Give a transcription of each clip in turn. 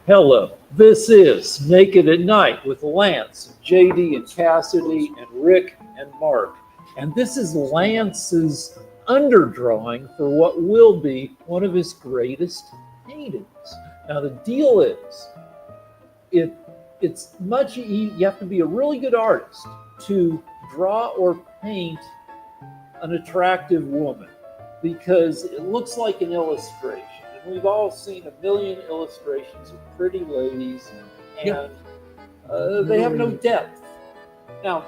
Hello, this is Naked at Night with Lance, JD, and Cassidy, and Rick and Mark. And this is Lance's underdrawing for what will be one of his greatest paintings. Now, the deal is, it it's you have to be a really good artist to draw or paint an attractive woman because it looks like an illustration. And we've all seen a million illustrations of pretty ladies, and they have no depth. Now,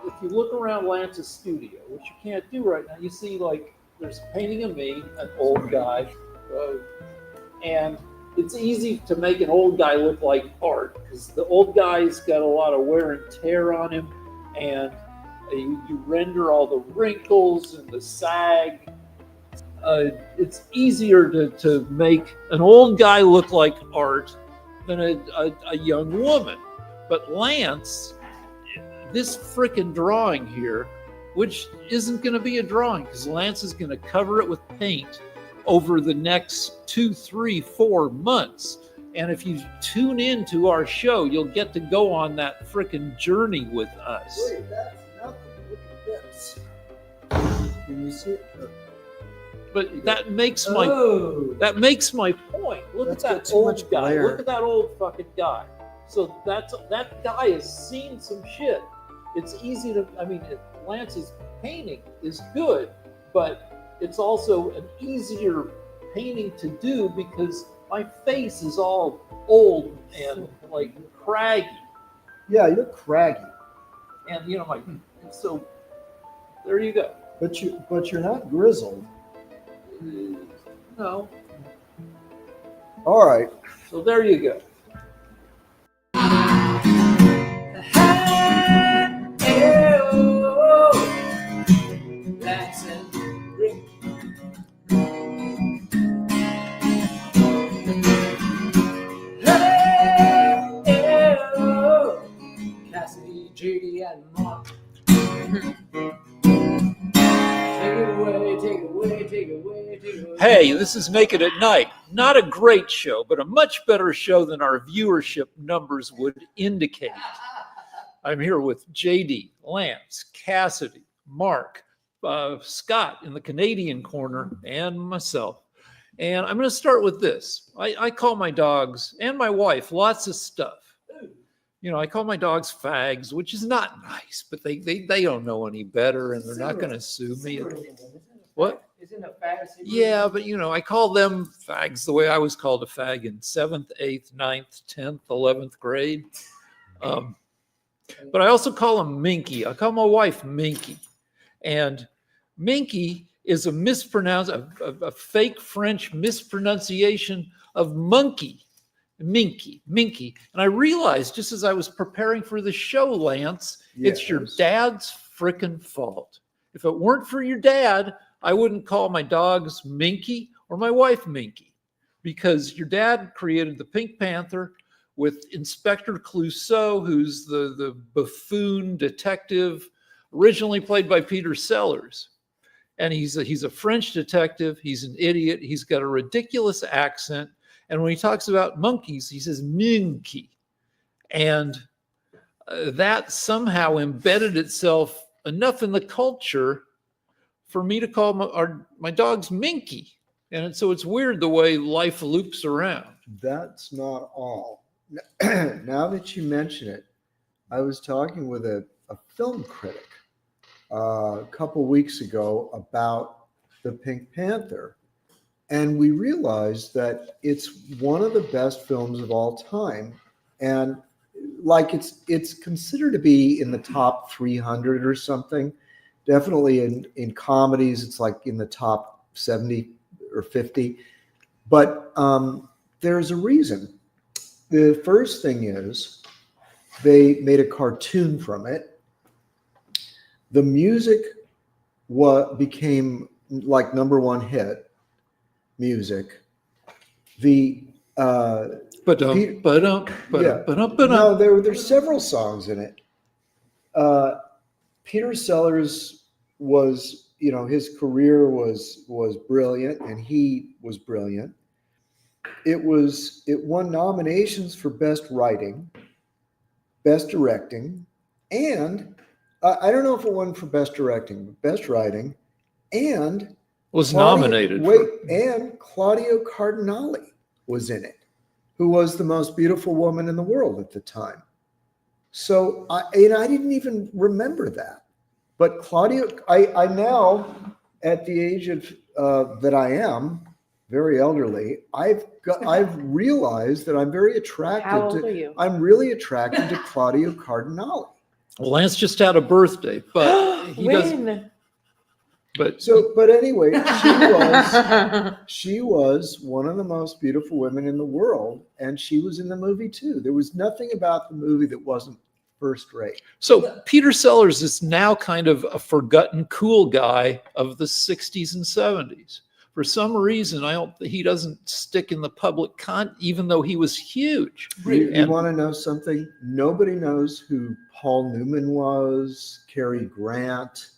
if you look around Lance's studio, which you can't do right now, you see like there's a painting of me, an old guy, and it's easy to make an old guy look like art because the old guy's got a lot of wear and tear on him, and you render all the wrinkles and the sag. It's easier to make an old guy look like art than a young woman. But Lance, this freaking drawing here, which isn't going to be a drawing because Lance is going to cover it with paint over the next 2, 3, 4 months. And if you tune in to our show, you'll get to go on that freaking journey with us. Wait, that's nothing. Look at this. Can you see it? But that makes my point. Look at that old guy. Look at that old fucking guy. So that guy has seen some shit. It's easy to. I mean, Lance's painting is good, but it's also an easier painting to do because my face is all old and like craggy. Yeah, you're craggy. And so there you go. But you're not grizzled. No. All right. So there you go. Cassidy, JD, and Mark. Take it away. Hey, this is Naked at Night. Not a great show, but a much better show than our viewership numbers would indicate. I'm here with JD, Lance, Cassidy, Mark, Scott in the Canadian corner, and myself. And I'm going to start with this. I call my dogs and my wife lots of stuff. I call my dogs fags, which is not nice, but they don't know any better, and they're not going to sue me. What? Isn't a fag? Yeah, but I call them fags the way I was called a fag in 7th, 8th, 9th, 10th, 11th grade. But I also call them Minky. I call my wife Minky. And Minky is a fake French mispronunciation of monkey. Minky. And I realized just as I was preparing for the show, Lance, It's your dad's frickin' fault. If it weren't for your dad, I wouldn't call my dogs Minky or my wife Minky, because your dad created the Pink Panther with Inspector Clouseau, who's the buffoon detective, originally played by Peter Sellers. And he's a French detective. He's an idiot. He's got a ridiculous accent. And when he talks about monkeys, he says minky. And that somehow embedded itself enough in the culture for me to call my dogs Minky. And so it's weird the way life loops around. That's not all. Now that you mention it, I was talking with a film critic a couple weeks ago about the Pink Panther. And we realized that it's one of the best films of all time. And like it's considered to be in the top 300 or something. Definitely in comedies, it's like in the top 70 or 50. But there's a reason. The first thing is they made a cartoon from it. The music became like #1 hit music. The no, there's several songs in it. Peter Sellers was, his career was brilliant, and he was brilliant. it won nominations for Best Writing, Best Directing, and I don't know if it won for Best Directing, but Best Writing, and Was Claudio- nominated. Wait, and Claudio Cardinale was in it, who was the most beautiful woman in the world at the time. So I didn't even remember that. But Claudio, I now, at the age of that I am, very elderly, I've realized that I'm very attracted How old to. are you? I'm really attracted to Claudio Cardinale. Well, Lance just had a birthday, but he doesn't. When? But But anyway, she was one of the most beautiful women in the world, and she was in the movie too. There was nothing about the movie that wasn't first rate. so Peter Sellers is now kind of a forgotten cool guy of the 60s and 70s. For some reason, he doesn't stick in the public even though he was huge. You want to know something? Nobody knows who Paul Newman was, Cary Grant,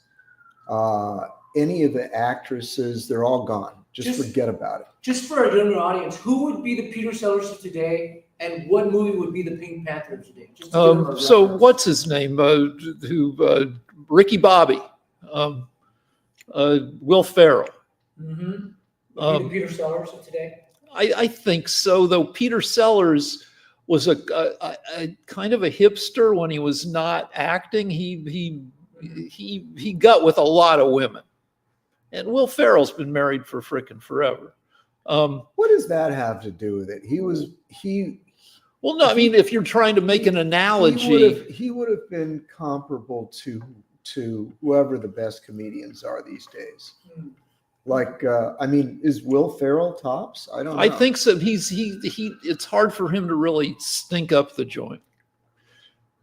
any of the actresses. They're all gone. Just forget about it. Just for a younger audience, who would be the Peter Sellers of today, and what movie would be the Pink Panther of today? Just to give them a So reference. what's his name? Ricky Bobby, Will Ferrell. Mm-hmm. Um, the Peter Sellers of today. I think so, though. Peter Sellers was a kind of a hipster when he was not acting. He got with a lot of women, and Will Ferrell's been married for frickin' forever. What does that have to do with it? Well, no, I mean, if you're trying to make an analogy, he would have been comparable to whoever the best comedians are these days. Like, I mean, is Will Ferrell tops? I don't know. I think so. It's hard for him to really stink up the joint.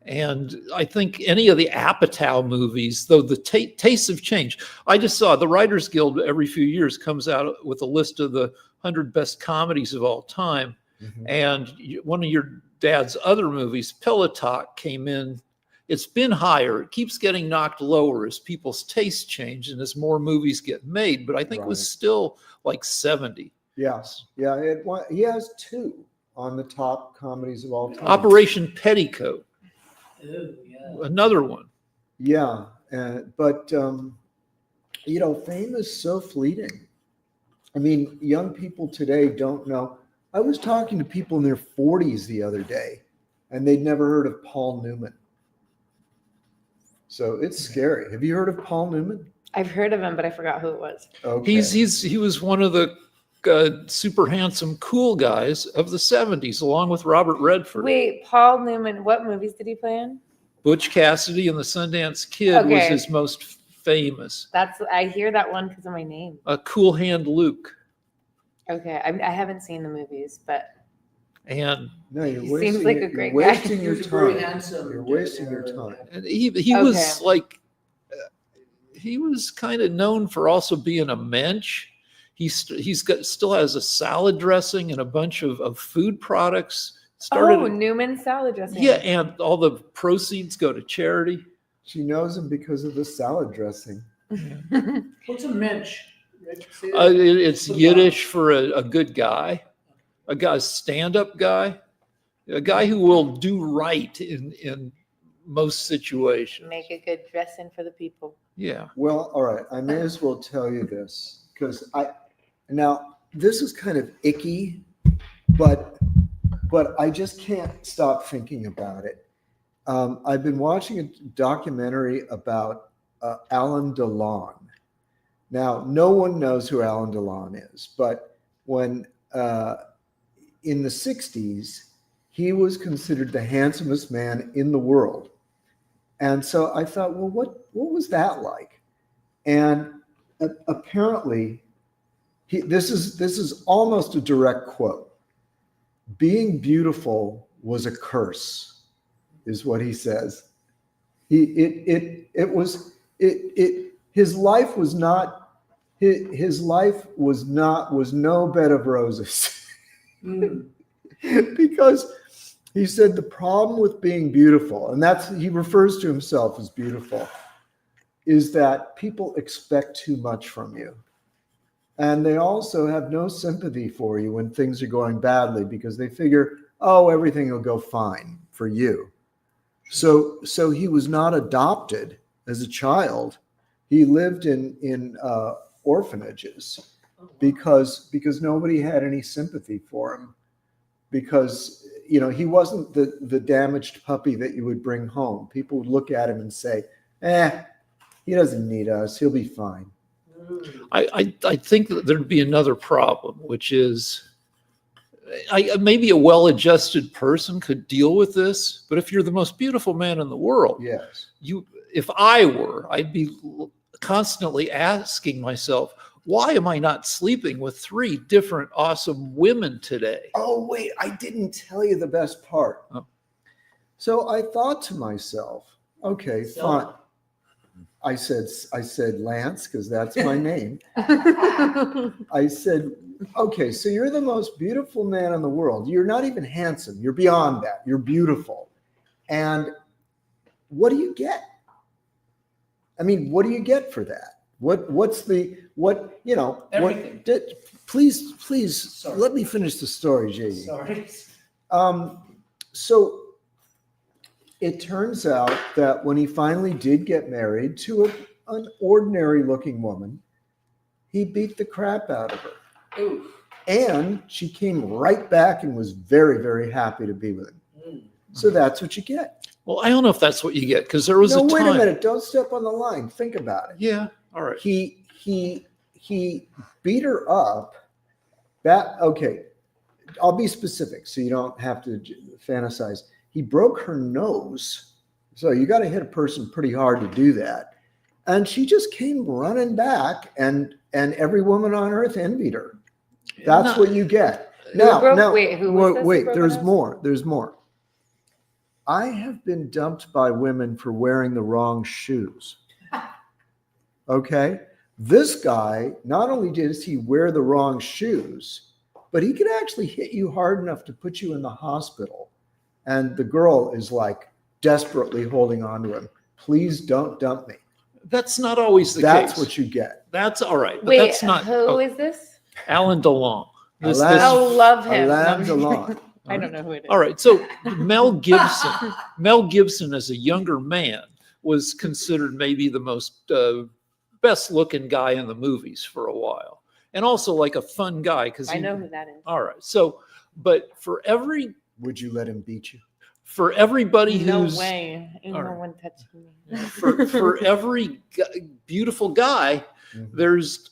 And I think any of the Apatow movies, though the tastes have changed. I just saw the Writers Guild every few years comes out with a list of the 100 best comedies of all time. Mhm. And one of your dad's other movies, Peloton, came in. It's been higher. It keeps getting knocked lower as people's tastes change and as more movies get made. But I think it was Right. still like 70. Yes. Yeah. He has 2 on the top comedies of all time. Operation Petticoat, Oh, yeah. another one. Yeah. But fame is so fleeting. I mean, young people today don't know. I was talking to people in their 40s the other day, and they'd never heard of Paul Newman. So it's scary. Have you heard of Paul Newman? I've heard of him, but I forgot who it was. Okay. He was one of the super handsome cool guys of the 70s, along with Robert Redford. Wait, Paul Newman, what movies did he play in? Butch Cassidy and the Sundance Kid was Okay. his most famous. I hear that one because of my name. Cool Hand Luke. Okay, I haven't seen the movies, but And No, you're He wasting, seems like a you're great wasting guy. your He was very time. handsome. You're wasting your time. he was Okay. like, he was kind of known for also being a mensch. Still has a salad dressing and a bunch of food products. Newman salad dressing. Yeah, and all the proceeds go to charity. She knows him because of the salad dressing. What's a mensch? Rick, say that. It's Yiddish for a good guy, a stand-up guy, a guy who will do right in most situations. Make a good dressing for the people. Yeah. Well, all right. I may as well tell you this because now this is kind of icky, but I just can't stop thinking about it. I've been watching a documentary about Alain Delon. Now, no one knows who Alain Delon is, but when in the 60s, he was considered the handsomest man in the world. And so I thought, well, what was that like? And apparently, this is almost a direct quote. Being beautiful was a curse, is what he says. His life was no bed of roses. Because he said the problem with being beautiful, and he refers to himself as beautiful, is that people expect too much from you. And they also have no sympathy for you when things are going badly because they figure, oh, everything will go fine for you. So he was not adopted as a child. He lived in orphanages because nobody had any sympathy for him. Because he wasn't the damaged puppy that you would bring home. People would look at him and say, he doesn't need us. He'll be fine. I think that there'd be another problem, which is maybe a well-adjusted person could deal with this, but if you're the most beautiful man in the world, Yes. if I were, I'd be constantly asking myself, why am I not sleeping with 3 different awesome women today? Oh, wait, I didn't tell you the best part. Oh. So I thought to myself, okay, fine. I said Lance, because that's my name. I said, okay, so you're the most beautiful man in the world. You're not even handsome. You're beyond that. You're beautiful. And what do you get? I mean, what do you get for that? Everything. Please, Sorry. let me finish the story, JD. Sorry. So it turns out that when he finally did get married to an ordinary looking woman, he beat the crap out of her. Ooh. And she came right back and was very, very happy to be with him. So that's what you get. Well, I don't know if that's what you get, because there was a time. Wait a minute. Don't step on the line. Think about it. Yeah. All right. He beat her up. Okay, I'll be specific so you don't have to fantasize. He broke her nose. So you got to hit a person pretty hard to do that. And she just came running back, and every woman on earth envied her. That's what you get. Wait, there's more. There's more. I have been dumped by women for wearing the wrong shoes. Okay? This guy, not only does he wear the wrong shoes, but he could actually hit you hard enough to put you in the hospital. And the girl is like desperately holding on to him. Please don't dump me. That's not always the case. That's what you get. That's all right. But Wait, that's not. who is this? Alan DeLong. Oh, love him. Alain Delon. I don't know who it is. All right. So Mel Gibson as a younger man was considered maybe the most best looking guy in the movies for a while. And also like a fun guy. I know who that is. All right. So, but for every. Would you let him beat you? For everybody No who's. way. Ain't all no right. one touching me. For every beautiful guy, there's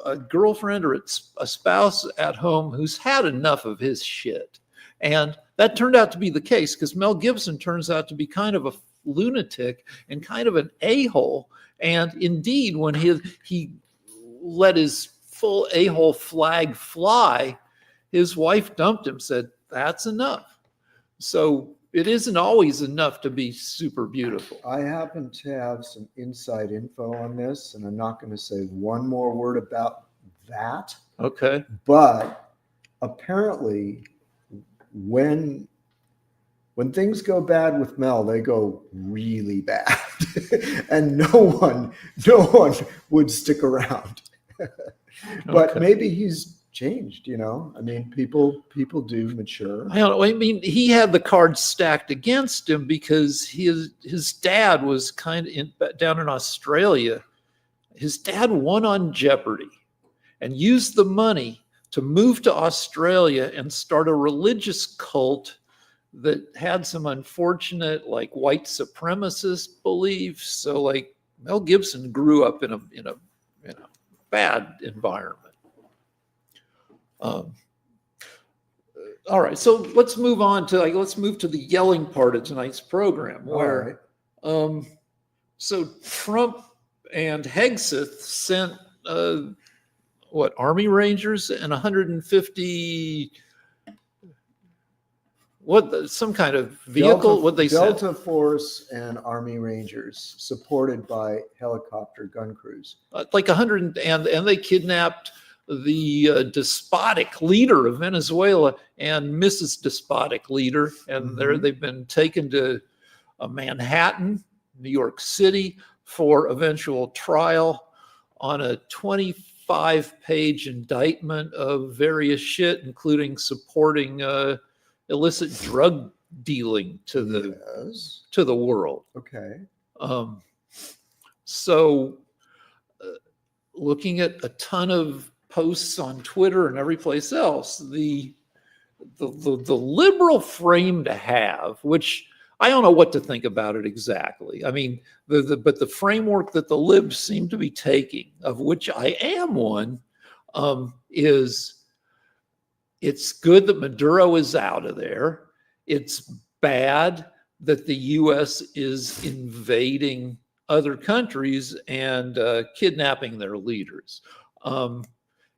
a girlfriend or a spouse at home who's had enough of his shit. And that turned out to be the case because Mel Gibson turns out to be kind of a lunatic and kind of an a-hole. And indeed, when he let his full a-hole flag fly, his wife dumped him, said, that's enough. So it isn't always enough to be super beautiful. I happen to have some inside info on this, and I'm not going to say one more word about that. Okay. But apparently, when things go bad with Mel, they go really bad, and no one would stick around. But Okay. maybe he's changed, I mean, people do mature. I don't know. I mean, he had the cards stacked against him because his dad was kind of down in Australia. His dad won on Jeopardy and used the money to move to Australia and start a religious cult that had some unfortunate, like, white supremacist beliefs. So, like, Mel Gibson grew up in a bad environment. All right, so let's move on to the yelling part of tonight's program. Where, so Trump and Hegseth sent Army Rangers and 150 some kind of vehicle? What they said? Delta Force and Army Rangers supported by helicopter gun crews. Like 100, and they kidnapped the despotic leader of Venezuela and Mrs. Despotic Leader, and they've been taken to Manhattan, New York City, for eventual trial on a $25 5-page indictment of various shit, including supporting illicit drug dealing to the world. Okay. So looking at a ton of posts on Twitter and every place else, the liberal frame to have, which I don't know what to think about it exactly. I mean, but the framework that the libs seem to be taking, of which I am one, is it's good that Maduro is out of there. It's bad that the U.S. is invading other countries and kidnapping their leaders.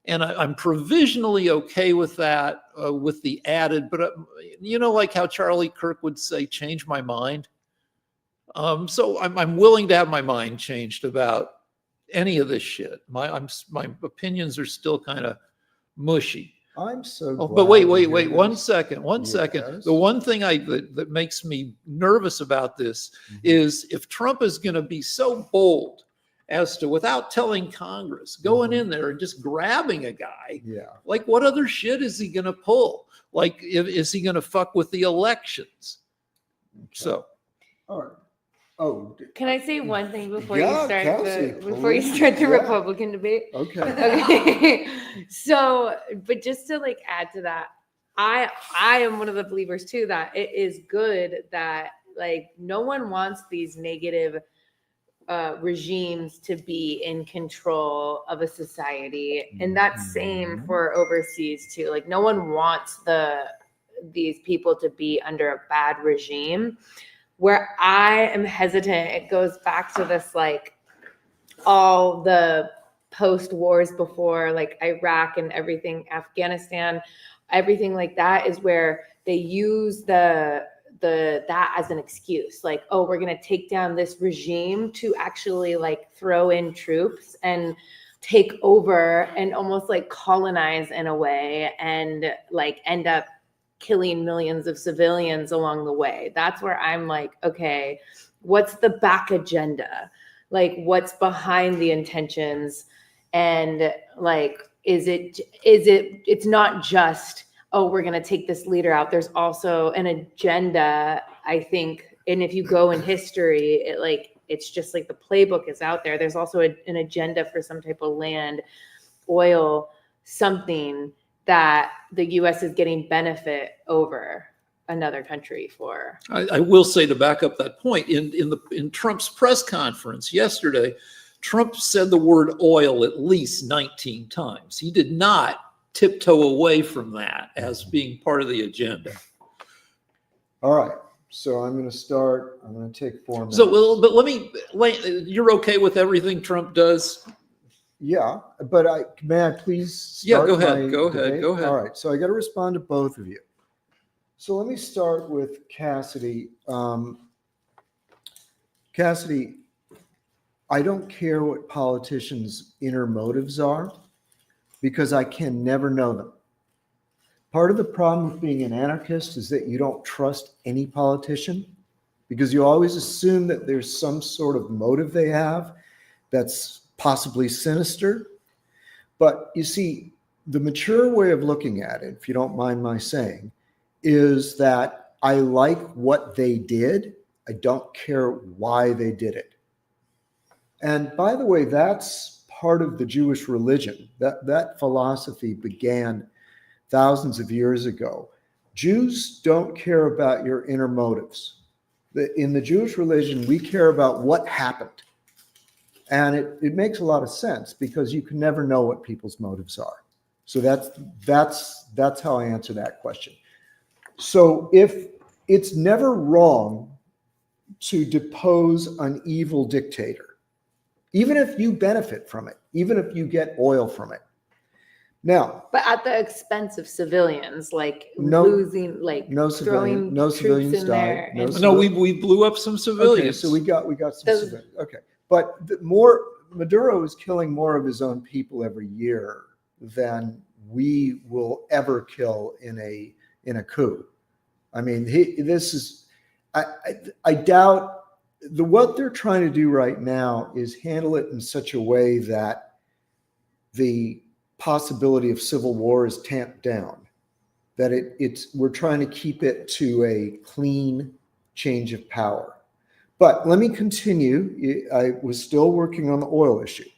And I'm provisionally okay with that, with the added, but like how Charlie Kirk would say, change my mind. So I'm willing to have my mind changed about any of this shit. My opinions are still kind of mushy. I'm so glad. But wait, one second. Yes. The one thing that makes me nervous about this is if Trump is going to be so bold as to, without telling Congress, going in there and just grabbing a guy. Yeah. Like, what other shit is he going to pull? Like, is he going to fuck with the elections? Okay. So. All right. Oh. Can I say one thing before Yeah, you start Kelsey, the Republican debate? Okay. Okay. So, but just to add to that, I am one of the believers too that it is good that no one wants these negative regimes to be in control of a society, and that's same for overseas too. No one wants these people to be under a bad regime. Where I am hesitant, it goes back to this all the post wars before, Iraq and everything, Afghanistan, everything like that, is where they use that as an excuse, we're going to take down this regime to actually throw in troops and take over and almost colonize in a way and end up killing millions of civilians along the way. That's where I'm okay, what's the back agenda? What's behind the intentions? And it's not just, oh, we're going to take this leader out. There's also an agenda, I think. And if you go in history, it's just the playbook is out there. There's also an agenda for some type of land, oil, something that the U.S. is getting benefit over another country for. I will say, to back up that point, in Trump's press conference yesterday, Trump said the word oil at least 19 times. He did not tiptoe away from that as being part of the agenda. All right. So I'm going to take 4 minutes. So, but you're okay with everything Trump does? Yeah, but may I please start? Yeah, go ahead. All right, so I got to respond to both of you. So let me start with Cassidy. Cassidy, I don't care what politicians' inner motives are because I can never know them. Part of the problem with being an anarchist is that you don't trust any politician because you always assume that there's some sort of motive they have that's possibly sinister. But you see, the mature way of looking at it, if you don't mind my saying, is that I like what they did. I don't care why they did it. And by the way, that's part of the Jewish religion. That philosophy began thousands of years ago. Jews don't care about your inner motives. In the Jewish religion, we care about what happened. And it makes a lot of sense because you can never know what people's motives are. So that's how I answer that question. So if it's never wrong to depose an evil dictator, even if you benefit from it, even if you get oil from it. Now, but at the expense of civilians, losing, no civilians died. We blew up some civilians. Okay, so we got some civilians. Okay. But Maduro is killing more of his own people every year than we will ever kill in a coup. I mean, I doubt what they're trying to do right now is handle it in such a way that the possibility of civil war is tamped down, that we're trying to keep it to a clean change of power. But let me continue. I was still working on the oil issue.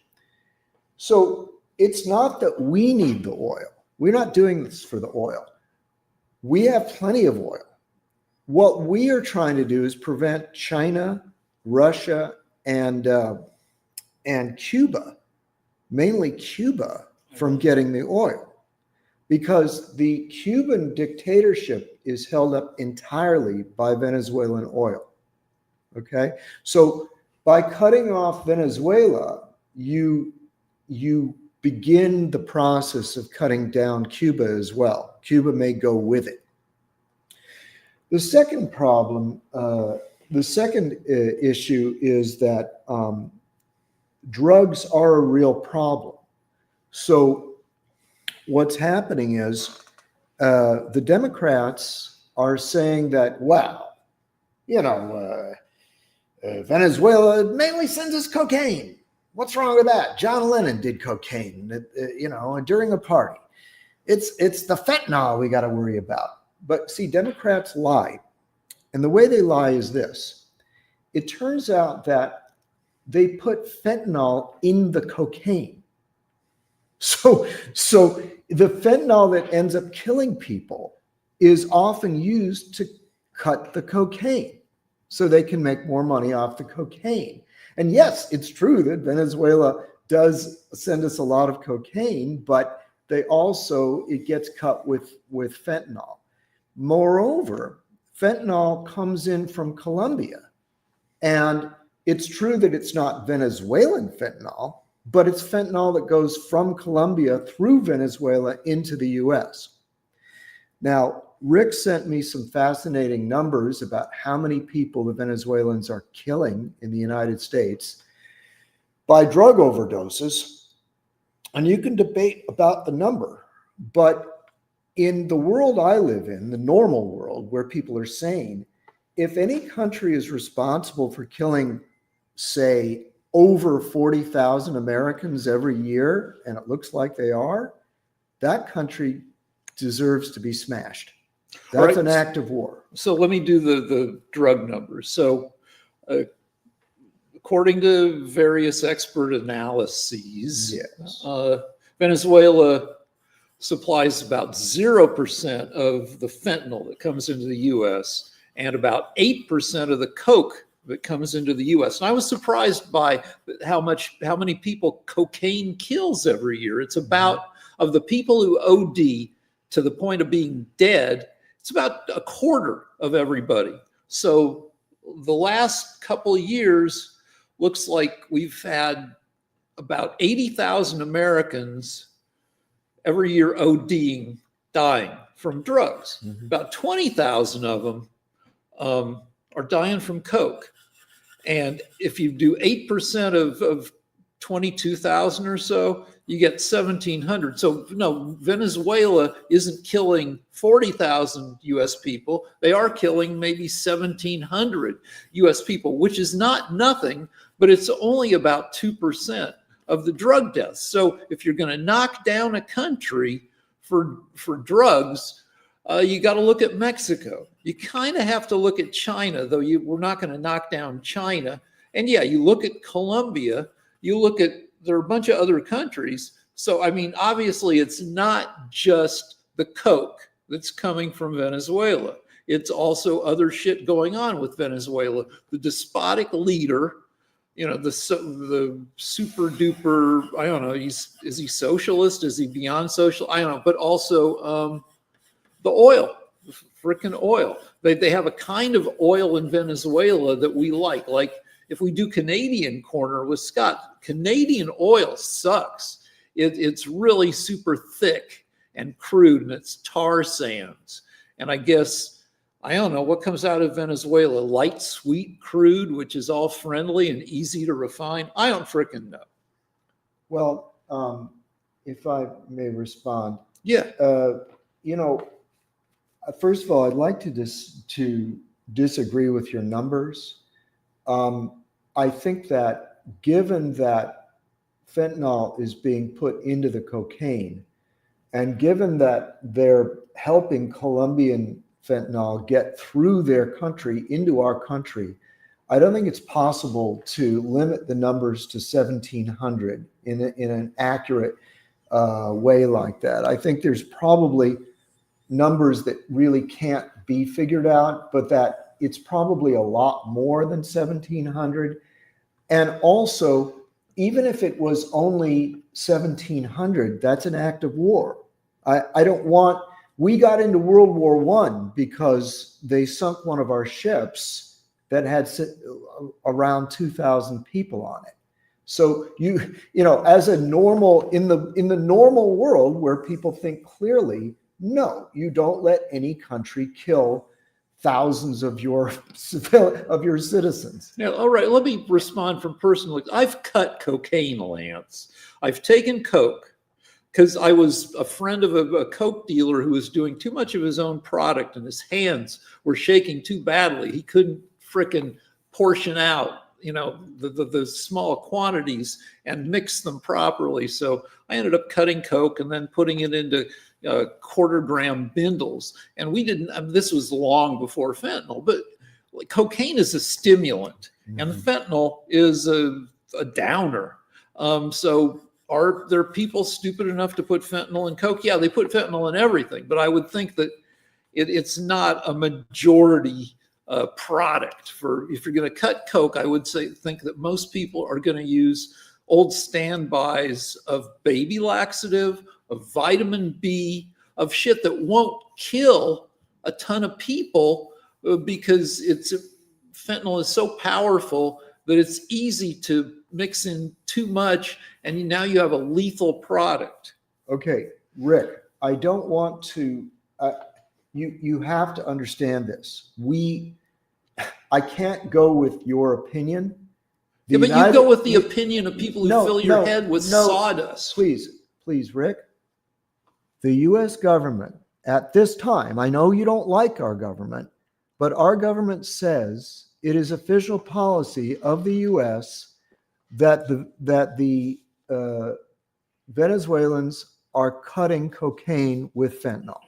So it's not that we need the oil. We're not doing this for the oil. We have plenty of oil. What we are trying to do is prevent China, Russia, and Cuba, mainly Cuba, from getting the oil, because the Cuban dictatorship is held up entirely by Venezuelan oil. Okay, so by cutting off Venezuela, you begin the process of cutting down Cuba as well. Cuba may go with it. The second problem, the second issue is that drugs are a real problem. So what's happening is the Democrats are saying that, wow, Venezuela mainly sends us cocaine. What's wrong with that? John Lennon did cocaine, during a party. It's the fentanyl we got to worry about. But see, Democrats lie. And the way they lie is this. It turns out that they put fentanyl in the cocaine. So the fentanyl that ends up killing people is often used to cut the cocaine so they can make more money off the cocaine. And yes, it's true that Venezuela does send us a lot of cocaine, but it gets cut with fentanyl. Moreover, fentanyl comes in from Colombia. And it's true that it's not Venezuelan fentanyl, but it's fentanyl that goes from Colombia through Venezuela into the US. Now, Rick sent me some fascinating numbers about how many people the Venezuelans are killing in the United States by drug overdoses. And you can debate about the number, but in the world I live in, the normal world where people are sane, if any country is responsible for killing, say, over 40,000 Americans every year, and it looks like they are, that country deserves to be smashed. That's Right. an act of war. So let me do the drug numbers. So according to various expert analyses, Yes. Venezuela supplies about 0% of the fentanyl that comes into the US and about 8% of the coke that comes into the US. And I was surprised by how many people cocaine kills every year. It's about, of the people who OD to the point of being dead, it's about a quarter of everybody. So the last couple of years looks like we've had about 80,000 Americans every year ODing, dying from drugs. Mhm. About 20,000 of them are dying from coke. And if you do 8% of 22,000 or so, you get 1,700. So no, Venezuela isn't killing 40,000 US people. They are killing maybe 1,700 US people, which is not nothing, but it's only about 2% of the drug deaths. So if you're going to knock down a country for drugs, you got to look at Mexico. You kind of have to look at China, though we're not going to knock down China. And yeah, you look at Colombia, there are a bunch of other countries. So, I mean, obviously it's not just the coke that's coming from Venezuela. It's also other shit going on with Venezuela. The despotic leader, the super duper, I don't know, is he socialist? Is he beyond social? I don't know, but also the oil, frickin' oil. They have a kind of oil in Venezuela that we like. Like if we do Canadian corner with Scott, Canadian oil sucks. It's really super thick and crude, and it's tar sands. And I guess, I don't know, what comes out of Venezuela? Light, sweet crude, which is all friendly and easy to refine? I don't frickin' know. Well, if I may respond. Yeah. First of all, I'd like to disagree with your numbers. I think that given that fentanyl is being put into the cocaine, and given that they're helping Colombian fentanyl get through their country into our country, I don't think it's possible to limit the numbers to 1,700 in an accurate way like that. I think there's probably numbers that really can't be figured out, but that it's probably a lot more than 1,700. And also, even if it was only 1,700, that's an act of war. I don't want, we got into World War I because they sunk one of our ships that had around 2,000 people on it. So you know, as a normal, in the normal world where people think clearly, no, you don't let any country kill thousands of your citizens. Now, all right, let me respond from personal. I've cut cocaine, Lance. I've taken coke because I was a friend of a coke dealer who was doing too much of his own product, and his hands were shaking too badly. He couldn't frickin' portion out, you know, the small quantities and mix them properly. So I ended up cutting coke and then putting it into quarter-gram bindles. And we didn't, this was long before fentanyl, but cocaine is a stimulant, and fentanyl is a downer. So are there people stupid enough to put fentanyl in coke? Yeah, they put fentanyl in everything, but I would think that it's not a majority product. For if you're going to cut coke, I would think that most people are going to use old standbys of baby laxative, of vitamin B, of shit that won't kill a ton of people because fentanyl is so powerful that it's easy to mix in too much, and now you have a lethal product. Okay, Rick, I don't want to, you have to understand this. I can't go with your opinion. Yeah, but you go with the opinion of people who fill your head with sawdust. Please, Rick. The U.S. government at this time, I know you don't like our government, but our government says it is official policy of the U.S. that the Venezuelans are cutting cocaine with fentanyl.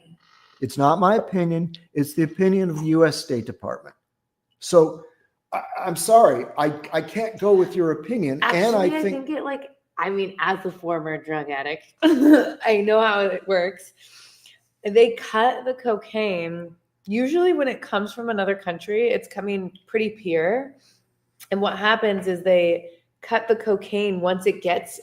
It's not my opinion. It's the opinion of the U.S. State Department. So I'm sorry, I can't go with your opinion. Actually, and I think it as a former drug addict, I know how it works. They cut the cocaine. Usually when it comes from another country, it's coming pretty pure. And what happens is they cut the cocaine once it gets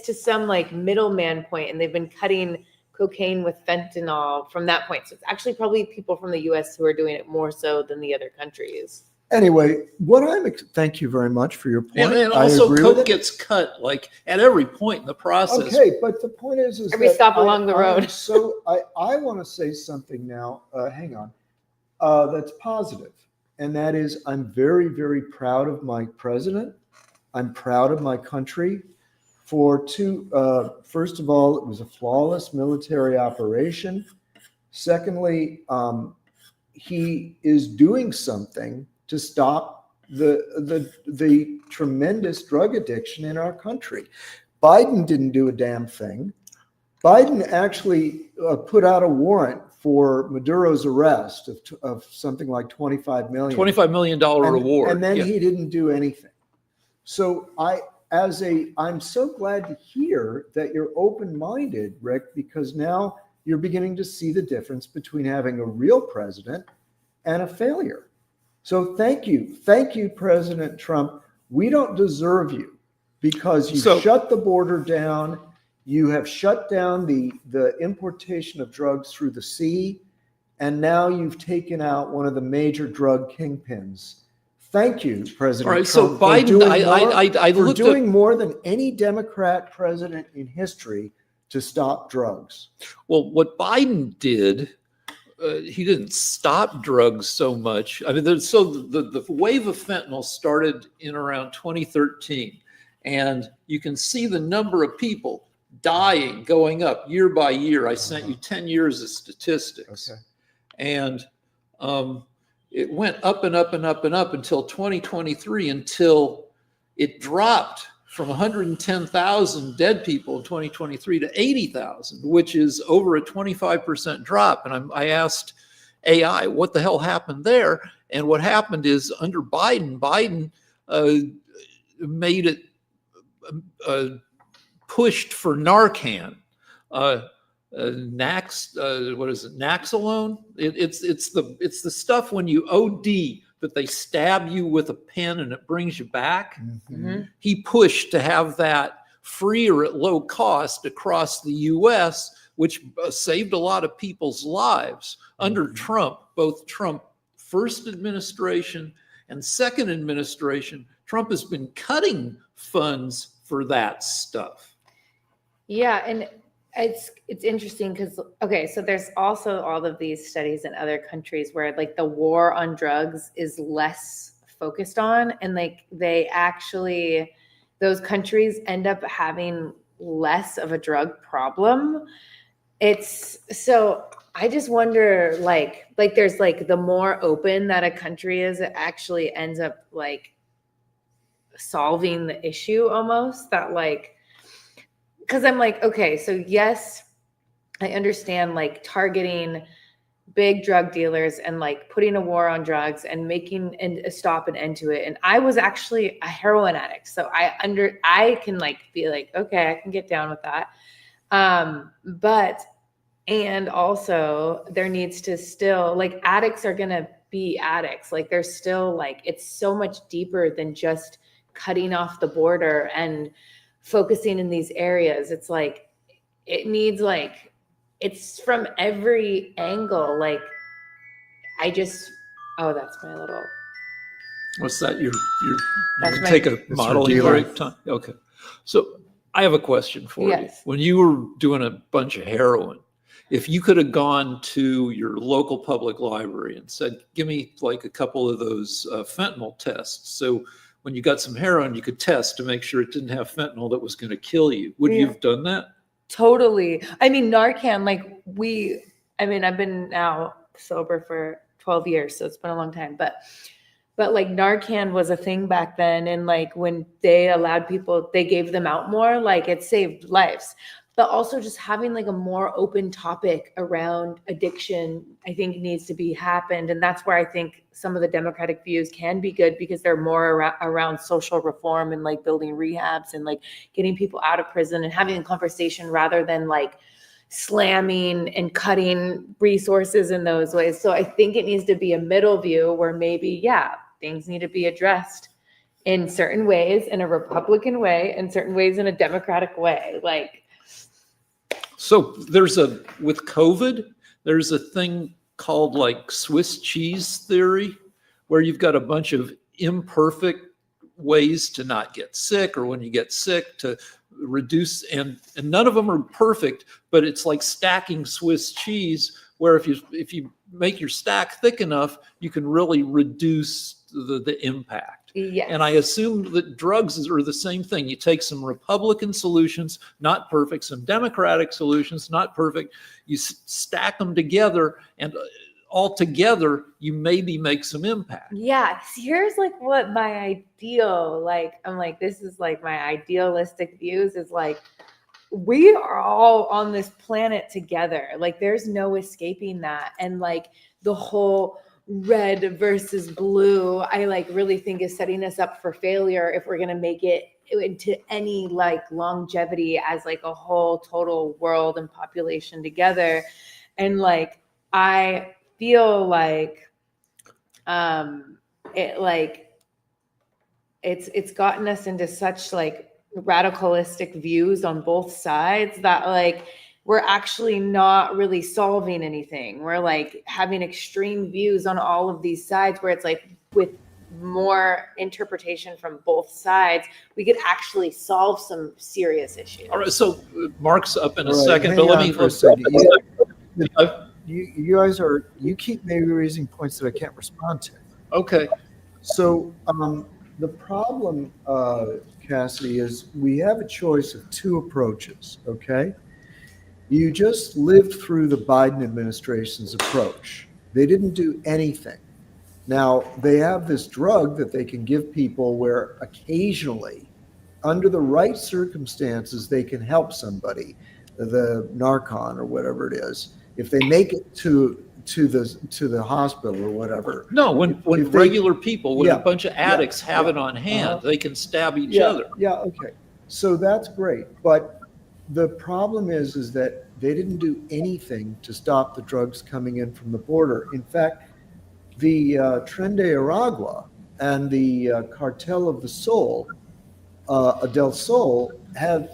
to some middleman point, and they've been cutting cocaine with fentanyl from that point. So it's actually probably people from the US who are doing it more so than the other countries. Anyway, thank you very much for your point. And also coke gets cut at every point in the process. Okay, but the point is every stop along the road. So I want to say something now. Hang on. That's positive. And that is, I'm very, very proud of my president. I'm proud of my country for first of all, it was a flawless military operation. Secondly, he is doing something to stop the tremendous drug addiction in our country. Biden didn't do a damn thing. Biden actually put out a warrant for Maduro's arrest of something like $25 million reward. And then he didn't do anything. So I'm so glad to hear that you're open-minded, Rick, because now you're beginning to see the difference between having a real president and a failure. So thank you, President Trump. We don't deserve you because you shut the border down. You have shut down the importation of drugs through the sea, and now you've taken out one of the major drug kingpins. Thank you, President All right, Trump, so Biden, for doing more than any Democrat president in history to stop drugs. Well, what Biden did, he didn't stop drugs so much. I mean, the wave of fentanyl started in around 2013, and you can see the number of people dying going up year by year. I sent you 10 years of statistics. Okay. And it went up and up and up and up until 2023, until it dropped from 110,000 dead people in 2023 to 80,000, which is over a 25% drop. And I asked AI, what the hell happened there? And what happened is under Biden made it pushed for Narcan. What is it? Naxalone. It's the stuff when you OD that they stab you with a pen and it brings you back. He pushed to have that free or at low cost across the U.S., which saved a lot of people's lives under Trump. Both Trump first administration and second administration, Trump has been cutting funds for that stuff. Yeah, and it's interesting because so there's also all of these studies in other countries where like the war on drugs is less focused on, and like those countries end up having less of a drug problem. So I just wonder like there's like the more open that a country is, it actually ends up like solving the issue almost, that like, because I'm like, okay, so yes, I understand like targeting big drug dealers and like putting a war on drugs and making a stop and end to it. And I was actually a heroin addict, so I can like be like, okay, I can get down with that. And also there needs to still, like, addicts are gonna be addicts. Like there's still like, it's so much deeper than just cutting off the border and focusing in these areas. It's like, it needs like, it's from every angle. Like that's my little. What's that? You That's take my- a modeling break time. Okay. So I have a question for you. When you were doing a bunch of heroin, if you could have gone to your local public library and said, give me like a couple of those fentanyl tests. So when you got some heroin, you could test to make sure it didn't have fentanyl that was going to kill you. Would you have done that? Totally. I mean, Narcan, like I've been now sober for 12 years, so it's been a long time, but like Narcan was a thing back then. And like when they allowed people, they gave them out more, like it saved lives. But also just having like a more open topic around addiction, I think needs to be happened. And that's where I think some of the Democratic views can be good, because they're more around social reform and like building rehabs and like getting people out of prison and having a conversation rather than like slamming and cutting resources in those ways. So I think it needs to be a middle view where maybe, things need to be addressed in certain ways in a Republican way and certain ways in a Democratic way. So with COVID, there's a thing called like Swiss cheese theory, where you've got a bunch of imperfect ways to not get sick, or when you get sick to reduce, and none of them are perfect, but it's like stacking Swiss cheese, where if you make your stack thick enough, you can really reduce the impact. Yes. And I assume that drugs are the same thing. You take some Republican solutions, not perfect, some Democratic solutions, not perfect. You stack them together, and all together, you maybe make some impact. Yeah. Here's like what my ideal, I'm like, this is like my idealistic views is like, we are all on this planet together. Like there's no escaping that. And like the whole red versus blue, I like really think is setting us up for failure if we're going to make it into any like longevity as like a whole total world and population together. And like, I feel like, it's gotten us into such like radicalistic views on both sides that like we're actually not really solving anything. We're like having extreme views on all of these sides, where it's like with more interpretation from both sides, we could actually solve some serious issues. All right, so Mark's up in a All right, second, hang but let on me for a second. You guys you keep maybe raising points that I can't respond to. Okay. So the problem, Cassidy, is we have a choice of two approaches, okay? You just lived through the Biden administration's approach. They didn't do anything. Now, they have this drug that they can give people where occasionally under the right circumstances, they can help somebody, the narcon or whatever it is. If they make it to the hospital or whatever. No, when If they- regular people, when Yeah, a bunch of addicts have yeah, it on hand, uh-huh. they can stab each Yeah, other. yeah, okay. So that's great. But the problem is that they didn't do anything to stop the drugs coming in from the border. In fact, the Tren de Aragua and the Cartel of the Sol, Del Sol, have,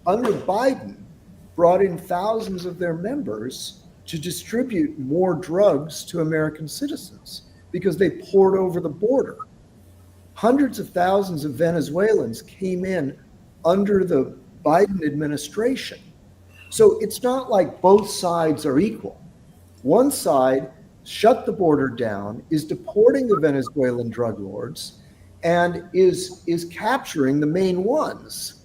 under Biden, brought in thousands of their members to distribute more drugs to American citizens because they poured over the border. Hundreds of thousands of Venezuelans came in under the Biden administration. So it's not like both sides are equal. One side shut the border down, is deporting the Venezuelan drug lords, and is capturing the main ones.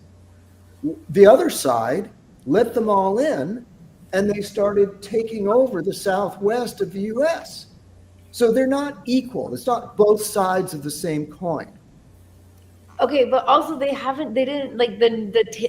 The other side let them all in, and they started taking over the southwest of the US. So they're not equal. It's not both sides of the same coin. Okay, but also they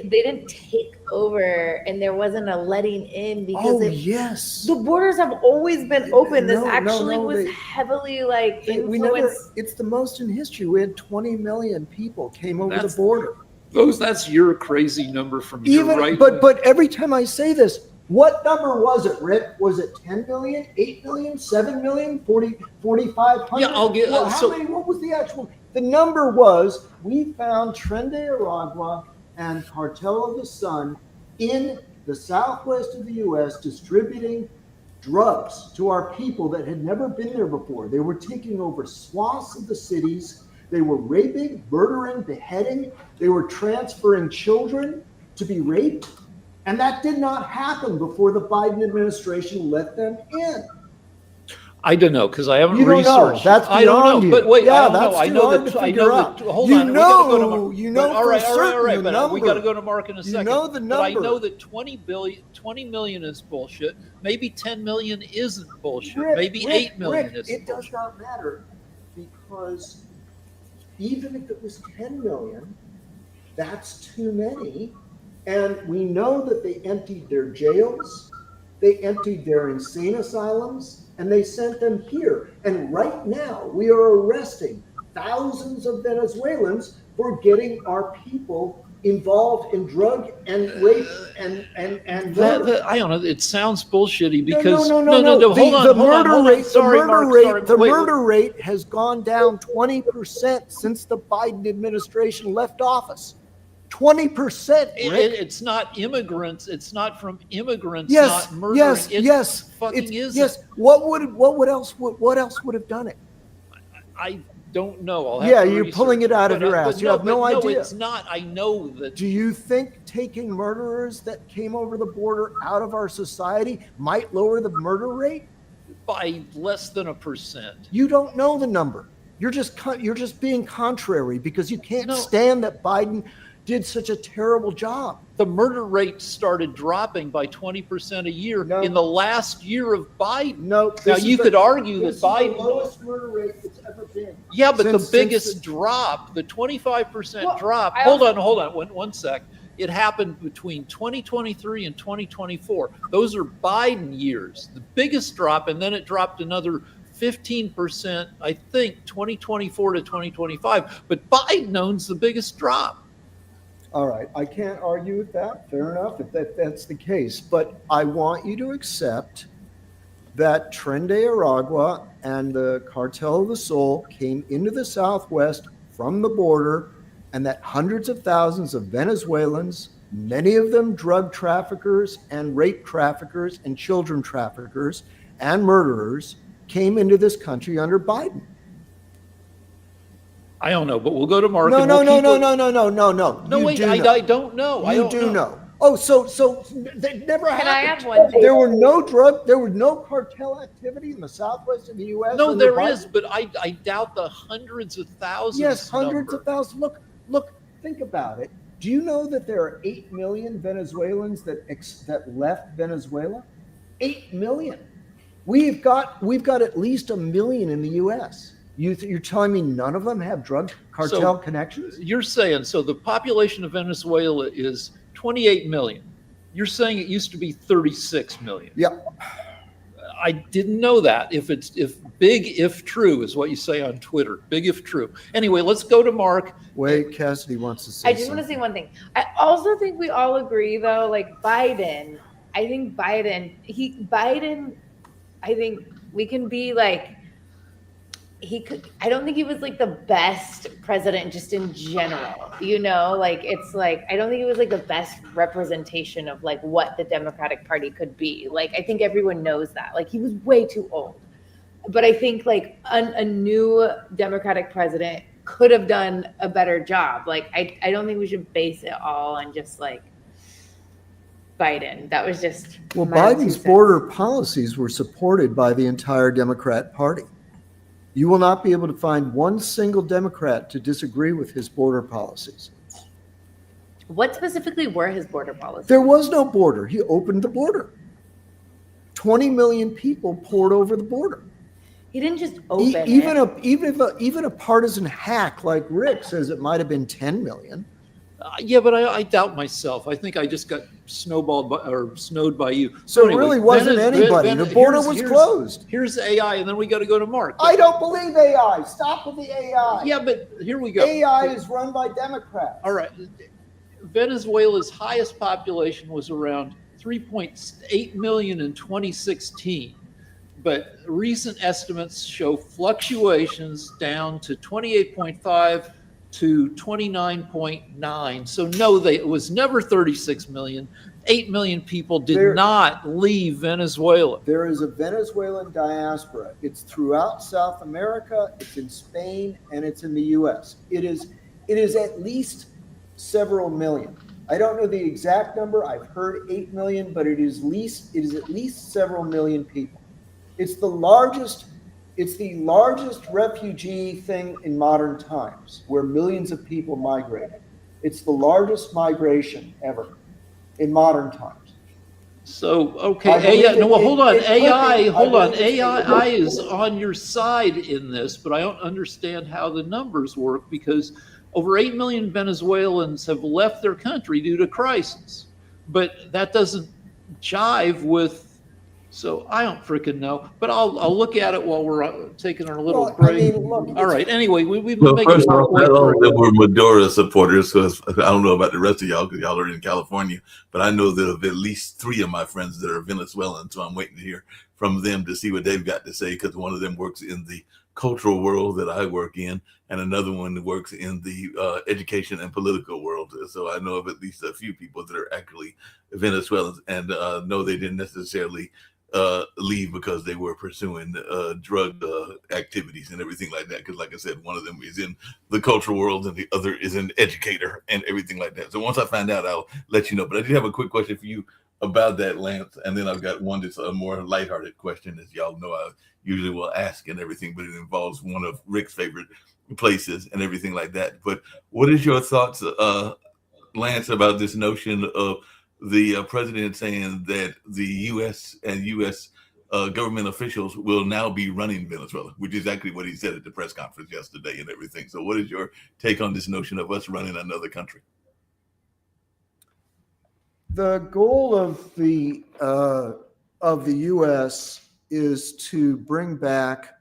didn't take over, and there wasn't a letting in because Oh, yes. the borders have always been open. This No, actually no, was they- heavily like We never, influenced. it's the most in history. We had 20 million people came over That's- the border. That's your crazy number from your Even, right. but every time I say this, what number was it, Rick? Was it 10 million, 8 million, 7 million, 40, 4,500? Yeah, I'll get- Well, so- what was the actual? The number was, we found Tren de Aragua and Cartel of the Sun in the southwest of the US distributing drugs to our people that had never been there before. They were taking over swaths of the cities. They were raping, murdering, beheading. They were transferring children to be raped. And that did not happen before the Biden administration let them in. I don't know because I haven't You don't know. researched. That's I don't beyond know. you. But wait, Yeah, I don't know. that's I too know hard that. to I figure know out. that. Hold You on. We gotta go to Mark. you know But, all for right, certain the But we got to number. go to Mark in a second. know the But I number. know that 20 million is bullshit. Maybe 10 million isn't bullshit. Rick, Maybe Rick, 8 million Rick, is. it does not matter because even if it was 10 million, that's too many. And we know that they emptied their jails, they emptied their insane asylums, and they sent them here. And right now, we are arresting thousands of Venezuelans for getting our people involved in drug and rape and murder. I don't know. It sounds bullshitty No, because no. Hold on. The murder rate, Sorry, Mark. Sorry. the Wait, murder rate has gone down 20% since the Biden administration left office. 20%, Rick. It's not immigrants. It's not from immigrants. Yes, not murdering. yes, It yes. Fucking is. Yes. What else would have done it? I don't know. I'll have Yeah, to you're research. pulling it out of But, your but ass. You have no No, idea. it's not. I know that. Do you think taking murderers that came over the border out of our society might lower the murder rate? By less than 1%. You don't know the number. You're just being contrary because you can't No. stand that Biden did such a terrible job. The murder rate started dropping by 20% a year No. in the last year of Biden. No, Now you could argue that this is the Biden. lowest murder rate it's ever been. Yeah, but Since- the biggest since- drop, the 25% Well, drop. I Hold on, one sec. It happened between 2023 and 2024. Those are Biden years. The biggest drop, and then it dropped another 15%, I think, 2024 to 2025. But Biden owns the biggest drop. All right, I can't argue with that. Fair enough, if that's the case. But I want you to accept that Tren de Aragua and the Cartel of the Sol came into the Southwest from the border, and that hundreds of thousands of Venezuelans, many of them drug traffickers and rape traffickers and children traffickers and murderers, came into this country under Biden. I don't know, but we'll go to Mark. No, and no, we'll no, keep no, it- no, no, no, no, no. No, You wait, do I know. don't know. I You don't do know. Oh, so that never Can I happened. add one thing? There was no cartel activity in the southwest of the U.S. No, under there Biden? is, but I doubt the hundreds of thousands. Yes, hundreds number. of thousands. Look, think about it. Do you know that there are 8 million Venezuelans that left Venezuela? 8 million. We've got at least 1 million in the U.S. You're telling me none of them have drug cartel connections? You're saying, so the population of Venezuela is 28 million. You're saying it used to be 36 million. Yeah. I didn't know that. If big if true is what you say on Twitter. Big if true. Anyway, let's go to Mark. Wait, Cassidy wants to say I just want to say one thing. I also think we all agree, though, like Biden. I think Biden. I think we can be like. He could. I don't think he was like the best president, just in general. Like it's like I don't think he was like the best representation of like what the Democratic Party could be. Like I think everyone knows that. Like he was way too old. But I think like a new Democratic president could have done a better job. Like I don't think we should base it all on just like Biden. That was just Biden's border policies were supported by the entire Democrat Party. You will not be able to find one single Democrat to disagree with his border policies. What specifically were his border policies? There was no border. He opened the border. 20 million people poured over the border. He didn't just open it. Even a partisan hack like Rick says it might have been 10 million. Yeah, but I doubt myself. I think I just got snowed by you. So anyway, it really wasn't anybody. The border was closed. Here's AI, and then we got to go to Mark. I don't believe AI. Stop with the AI. Yeah, but here we go. AI is run by Democrats. All right. Venezuela's highest population was around 3.8 million in 2016. But recent estimates show fluctuations down to 28.5 to 29.9. So no, it was never 36 million. 8 million people did not leave Venezuela. There is a Venezuelan diaspora. It's throughout South America, it's in Spain, and it's in the US. It is at least several million. I don't know the exact number. I've heard 8 million, but it is at least several million people. It's the largest refugee thing in modern times, where millions of people migrated. It's the largest migration ever in modern times. So, okay, AI, hold on. AI is on your side in this, but I don't understand how the numbers work, because over 8 million Venezuelans have left their country due to crisis. But that doesn't jive with. So I don't freaking know, but I'll look at it while we're taking our little break. All right. Anyway, we've been making. First of all, there were Maduro supporters, because I don't know about the rest of y'all, because y'all are in California. But I know there are at least 3 of my friends that are Venezuelan, so I'm waiting to hear from them to see what they've got to say, because one of them works in the cultural world that I work in, and another one works in the education and political world. So I know of at least a few people that are actually Venezuelans, and no, they didn't necessarily leave because they were pursuing drug activities and everything like that. Because like I said, one of them is in the cultural world and the other is an educator and everything like that. So once I find out, I'll let you know. But I do have a quick question for you about that, Lance. And then I've got one that's a more lighthearted question, as y'all know I usually will ask and everything, but it involves one of Rick's favorite places and everything like that. But what is your thoughts, Lance, about this notion of the president saying that the U.S. and U.S. Government officials will now be running Venezuela, which is exactly what he said at the press conference yesterday and everything. So what is your take on this notion of us running another country? The goal of the U.S. is to bring back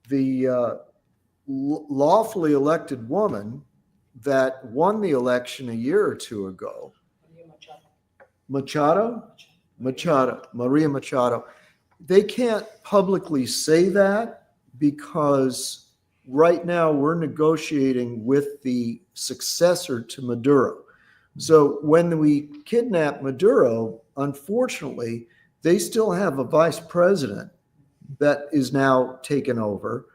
the lawfully elected woman that won the election a year or two ago. Maria Machado. They can't publicly say that because right now we're negotiating with the successor to Maduro. So when we kidnap Maduro, unfortunately, they still have a vice president that is now taken over,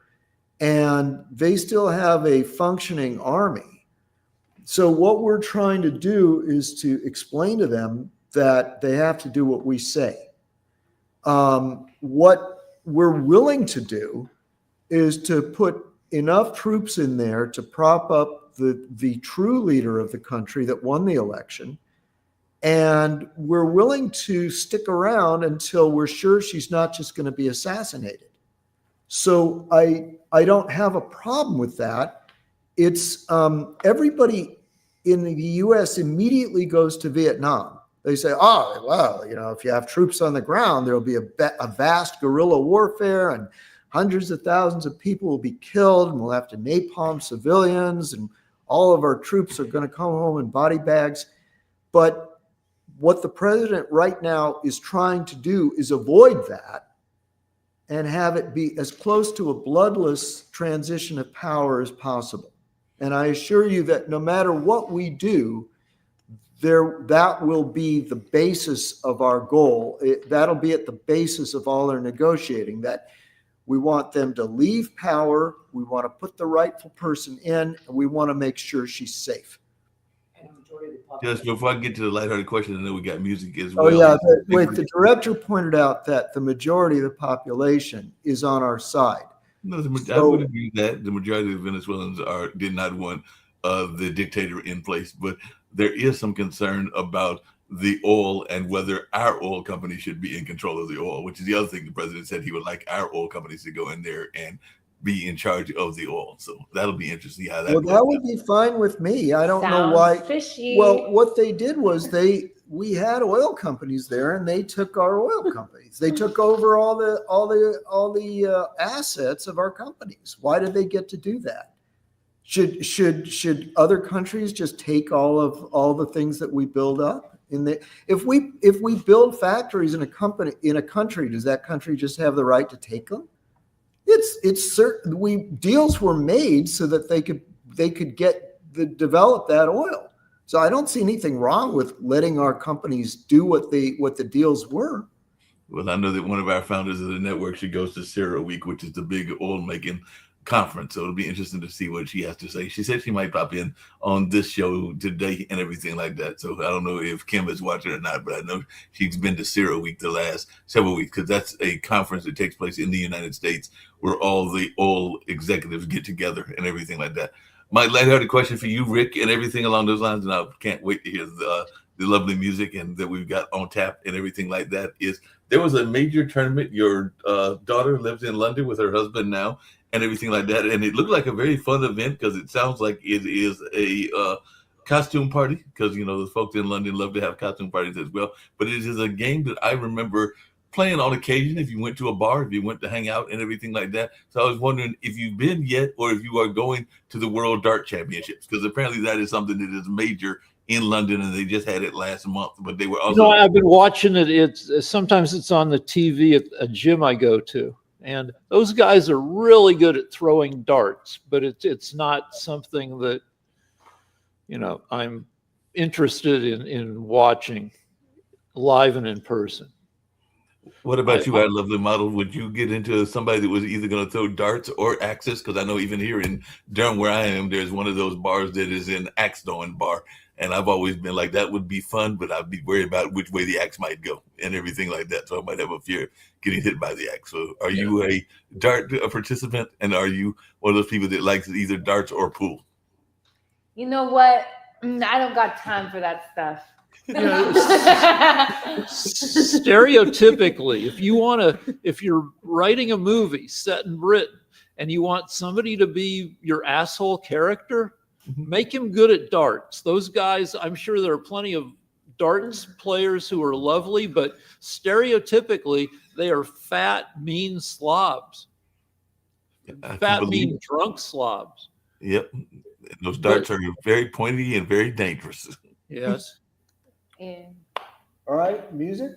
and they still have a functioning army. So what we're trying to do is to explain to them that they have to do what we say. What we're willing to do is to put enough troops in there to prop up the true leader of the country that won the election. And we're willing to stick around until we're sure she's not just going to be assassinated. So I don't have a problem with that. It's everybody in the U.S. immediately goes to Vietnam. They say, oh, well, if you have troops on the ground, there'll be a vast guerrilla warfare and hundreds of thousands of people will be killed and we'll have to napalm civilians and all of our troops are going to come home in body bags. But what the president right now is trying to do is avoid that and have it be as close to a bloodless transition of power as possible. And I assure you that no matter what we do, that will be the basis of our goal. That'll be at the basis of all our negotiating, that we want them to leave power, we want to put the rightful person in, and we want to make sure she's safe. Just before I get to the lighthearted question, I know we got music as well. Oh yeah, the director pointed out that the majority of the population is on our side. No, I would agree that the majority of Venezuelans did not want the dictator in place, but there is some concern about the oil and whether our oil companies should be in control of the oil, which is the other thing the president said he would like our oil companies to go in there and be in charge of the oil. So that'll be interesting how that. Well, that would be fine with me. I don't know why. Fishy. Well, what they did was we had oil companies there, and they took our oil companies. They took over all the assets of our companies. Why did they get to do that? Should other countries just take all the things that we build up? If we build factories in a country, does that country just have the right to take them? It's certain deals were made so that they could develop that oil. So I don't see anything wrong with letting our companies do what the deals were. Well, I know that one of our founders of the network, she goes to Sarah Week, which is the big oil making conference. So it'll be interesting to see what she has to say. She said she might pop in on this show today and everything like that. So I don't know if Kim is watching or not, but I know she's been to Sarah Week the last several weeks because that's a conference that takes place in the United States where all the oil executives get together and everything like that. My lighthearted question for you, Rick, and everything along those lines, and I can't wait to hear the lovely music and that we've got on tap and everything like that, is there was a major tournament. Your daughter lives in London with her husband now and everything like that. And it looked like a very fun event because it sounds like it is a costume party because, the folks in London love to have costume parties as well. But it is a game that I remember playing on occasion if you went to a bar, if you went to hang out and everything like that. So I was wondering if you've been yet or if you are going to the World Dart Championships, because apparently that is something that is major in London and they just had it last month, but they were also. I've been watching it. Sometimes it's on the TV at a gym I go to. And those guys are really good at throwing darts, but it's not something that, I'm interested in watching live and in person. What about you, our lovely model? Would you get into somebody that was either going to throw darts or axes? Because I know even here in Durham, where I am, there's one of those bars that is an axe throwing bar. And I've always been like, that would be fun, but I'd be worried about which way the axe might go and everything like that. So I might have a fear getting hit by the axe. So are you a dart participant? And are you one of those people that likes either darts or pool? You know what? I don't got time for that stuff. Stereotypically, if you're writing a movie set in Britain and you want somebody to be your asshole character, make him good at darts. Those guys, I'm sure there are plenty of darts players who are lovely, but stereotypically, they are fat, mean slobs. Fat, mean, drunk slobs. Yep. Those darts are very pointy and very dangerous. Yes. Yeah. All right, music.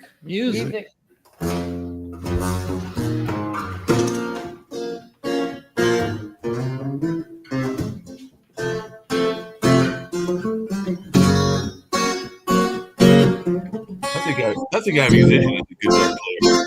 I think our musician is a good dart player.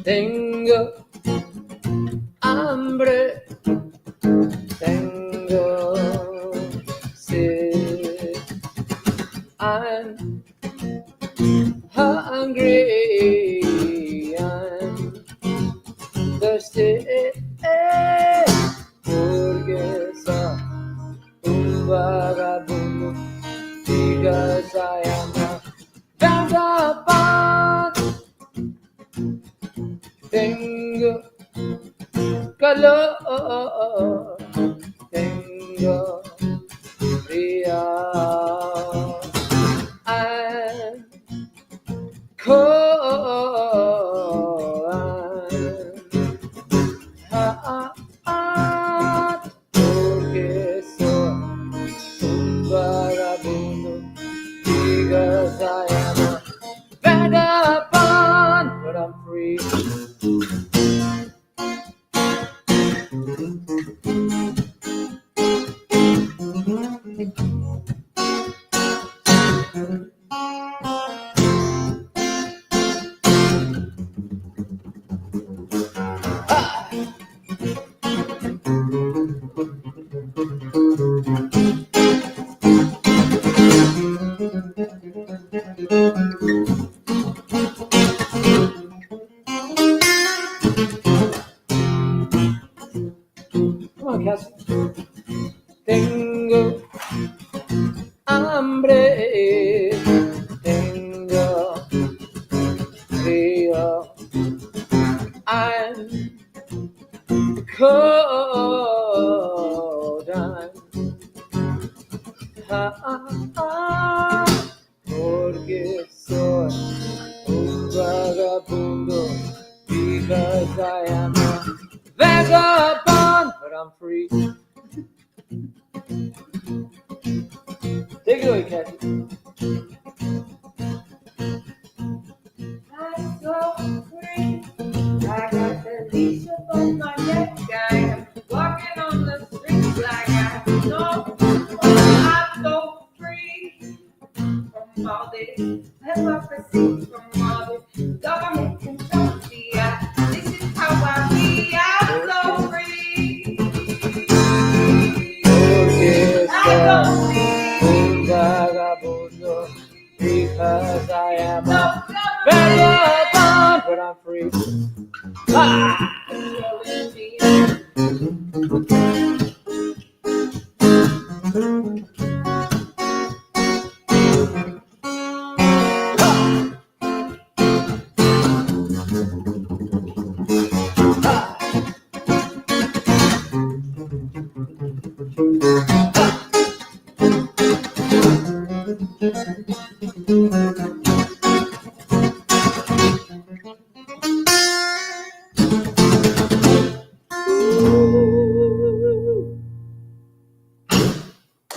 Tengo hambre, tengo sed. I'm hungry, I'm thirsty, porque soy un vagabundo, because I am a vagabond. Tengo calor, tengo frío, I'm cold, I'm hot, porque soy un vagabundo, because I am a vagabond, but I'm free. Come on, Cassidy. Tengo hambre, tengo frío, I'm cold, I'm porque soy un vagabundo, because I am a vagabond, but I'm free. Take it away, Kathy. I'm so free. I got the leash up on my neck. I am walking on the streets like I know. I'm so free from all this hypocrisy, from all this government control. This is how I be. I'm so free. Porque soy un vagabundo, because I am a vagabond, but I'm free. Ah!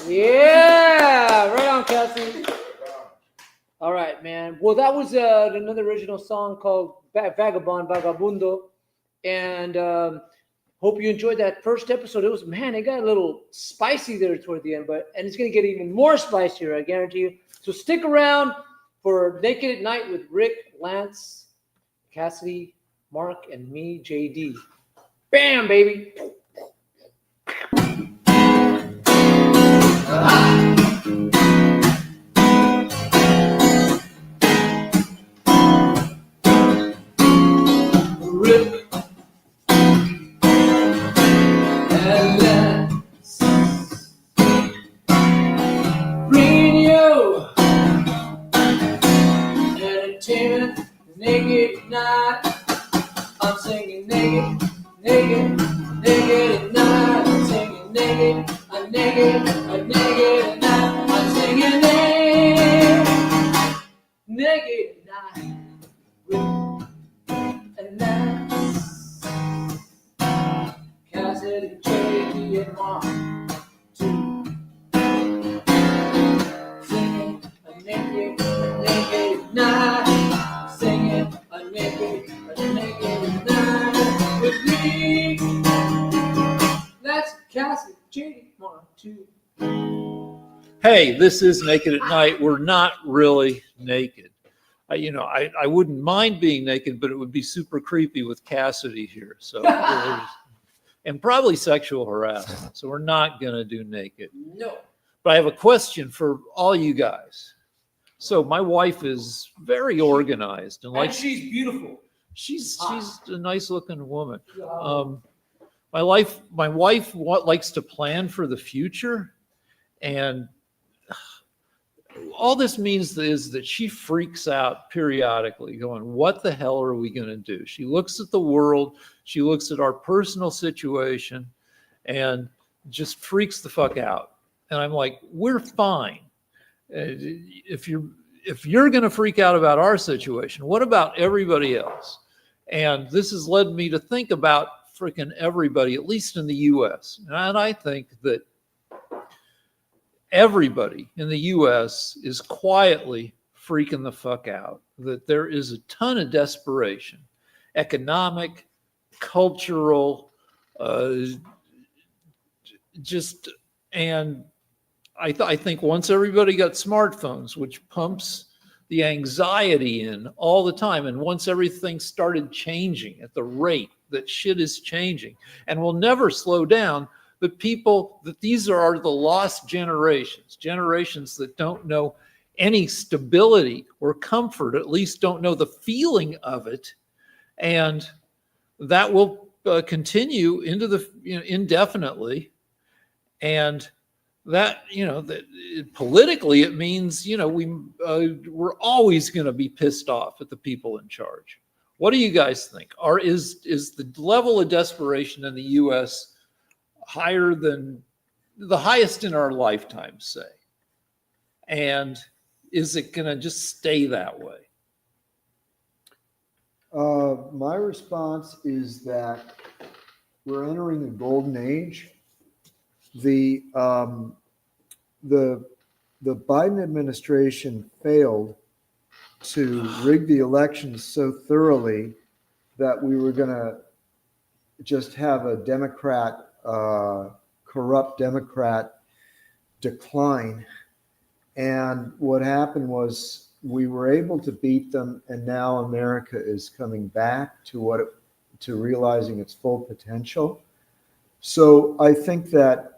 Yeah, right on, Kelsey. All right, man. Well, that was another original song called Vagabond, Vagabundo. And hope you enjoyed that first episode. It was, man, it got a little spicy there toward the end, and it's going to get even more spicier, I guarantee you. So stick around for Naked at Night with Rick, Lance, Cassidy, Mark, and me, JD. Bam, baby. Rick and Lance, bringing you entertainment, naked night. I'm singing naked, naked, naked at night. I'm singing naked, naked at night. I'm singing naked at night. And Lance, Cassidy, JD, and Mark, too. Singing a naked night. Singing a naked night with me. That's Cassidy, JD, Mark, too. Hey, this is Naked at Night. We're not really naked. I wouldn't mind being naked, but it would be super creepy with Cassidy here. So, and probably sexual harassment. So we're not going to do naked. No. But I have a question for all you guys. So my wife is very organized and like And she's beautiful. she's a nice looking woman. My wife likes to plan for the future, and all this means is that she freaks out periodically, going, "What the hell are we going to do?" She looks at the world, she looks at our personal situation, and just freaks the fuck out. And I'm like, "We're fine. If you're going to freak out about our situation, what about everybody else?" And this has led me to think about freaking everybody, at least in the U.S. And I think that everybody in the U.S. is quietly freaking the fuck out, that there is a ton of desperation, economic, cultural, just, and I think once everybody got smartphones, which pumps the anxiety in all the time, and once everything started changing at the rate that shit is changing and will never slow down, that these are the lost generations that don't know any stability or comfort, at least don't know the feeling of it, and that will continue into the indefinitely. And that that politically it means we're always going to be pissed off at the people in charge. What do you guys think? Is the level of desperation in the U.S. higher than the highest in our lifetime, say? And is it going to just stay that way? My response is that we're entering a golden age. The Biden administration failed to rig the elections so thoroughly that we were going to just have a corrupt Democrat decline. And what happened was we were able to beat them, and now America is coming back to realizing its full potential. So I think that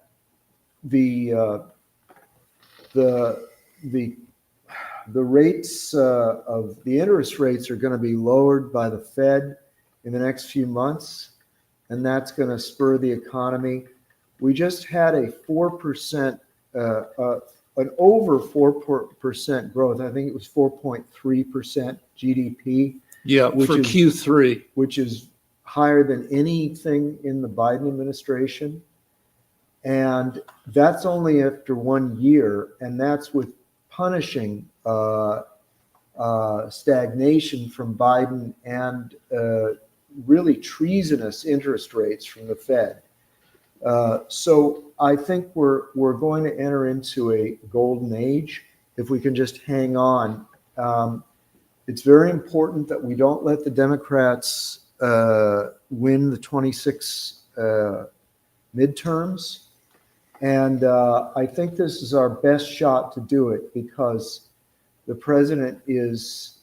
the rates of the interest rates are going to be lowered by the Fed in the next few months, and that's going to spur the economy. We just had a 4%, an over 4% growth. I think it was 4.3% GDP. Yeah, for Q3, which is higher than anything in the Biden administration. And that's only after 1 year, and that's with punishing stagnation from Biden and really treasonous interest rates from the Fed. So I think we're going to enter into a golden age if we can just hang on. It's very important that we don't let the Democrats win the 26 midterms. And I think this is our best shot to do it because the president is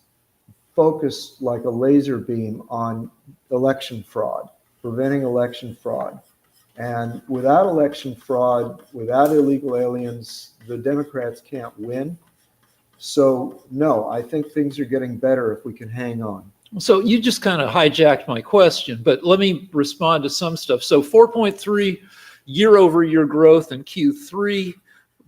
focused like a laser beam on election fraud, preventing election fraud. And without election fraud, without illegal aliens, the Democrats can't win. So, no, I think things are getting better if we can hang on. So you just kind of hijacked my question, but let me respond to some stuff. So 4.3 year-over-year growth in Q3,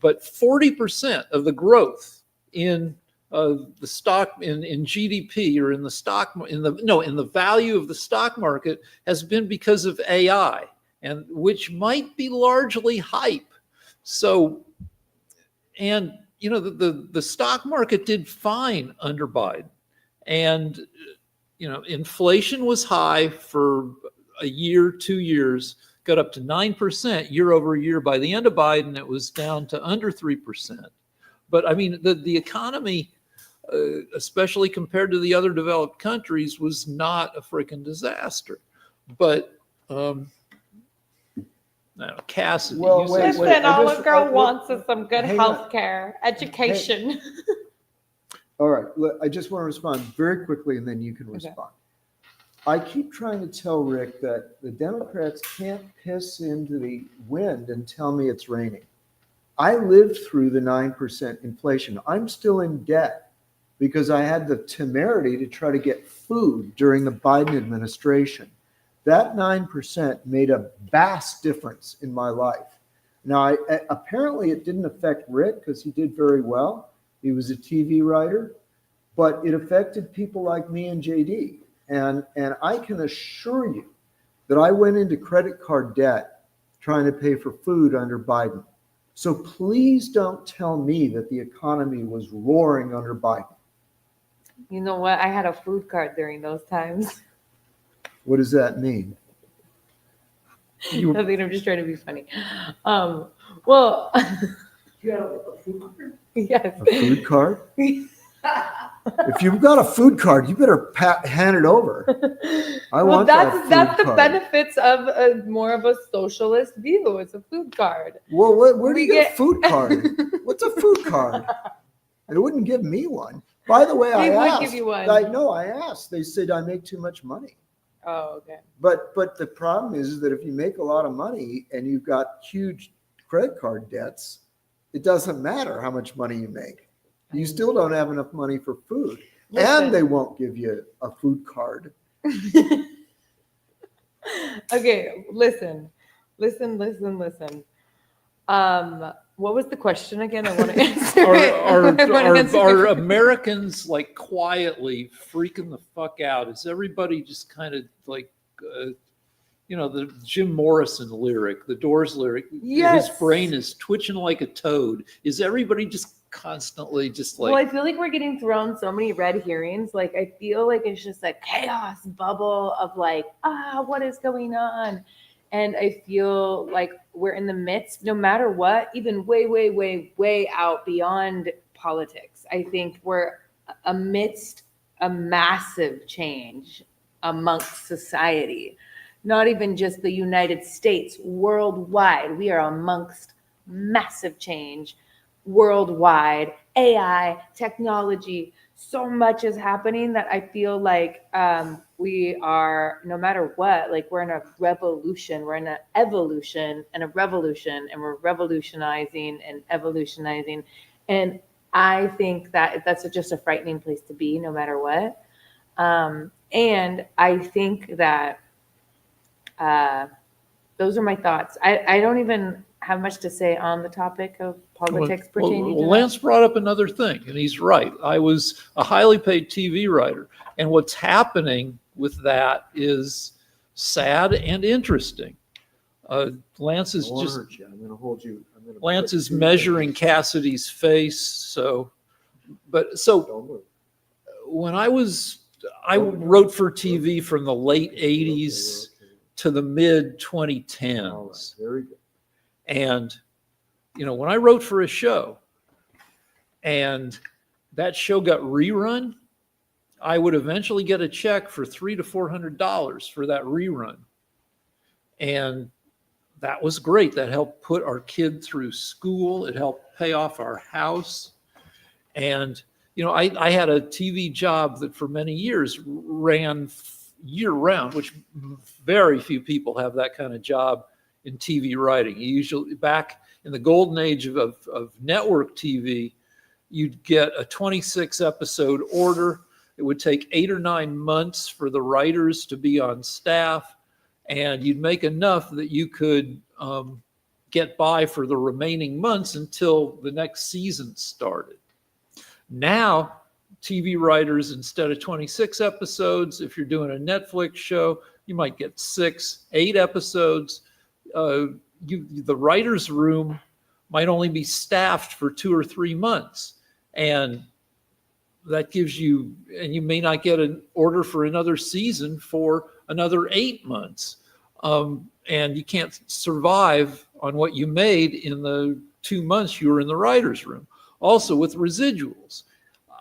but 40% of the growth in the stock in GDP or in the value of the stock market has been because of AI, and which might be largely hype. So, and the stock market did fine under Biden, and inflation was high for a year, 2 years. Got up to 9% year over year. By the end of Biden, it was down to under 3%. But I mean, the economy, especially compared to the other developed countries, was not a freaking disaster. But Cassidy. Well, wait, Listen, all a girl wants is some good hang health care, education. All right, I just want to respond very quickly, and then you can respond. I keep trying to tell Rick that the Democrats can't piss into the wind and tell me it's raining. I lived through the 9% inflation. I'm still in debt. because I had the temerity to try to get food during the Biden administration. That 9% made a vast difference in my life. Now, apparently it didn't affect Rick because he did very well. He was a TV writer, but it affected people like me and JD. And I can assure you that I went into credit card debt trying to pay for food under Biden. So please don't tell me that the economy was roaring under Biden. You know what? I had a food card during those times. What does that mean? Nothing. I'm just trying to be funny. Well, You had a food card? yes. A food card? If you've got a food card, you better hand it over. I Well, want that's the card. benefits of more of a socialist view. It's a food card. Well, where do We you get a get- food card? What's a food card? They wouldn't give me one. By the way, They would I asked. give you one. I asked. They said I make too much money. Oh, okay. But the problem is that if you make a lot of money and you've got huge credit card debts, it doesn't matter how much money you make. You still don't have enough money for food. Listen. And they won't give you a food card. Okay, listen. What was the question again? I want to answer it. I wanna answer Are it. Americans like quietly freaking the fuck out? Is everybody just kind of like, the Jim Morrison lyric, the Doors lyric? Yes. His brain is twitching like a toad. Is everybody just constantly just like? Well, I feel like we're getting thrown so many red herrings. Like, I feel like it's just a chaos bubble of like, what is going on? And I feel like we're in the midst, no matter what, even way, way, way, way out beyond politics. I think we're amidst a massive change amongst society, not even just the United States, worldwide. We are amongst massive change worldwide. AI, technology, so much is happening that I feel like we are, no matter what, like we're in a revolution, we're in an evolution and a revolution, and we're revolutionizing and evolutionizing. And I think that that's just a frightening place to be, no matter what. And I think that those are my thoughts. I don't even have much to say on the topic of politics pertaining to that. Lance brought up another thing, and he's right. I was a highly paid TV writer, and what's happening with that is sad and interesting. Lance is just I'm going to hold you. Lance is measuring Cassidy's face. So Don't move. when I wrote for TV from the late 80s to the mid 2010s. All right, very good. And, when I wrote for a show and that show got rerun, I would eventually get a check for $300 to $400 for that rerun. And that was great. That helped put our kid through school. It helped pay off our house. And, I had a TV job that for many years ran year round, which very few people have that kind of job in TV writing. You usually, back in the golden age of network TV, you'd get a 26 episode order. It would take 8 or 9 months for the writers to be on staff, and you'd make enough that you could get by for the remaining months until the next season started. Now, TV writers, instead of 26 episodes, if you're doing a Netflix show, you might get 6, 8 episodes. The writer's room might only be staffed for 2 or 3 months. And that gives you, and you may not get an order for another season for another 8 months. And you can't survive on what you made in the 2 months you were in the writer's room. Also with residuals,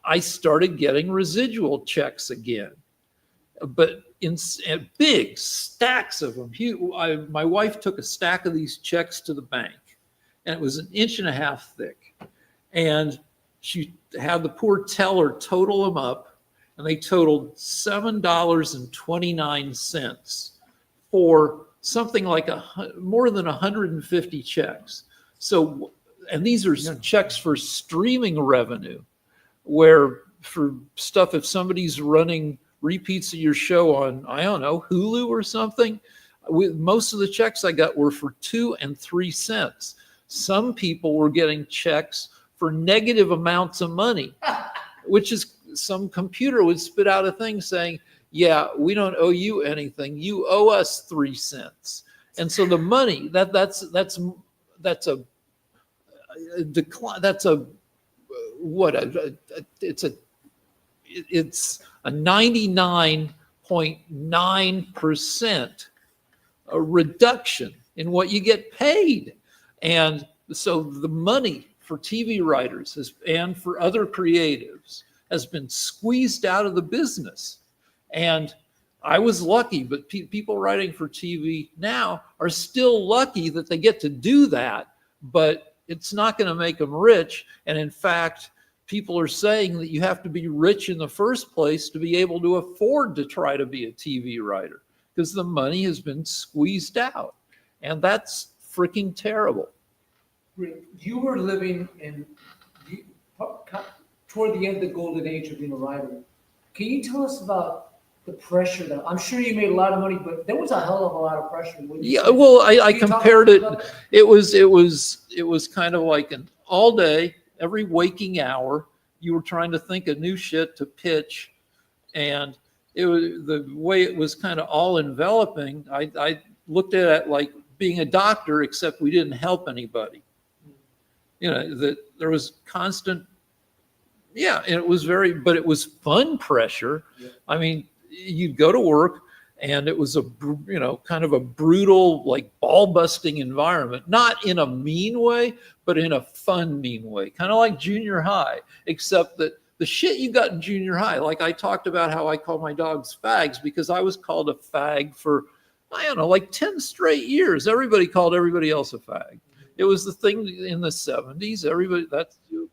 I started getting residual checks again, but in big stacks of them. My wife took a stack of these checks to the bank, and it was 1.5 inches thick. And she had the poor teller total them up, and they totaled $7.29 for something like more than 150 checks. So, and these are checks for streaming revenue, where for stuff. If somebody's running repeats of your show on, I don't know, Hulu or something, most of the checks I got were for 2 and 3 cents. Some people were getting checks for negative amounts of money, which is some computer would spit out a thing saying, yeah, we don't owe you anything. You owe us 3 cents. And so the money that's a decline. That's a what a it's a 99.9% a reduction in what you get paid. And so the money for TV writers and for other creatives has been squeezed out of the business. And I was lucky, but people writing for TV now are still lucky that they get to do that, but it's not going to make them rich. And in fact, people are saying that you have to be rich in the first place to be able to afford to try to be a TV writer, because the money has been squeezed out. And that's freaking terrible. You were living toward the end of the golden age of being a writer. Can you tell us about the pressure that I'm sure you made a lot of money, but there was a hell of a lot of pressure. Yeah, well, I compared it. It was kind of like an all day, every waking hour, you were trying to think of new shit to pitch, and it was the way it was kind of all enveloping. I looked at it like being a doctor, except we didn't help anybody. You know, that there was constant. Yeah, and it was but it was fun pressure. Yeah. I mean, you'd go to work and it was kind of a brutal, like ball busting environment, not in a mean way, but in a fun, mean way, kind of like junior high, except that the shit you got in junior high, like I talked about how I call my dogs fags because I was called a fag for, I don't know, like 10 straight years. Everybody called everybody else a fag. It was the thing in the 70s. Everybody, that's you.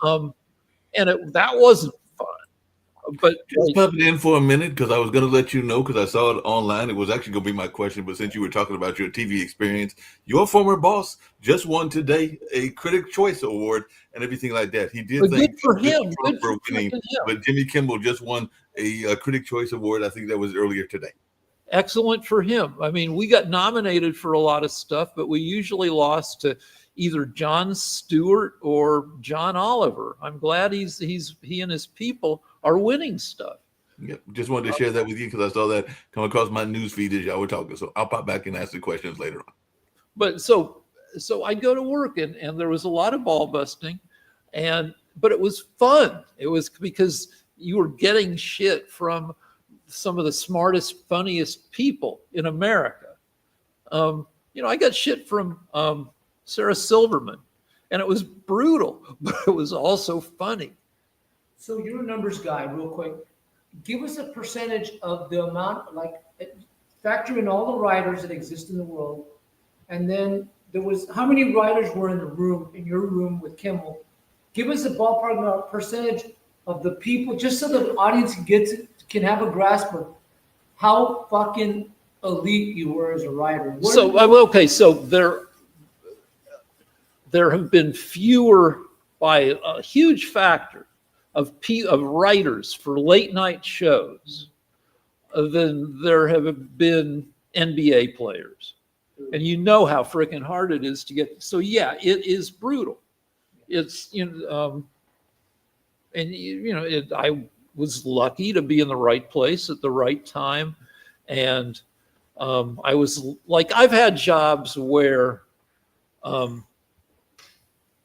That wasn't fun. But just pop it in for a minute because I was going to let you know because I saw it online. It was actually going to be my question, but since you were talking about your TV experience, your former boss just won today a Critic Choice Award and everything like that. He did good for him. Good for winning, but Jimmy Kimmel just won a Critic Choice Award. I think that was earlier today. Excellent for him. I mean, we got nominated for a lot of stuff, but we usually lost to either Jon Stewart or John Oliver. I'm glad he and his people are winning stuff. Yep. Just wanted to share that with you because I saw that come across my news feed as y'all were talking. So I'll pop back and ask the questions later on. But so I'd go to work and there was a lot of ball busting, but it was fun. It was because you were getting shit from some of the smartest, funniest people in America. I got shit from Sarah Silverman, and it was brutal, but it was also funny. So you're a numbers guy, real quick. Give us a percentage of the amount, factor in all the writers that exist in the world, and then how many writers were in your room with Kimmel? Give us a ballpark percentage of the people, just so the audience can have a grasp of how fucking elite you were as a writer. So there have been fewer by a huge factor of writers for late night shows than there have been NBA players. And you know how freaking hard it is to get. So yeah, it is brutal. It's, I was lucky to be in the right place at the right time. And I was like, I've had jobs where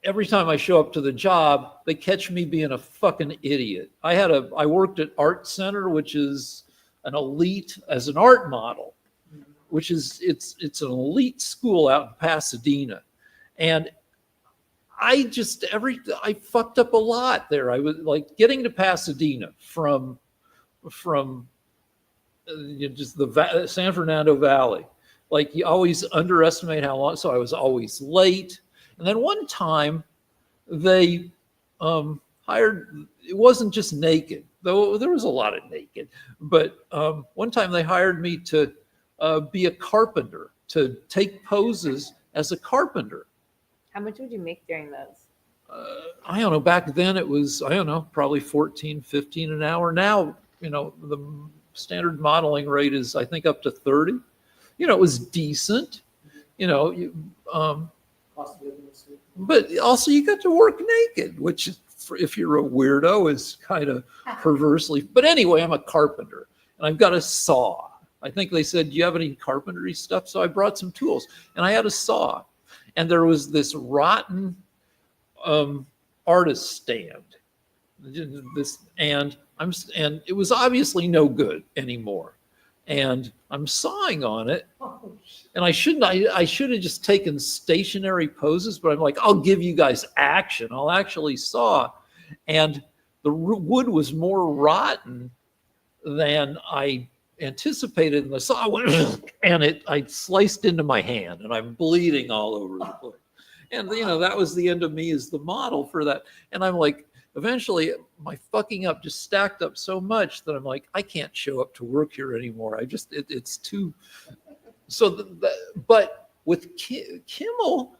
every time I show up to the job, they catch me being a fucking idiot. I worked at Art Center, which is an elite as an art model, which is, it's an elite school out in Pasadena. And I fucked up a lot there. I was like getting to Pasadena from just the San Fernando Valley. Like you always underestimate how long. So I was always late. And then one time they hired, it wasn't just naked, though there was a lot of naked, but one time they hired me to be a carpenter, to take poses as a carpenter. How much would you make during those? I don't know, back then it was, I don't know, probably 14, 15 an hour. Now, the standard modeling rate is, I think, up to 30. It was decent, you know, you, um, Cost of living is- but also you got to work naked, which if you're a weirdo is kind of perversely. But anyway, I'm a carpenter and I've got a saw. I think they said, do you have any carpentry stuff? So I brought some tools and I had a saw. And there was this rotten artist stand. And it was obviously no good anymore. And I'm sawing on it. And I should have just taken stationary poses, but I'm like, I'll give you guys action. I'll actually saw. And the wood was more rotten than I anticipated. And the saw went, and I sliced into my hand and I'm bleeding all over the place. And, that was the end of me as the model for that. And I'm like, eventually my fucking up just stacked up so much that I'm like, I can't show up to work here anymore. It's too. So, but with Kimmel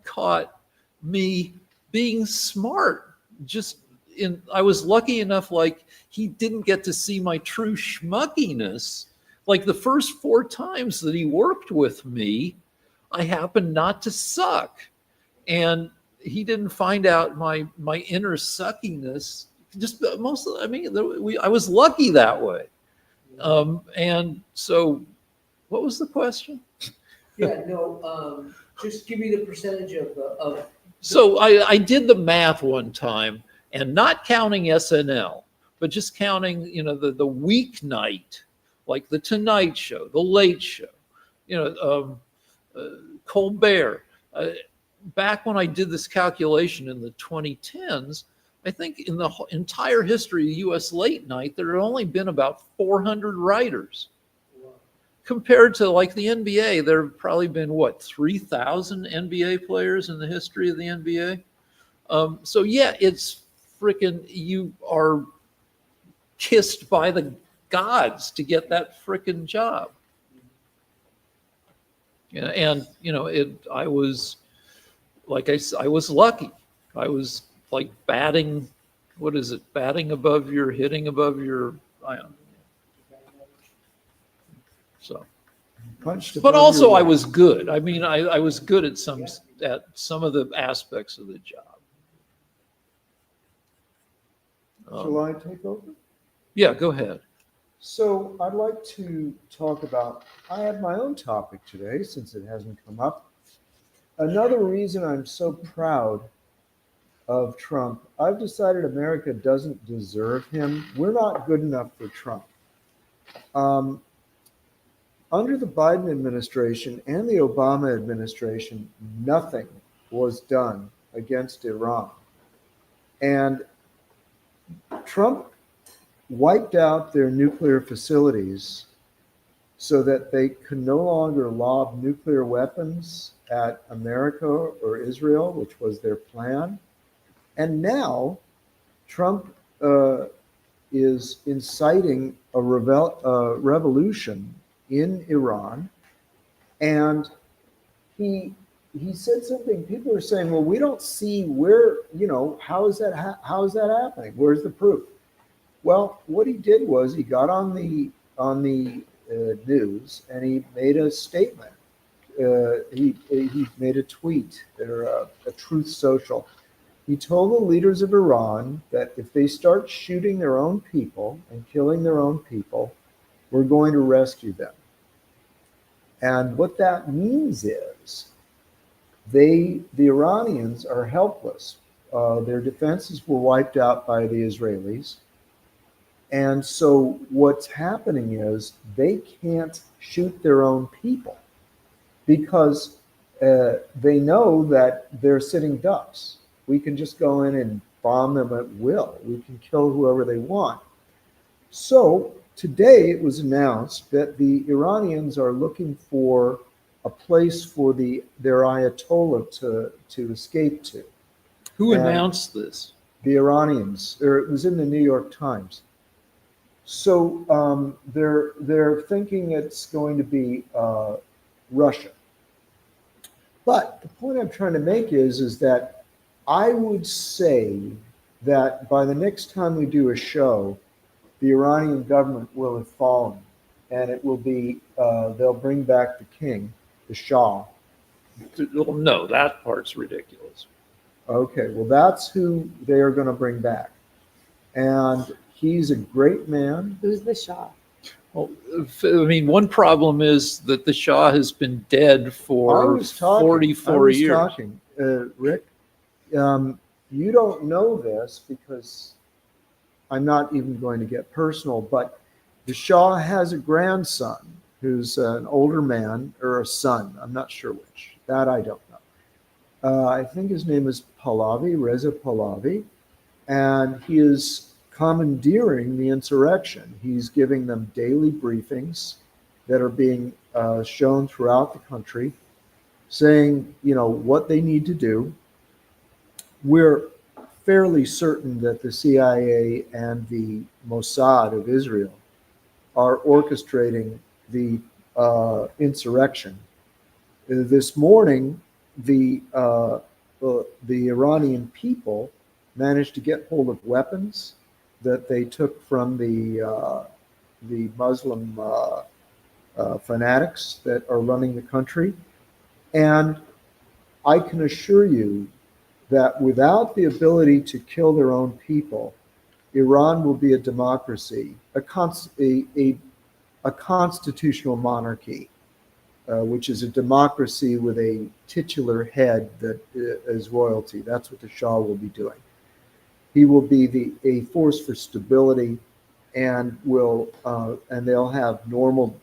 caught me being smart. I was lucky enough, like he didn't get to see my true schmuckiness. Like the first 4 times that he worked with me, I happened not to suck, and he didn't find out my inner suckiness. Just mostly, I was lucky that way. And so, what was the question? Yeah, no, just give me the percentage of. So I did the math one time, and not counting SNL, but just counting, the weeknight, like the Tonight Show, the Late Show, Colbert. Back when I did this calculation in the 2010s, I think in the entire history of U.S. late night, there had only been about 400 writers. Compared to like the NBA, there have probably been 3,000 NBA players in the history of the NBA. So yeah, it's freaking, you are kissed by the gods to get that freaking job. Yeah, and I was, like I was lucky. I was like batting, what is it? Batting above your, hitting above your, I don't know. So, Punched but above also your I weight. was good. I was good at some of the aspects of the job. Shall I take over? Yeah, go ahead. So I'd like to talk about, I have my own topic today since it hasn't come up. Another reason I'm so proud of Trump, I've decided America doesn't deserve him. We're not good enough for Trump. Under the Biden administration and the Obama administration, nothing was done against Iran. And Trump wiped out their nuclear facilities so that they could no longer lob nuclear weapons at America or Israel, which was their plan. And now Trump is inciting a revolution in Iran. And he said something, people are saying, well, we don't see where, how is that happening? Where's the proof? Well, what he did was he got on the news and he made a statement. He made a tweet or a Truth Social. He told the leaders of Iran that if they start shooting their own people and killing their own people, we're going to rescue them. And what that means is the Iranians are helpless. Their defenses were wiped out by the Israelis. And so what's happening is they can't shoot their own people because they know that they're sitting ducks. We can just go in and bomb them at will. We can kill whoever they want. So today it was announced that the Iranians are looking for a place for their Ayatollah to escape to. Who announced this? The Iranians, or it was in the New York Times. So they're thinking it's going to be Russia. But the point I'm trying to make is that I would say that by the next time we do a show, the Iranian government will have fallen, and it will be they'll bring back the king, the Shah. Well, no, that part's ridiculous. Okay, well, that's who they are going to bring back, and he's a great man. Who's the Shah? Well, I mean, one problem is that the Shah has been dead for 44 years. Rick. You don't know this because I'm not even going to get personal, but the Shah has a grandson who's an older man, or a son. I'm not sure which. That I don't know. I think his name is Pahlavi, Reza Pahlavi, and he is commandeering the insurrection. He's giving them daily briefings that are being shown throughout the country, saying, what they need to do. We're fairly certain that the CIA and the Mossad of Israel are orchestrating the insurrection. This morning, the Iranian people managed to get hold of weapons that they took from the Muslim fanatics that are running the country, and I can assure you that without the ability to kill their own people, Iran will be a democracy, a constitutional monarchy, which is a democracy with a titular head that is royalty. That's what the Shah will be doing. He will be a force for stability, and they'll have normal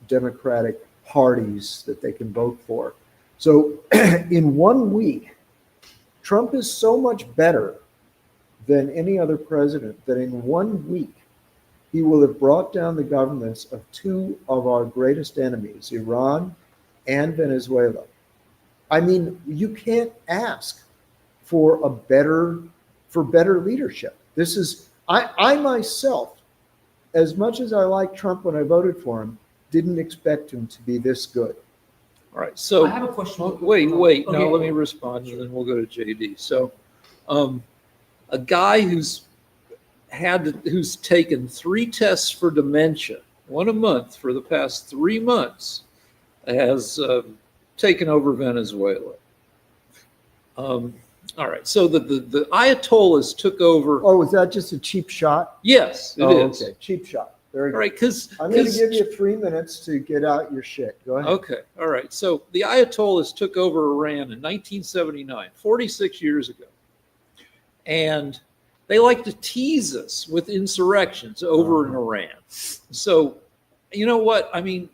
democratic parties that they can vote for. So in 1 week, Trump is so much better than any other president that in 1 week, he will have brought down the governments of two of our greatest enemies, Iran and Venezuela. I mean, you can't ask for better leadership. This is, I myself, as much as I like Trump when I voted for him, didn't expect him to be this good. All right, so I have a question. wait. Okay. Now let me respond, and then we'll go to JD. So, a guy who's taken 3 tests for dementia, 1 a month for the past 3 months, has taken over Venezuela. All right, so the Ayatollahs took over. Oh, is that just a cheap shot? Yes, it is. Okay, cheap shot. Very good. All right, because I'm going to give you 3 minutes to get out your shit. Go ahead. Okay, all right. So the Ayatollahs took over Iran in 1979, 46 years ago. And they like to tease us with insurrections over in Iran. So, you know what? I mean,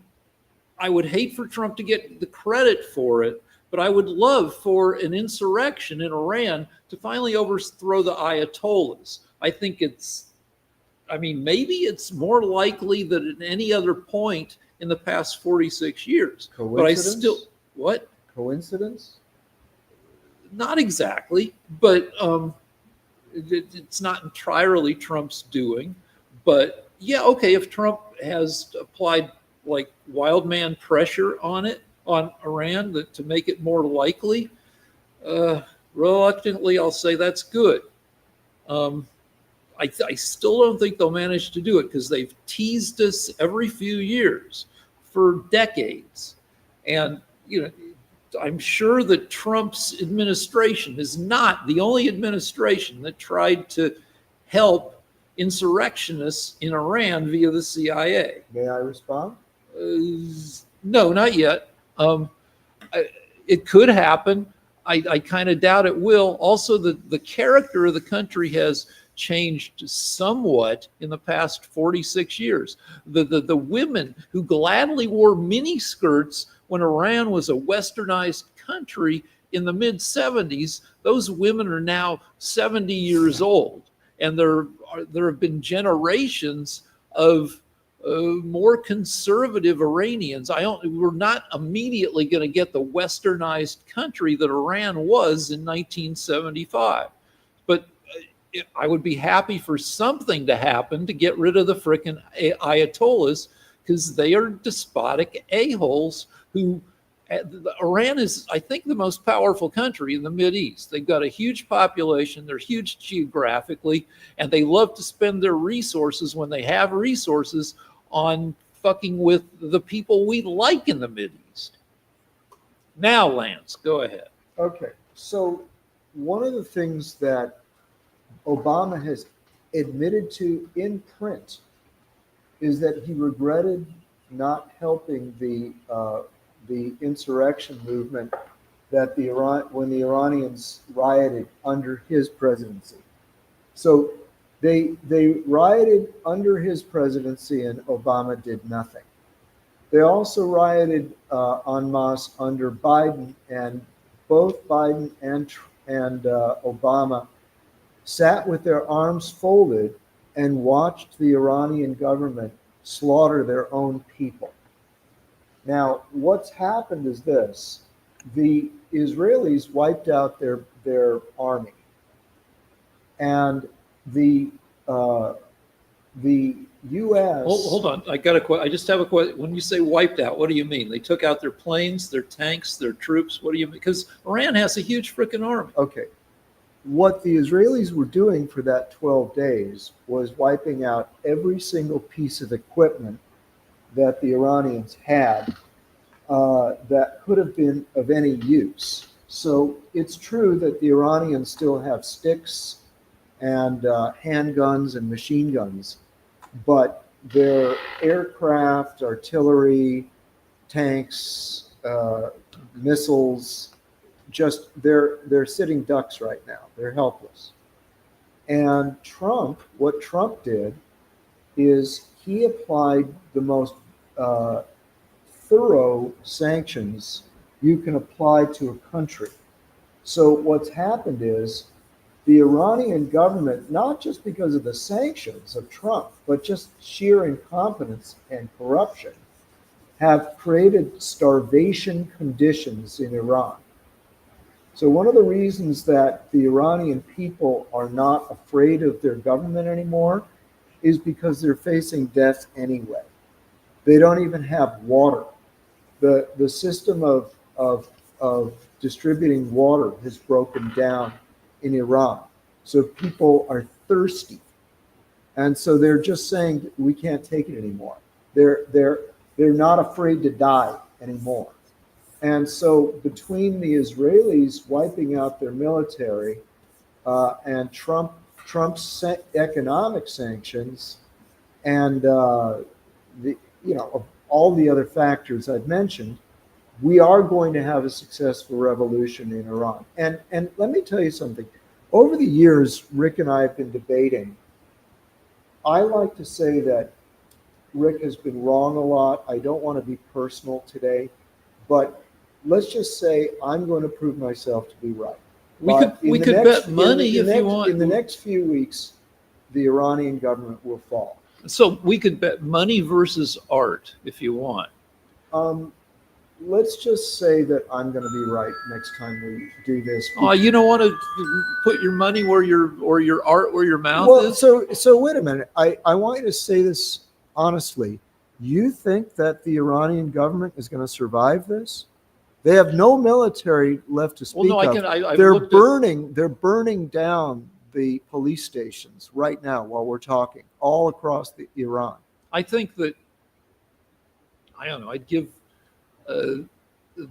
I would hate for Trump to get the credit for it, but I would love for an insurrection in Iran to finally overthrow the Ayatollahs. I think maybe it's more likely than at any other point in the past 46 years. Coincidence? What? Coincidence? Not exactly, but it's not entirely Trump's doing. But yeah, okay, if Trump has applied like wild man pressure on Iran to make it more likely, reluctantly, I'll say that's good. I still don't think they'll manage to do it because they've teased us every few years for decades. And, I'm sure that Trump's administration is not the only administration that tried to help insurrectionists in Iran via the CIA. May I respond? No, not yet. It could happen. I kind of doubt it will. Also, the character of the country has changed somewhat in the past 46 years. The women who gladly wore mini skirts when Iran was a westernized country in the mid 70s, those women are now 70 years old. And there have been generations of more conservative Iranians. We're not immediately going to get the westernized country that Iran was in 1975. But I would be happy for something to happen to get rid of the frickin' Ayatollahs, because they are despotic a-holes who Iran is, I think, the most powerful country in the Mideast. They've got a huge population. They're huge geographically, and they love to spend their resources when they have resources on fucking with the people we like in the Mideast. Now, Lance, go ahead. Okay, so one of the things that Obama has admitted to in print is that he regretted not helping the insurrection movement that when the Iranians rioted under his presidency. So they rioted under his presidency, and Obama did nothing. They also rioted en masse under Biden, and both Biden and Obama sat with their arms folded and watched the Iranian government slaughter their own people. Now, what's happened is this: the Israelis wiped out their army, and the U.S. Hold on. I just have a question. When you say wiped out, what do you mean? They took out their planes, their tanks, their troops? What do you mean? Because Iran has a huge freaking army. Okay. What the Israelis were doing for that 12 days was wiping out every single piece of equipment that the Iranians had that could have been of any use. So it's true that the Iranians still have sticks and handguns and machine guns, but their aircraft, artillery, tanks, missiles, just they're sitting ducks right now. They're helpless. And what Trump did is he applied the most thorough sanctions you can apply to a country. So what's happened is the Iranian government, not just because of the sanctions of Trump, but just sheer incompetence and corruption, have created starvation conditions in Iran. So one of the reasons that the Iranian people are not afraid of their government anymore is because they're facing death anyway. They don't even have water. The system of distributing water has broken down in Iran. So people are thirsty. And so they're just saying, we can't take it anymore. They're not afraid to die anymore. And so between the Israelis wiping out their military and Trump's economic sanctions and all the other factors I've mentioned, we are going to have a successful revolution in Iran. And let me tell you something. Over the years, Rick and I have been debating. I like to say that Rick has been wrong a lot. I don't want to be personal today, but let's just say I'm going to prove myself to be right. We could bet money if you want. In the next few weeks, the Iranian government will fall. So we could bet money versus art if you want. Let's just say that I'm going to be right next time we do this. Oh, you don't want to put your money or your art where your mouth is? So wait a minute. I want you to say this honestly. You think that the Iranian government is going to survive this? They have no military left to speak of. They're burning down the police stations right now while we're talking, all across Iran. I think that, I don't know, I'd give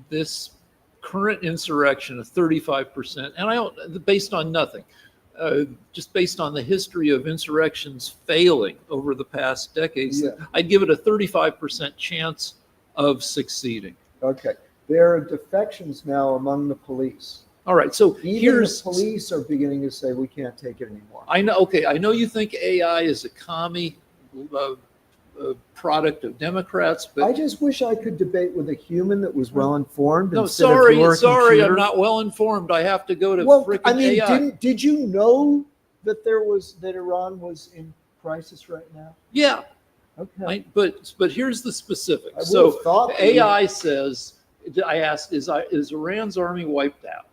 this current insurrection a 35%, and I don't, based on nothing, just based on the history of insurrections failing over the past decades, I'd give it a 35% chance of succeeding. Okay. There are defections now among the police. All right, so Even the police are beginning to say we can't take it anymore. I know. Okay, I know you think AI is a commie product of Democrats, but I just wish I could debate with a human that was well informed. No, sorry, I'm not well informed. I have to go to freaking AI. Did you know that Iran was in crisis right now? Yeah. Okay. But here's the specifics. So AI says, I asked, is Iran's army wiped out?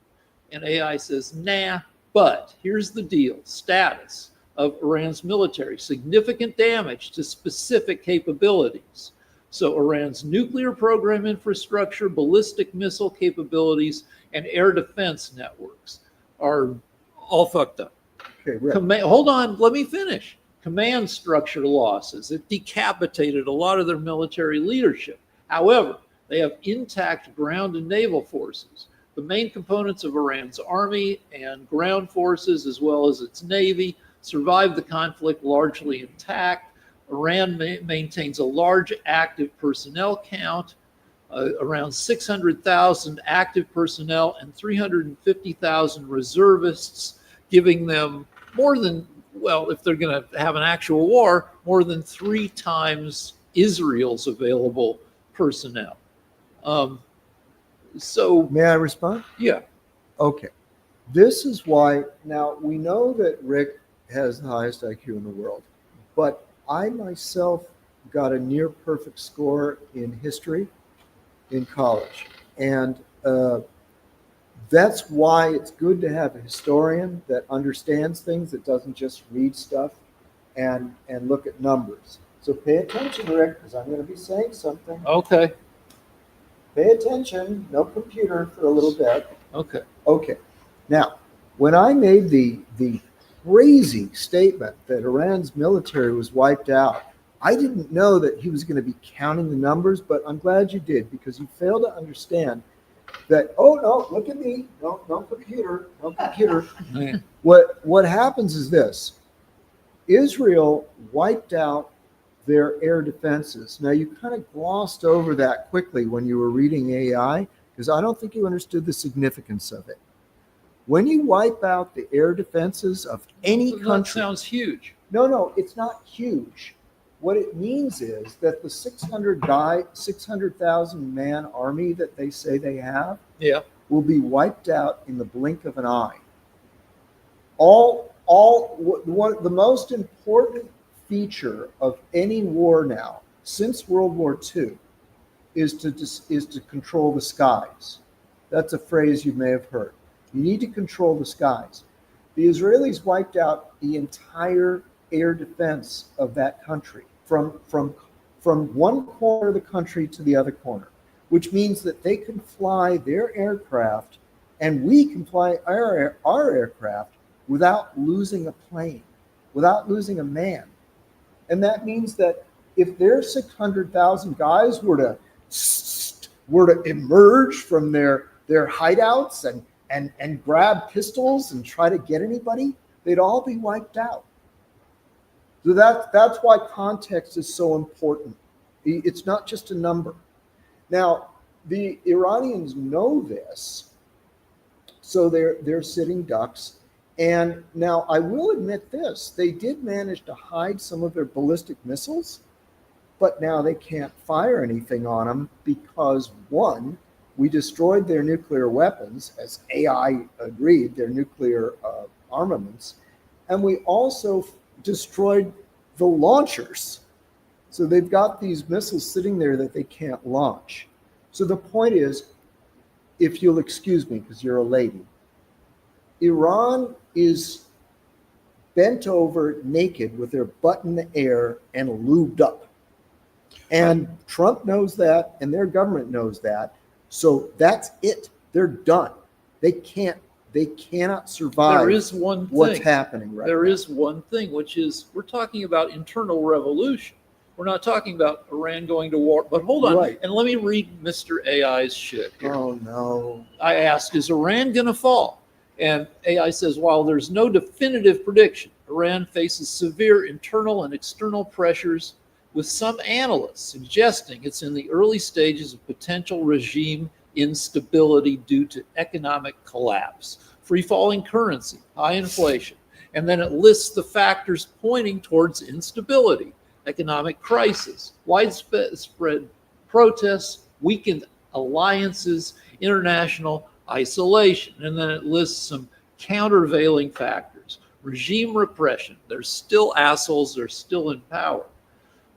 And AI says, nah, but here's the deal. Status of Iran's military, significant damage to specific capabilities. So Iran's nuclear program infrastructure, ballistic missile capabilities, and air defense networks are all fucked up. Okay, Rick. Hold on, let me finish. Command structure losses. It decapitated a lot of their military leadership. However, they have intact ground and naval forces. The main components of Iran's army and ground forces, as well as its navy, survived the conflict largely intact. Iran maintains a large active personnel count, around 600,000 active personnel and 350,000 reservists, giving them more than, well, if they're going to have an actual war, more than 3 times Israel's available personnel. So, May I respond? yeah. Okay. This is why, now we know that Rick has the highest IQ in the world, but I myself got a near perfect score in history in college. And that's why it's good to have a historian that understands things, that doesn't just read stuff and look at numbers. So pay attention, Rick, because I'm going to be saying something. Okay. Pay attention. No computer for a little bit. Okay. Okay. Now, when I made the crazy statement that Iran's military was wiped out, I didn't know that he was going to be counting the numbers, but I'm glad you did, because you fail to understand that, oh, no, look at me. No computer. No computer. What happens is this. Israel wiped out their air defenses. Now, you kind of glossed over that quickly when you were reading AI, because I don't think you understood the significance of it. When you wipe out the air defenses of any country... That sounds huge. No, it's not huge. What it means is that the 600,000 man army that they say they have will be wiped out in the blink of an eye. The most important feature of any war now, since World War II, is to control the skies. That's a phrase you may have heard. You need to control the skies. The Israelis wiped out the entire air defense of that country from one corner of the country to the other corner, which means that they can fly their aircraft and we can fly our aircraft without losing a plane, without losing a man. And that means that if their 600,000 guys were to emerge from their hideouts and grab pistols and try to get anybody, they'd all be wiped out. So that's why context is so important. It's not just a number. Now, the Iranians know this, so they're sitting ducks. And now I will admit this, they did manage to hide some of their ballistic missiles, but now they can't fire anything on them because, one, we destroyed their nuclear weapons, as AI agreed, their nuclear armaments, and we also destroyed the launchers. So they've got these missiles sitting there that they can't launch. So the point is, if you'll excuse me, because you're a lady, Iran is bent over naked with their butt in the air and lubed up. And Trump knows that, and their government knows that. So that's it. They're done. They cannot survive. There is one thing. What's happening right now. There is one thing, which is we're talking about internal revolution. We're not talking about Iran going to war. But hold on, Right. And let me read Mr. AI's shit here. Oh, no. I asked, is Iran going to fall? And AI says, while there's no definitive prediction, Iran faces severe internal and external pressures, with some analysts suggesting it's in the early stages of potential regime instability due to economic collapse, free-falling currency, high inflation. And then it lists the factors pointing towards instability: economic crisis, widespread protests, weakened alliances, international isolation. And then it lists some countervailing factors: regime repression, they're still assholes, they're still in power;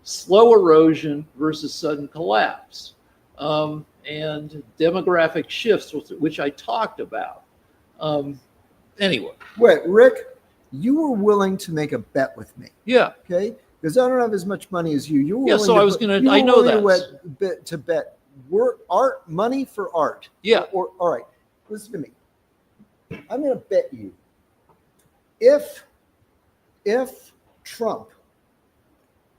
slow erosion versus sudden collapse, and demographic shifts, which I talked about. Anyway. Wait, Rick, you were willing to make a bet with me. Yeah. Okay. because I don't have as much money as you. You were Yeah, willing so to I was put- gonna- you I were know willing that. to bet art money for art. Yeah. Or all right, listen to me. I'm going to bet you if Trump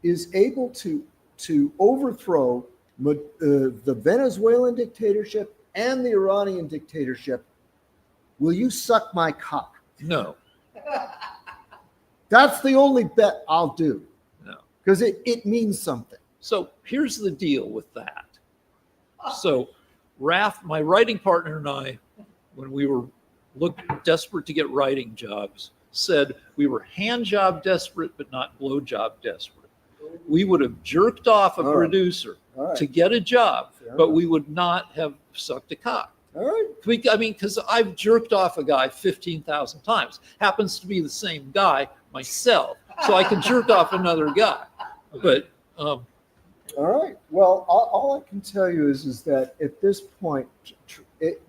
is able to overthrow the Venezuelan dictatorship and the Iranian dictatorship, will you suck my cock? No. That's the only bet I'll do. No. Because it means something. So here's the deal with that. So Raph, my writing partner, and I, when we were desperate to get writing jobs, said we were hand job desperate, but not blow job desperate. We would have jerked off a All right. producer All right. to get a job, Fair but enough. we would not have sucked a cock. All right. I mean, because I've jerked off a guy 15,000 times. Happens to be the same guy myself, so I can jerk off another guy. But All right. Well, all I can tell you is that at this point,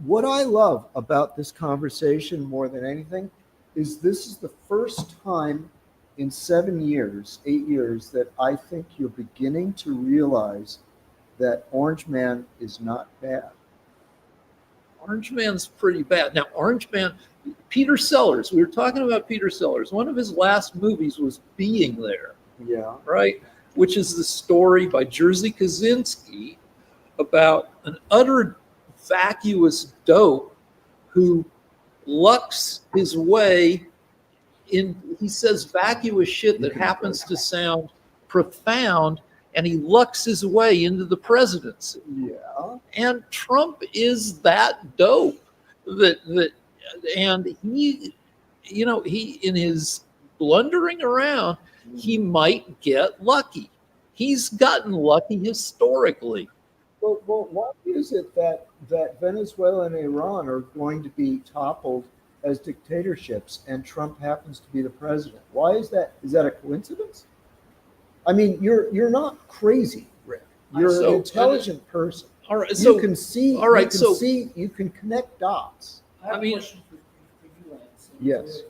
what I love about this conversation more than anything is this is the first time in 8 years, that I think you're beginning to realize that Orange Man is not bad. Orange Man's pretty bad. Now, Orange Man, Peter Sellers, we were talking about Peter Sellers. One of his last movies was Being There, Yeah. right? Which is the story by Jerzy Kaczynski about an utter vacuous dope who lucks his way in, he says vacuous shit that happens to sound profound, and he lucks his way into the presidency. Yeah. And Trump is that dope and he, he, in his blundering around, he might get lucky. He's gotten lucky historically. Well, why is it that Venezuela and Iran are going to be toppled as dictatorships and Trump happens to be the president? Why is that? Is that a coincidence? I mean, you're not crazy, Rick. You're an intelligent person. All right, You can see. all right, you can so- see. You can connect dots. I have I mean- a question for you, Lance. Yes.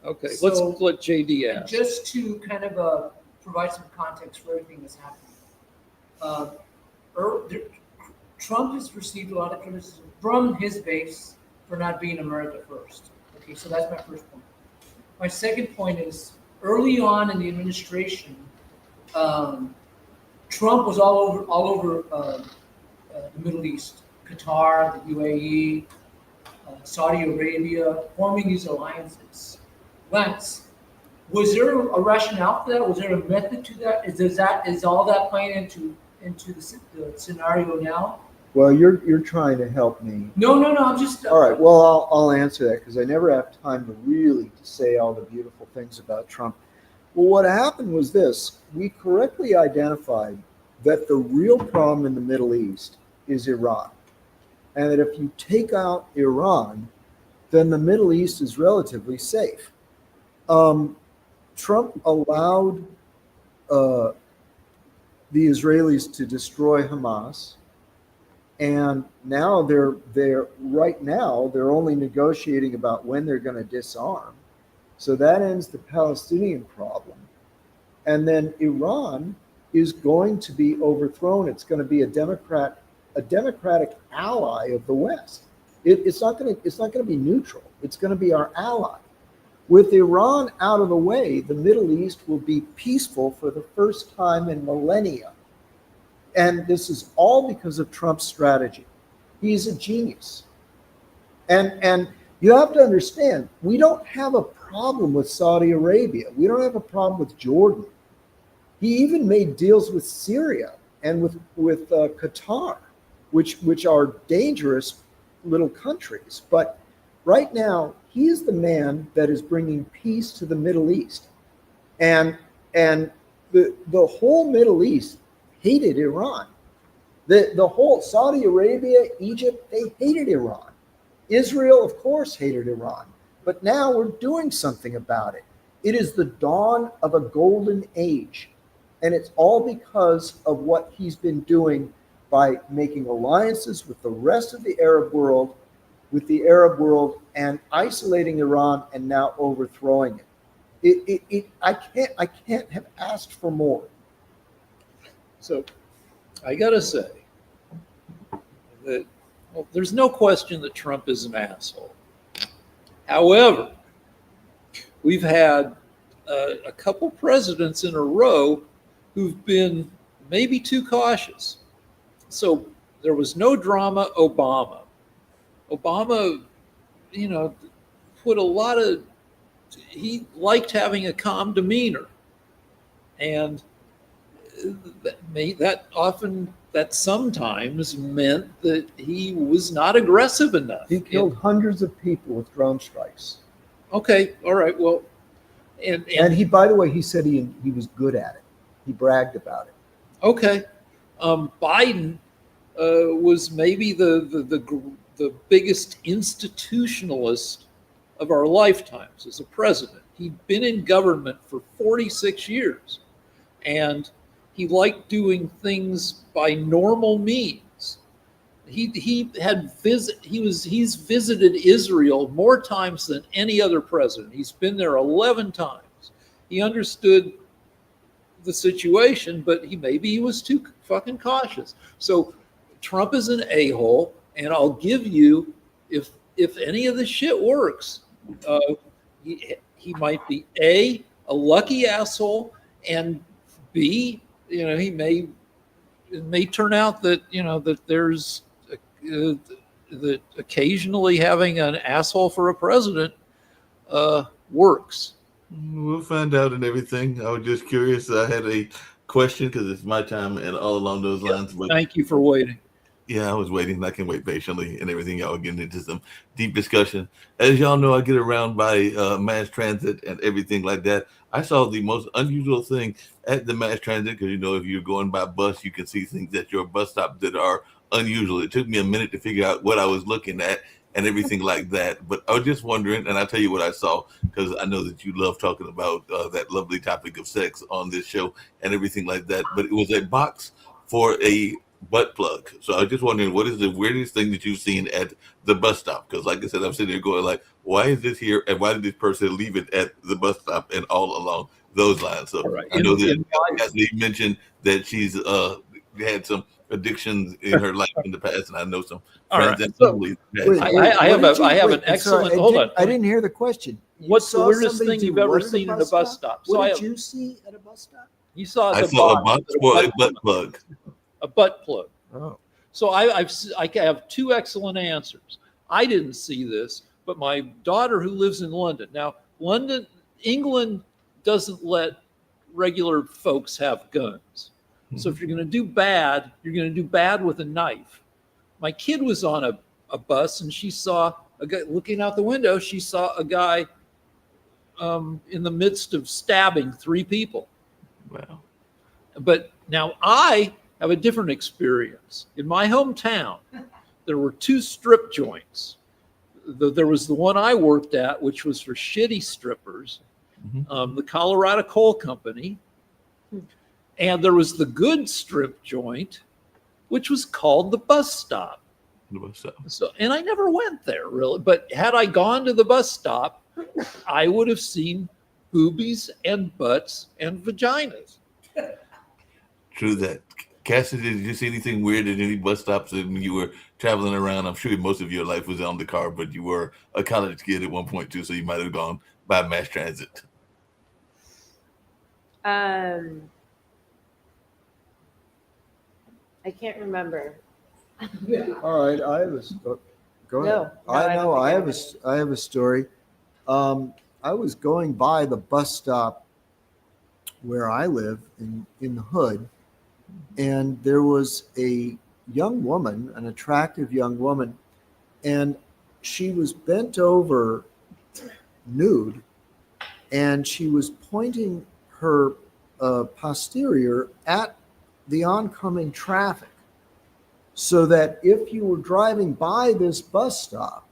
Okay, So- let's let JD And ask. just to kind of provide some context for everything that's happening, Trump has received a lot of criticism from his base for not being America first. Okay, so that's my first point. My second point is early on in the administration, Trump was all over the Middle East, Qatar, the UAE, Saudi Arabia, forming these alliances. Lance, was there a rationale for that? Was there a method to that? Is all that playing into the scenario now? Well, you're trying to help me. No. I'm just. All right. Well, I'll answer that because I never have time to really say all the beautiful things about Trump. Well, what happened was this: we correctly identified that the real problem in the Middle East is Iran, and that if you take out Iran, then the Middle East is relatively safe. Trump allowed the Israelis to destroy Hamas. And now they're only negotiating about when they're going to disarm. So that ends the Palestinian problem. And then Iran is going to be overthrown. It's going to be a democratic ally of the West. It's not going to be neutral. It's going to be our ally. With Iran out of the way, the Middle East will be peaceful for the first time in millennia. And this is all because of Trump's strategy. He's a genius. And you have to understand, we don't have a problem with Saudi Arabia. We don't have a problem with Jordan. He even made deals with Syria and with Qatar, which are dangerous little countries. But right now, he is the man that is bringing peace to the Middle East. And the whole Middle East hated Iran. The whole Saudi Arabia, Egypt, they hated Iran. Israel, of course, hated Iran. But now we're doing something about it. It is the dawn of a golden age. And it's all because of what he's been doing by making alliances with the rest of the Arab world, and isolating Iran and now overthrowing it. I can't have asked for more. So I got to say that, well, there's no question that Trump is an asshole. However, we've had a couple presidents in a row who've been maybe too cautious. So there was no drama. Obama, put a lot of, he liked having a calm demeanor. And that sometimes meant that he was not aggressive enough. He killed hundreds of people with drone strikes. Okay, all right. Well, and he, by the way, he said he was good at it. He bragged about it. Okay, Biden was maybe the biggest institutionalist of our lifetimes as a president. He'd been in government for 46 years, and he liked doing things by normal means. He's visited Israel more times than any other president. He's been there 11 times. He understood the situation, but maybe he was too fucking cautious. So Trump is an a-hole, and I'll give you, if any of this shit works, he might be a lucky asshole, and B, he may turn out that that there's that occasionally having an asshole for a president works. We'll find out and everything. I was just curious. I had a question because it's my time and all along those lines. But thank you for waiting. yeah, I was waiting. I can wait patiently and everything. Y'all getting into some deep discussion. As y'all know, I get around by mass transit and everything like that. I saw the most unusual thing at the mass transit because, if you're going by bus, you can see things at your bus stop that are unusual. It took me a minute to figure out what I was looking at and everything like that. But I was just wondering, and I'll tell you what I saw, because I know that you love talking about that lovely topic of sex on this show and everything like that. But it was a box for a butt plug. So I was just wondering, what is the weirdest thing that you've seen at the bus stop? Because like I said, I'm sitting there going like, why is this here? And why did this person leave it at the bus stop and all along those lines? So Right. I know that Cassidy mentioned that she's had some addictions in her life in the past, and I know some friends that totally. I have an excellent. Hold on. I didn't hear the question. What's the weirdest thing you've ever seen at a bus stop? What did you see at a bus stop? You saw I saw a box for a butt plug. A butt plug. Oh. So I have two excellent answers. I didn't see this, but my daughter who lives in London. Now, England doesn't let regular folks have guns. So if you're going to do bad, you're going to do bad with a knife. My kid was on a bus and she saw a guy looking out the window. She saw a guy in the midst of stabbing 3 people. Wow. But now I have a different experience. In my hometown, there were 2 strip joints. There was the one I worked at, which was for shitty strippers, the Colorado Coal Company. And there was the good strip joint, which was called the bus stop. The bus stop. So, and I never went there really. But had I gone to the bus stop, I would have seen boobies and butts and vaginas. True that. Cassidy, did you see anything weird at any bus stops when you were traveling around? I'm sure most of your life was on the car, but you were a college kid at one point too, so you might have gone by mass transit. I can't remember. All right, I was. Go ahead. No, I know. I have think I have a story. I was going by the bus stop where I live in the hood, and there was a young woman, an attractive young woman, and she was bent over, nude, and she was pointing her posterior at the oncoming traffic, so that if you were driving by this bus stop,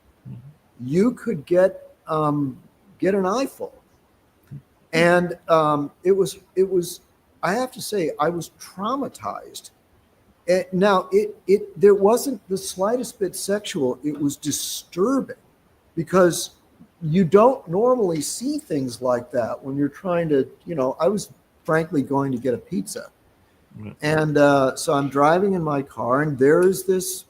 you could get an eyeful. And it was. I have to say, I was traumatized. Now, there wasn't the slightest bit sexual. It was disturbing, because you don't normally see things like that when you're trying to, I was frankly going to get a pizza. Right. And so I'm driving in my car, and there is this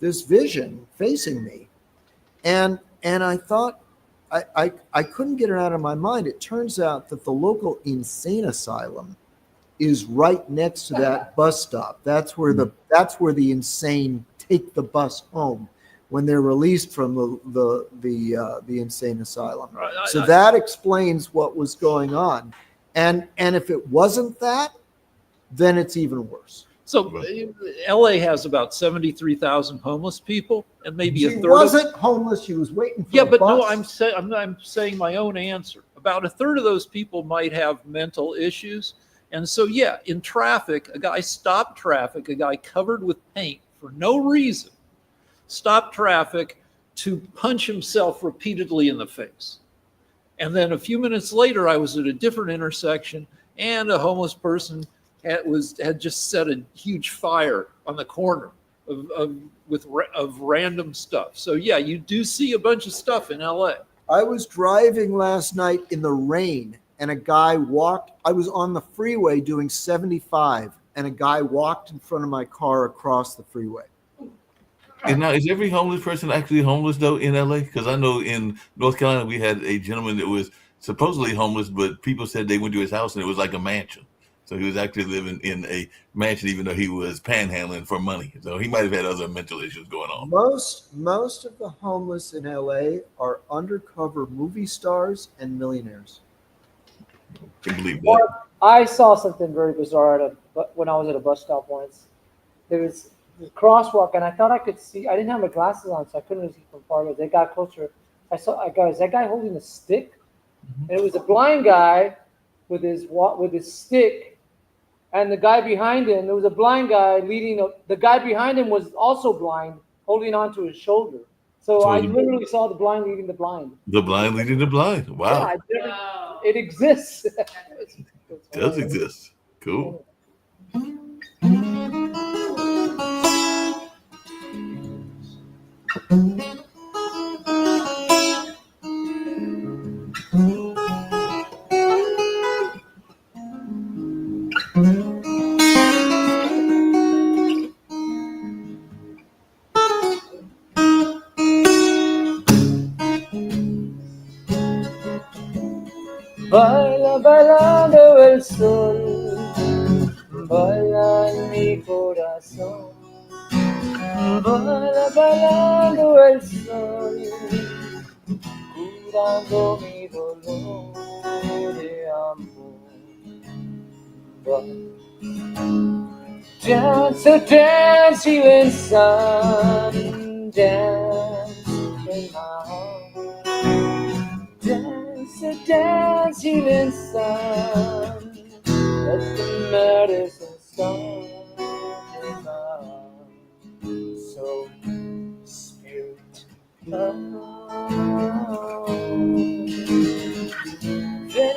this vision facing me, and I thought I couldn't get it out of my mind. It turns out that the local insane asylum is right next to that bus stop. That's where the insane take the bus home when they're released from the insane asylum. So that explains what was going on. And if it wasn't that, then it's even worse. So LA has about 73,000 homeless people, and maybe a She third wasn't homeless. She was waiting for Yeah, a but no, bus. I'm saying my own answer. About a third of those people might have mental issues. And so, yeah, in traffic, a guy stopped traffic, a guy covered with paint for no reason, stopped traffic to punch himself repeatedly in the face. And then a few minutes later, I was at a different intersection, and a homeless person had just set a huge fire on the corner of random stuff. So yeah, you do see a bunch of stuff in LA. I was driving last night in the rain, and a guy walked. I was on the freeway doing 75, and a guy walked in front of my car across the freeway. And now, is every homeless person actually homeless though in LA? Because I know in North Carolina we had a gentleman that was supposedly homeless, but people said they went to his house and it was like a mansion. So he was actually living in a mansion, even though he was panhandling for money. So he might have had other mental issues going on. Most of the homeless in LA are undercover movie stars and millionaires. Can believe Mark, that. I saw something very bizarre when I was at a bus stop once. There was a crosswalk, and I thought I could see. I didn't have my glasses on, so I couldn't see from far. But they got closer. Is that guy holding a stick? And it was a blind guy with his stick, and the guy behind him. There was a blind guy the guy behind him was also blind, holding on to his shoulder. So I literally saw the blind leading the blind. The blind leading the blind. Wow. Yeah, it exists. It does exist. Cool. Baila, bailando el sol, baila en mi corazón. Baila, bailando el sol, curando mi dolor de amor. Dance, oh dance, healing sun, dance in my heart. Dance, oh dance, healing sun, let the medicine start in my heart. So, spirit, ven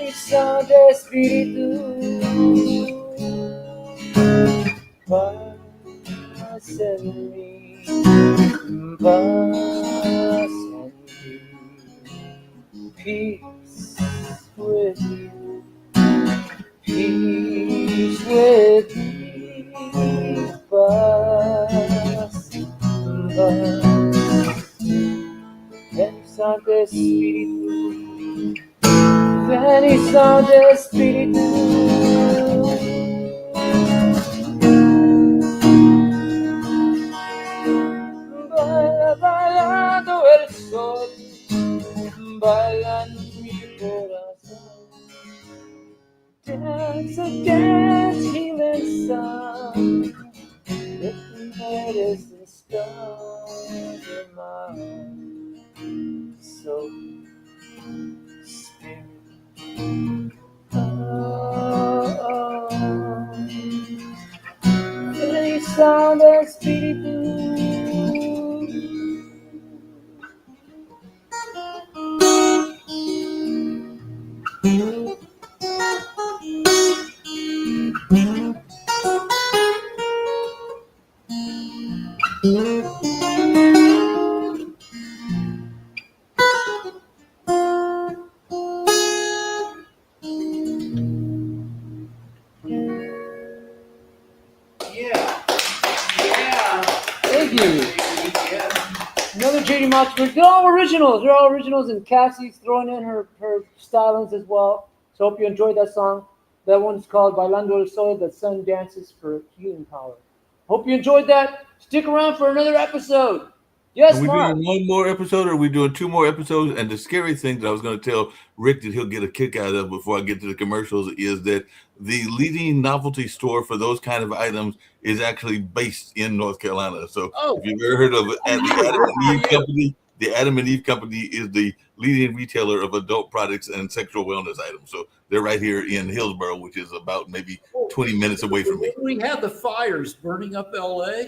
y son de espíritu. Paz en mí, paz en mí, peace with you, peace with me, paz, paz. Ven y Santo Espíritu, ven y Santo Espíritu. Baila, bailando el sol, baila en mi corazón. Dance, oh dance, healing sun, let the medicine start in my heart. So, spirit, feliz Santo Espíritu. Thank you. Another JD Moxman. They're all originals. They're all originals, and Cassie's throwing in her stylings as well. So hope you enjoyed that song. That one's called Bailando el Sol, The Sun Dances for Healing Power. Hope you enjoyed that. Stick around for another episode. Yes, Are we Mark. doing one more episode, or are we doing 2 more episodes? And the scary thing that I was going to tell Rick that he'll get a kick out of before I get to the commercials is that the leading novelty store for those kind of items is actually based in North Carolina. So if you've ever heard of it, the Adam and Eve Company, the Adam and Eve Company is the leading retailer of adult products and sexual wellness items. So they're right here in Hillsborough, which is about maybe 20 minutes away from me. When we had the fires burning up LA,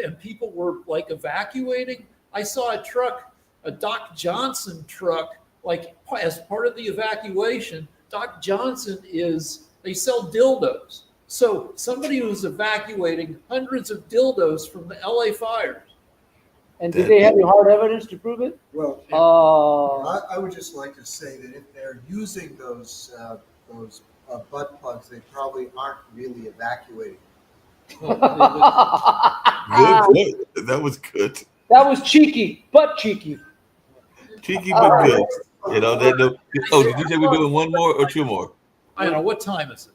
and people were like evacuating, I saw a truck, a Doc Johnson truck, like as part of the evacuation. Doc Johnson they sell dildos. So somebody was evacuating hundreds of dildos from the LA fires. And did they have hard evidence to prove it? Well, I would just like to say that if they're using those butt plugs, they probably aren't really evacuating. Good. That was good. That was cheeky, but cheeky. Cheeky but good. You know that. Oh, did you say we're doing 1 more or 2 more? I don't know. What time is it?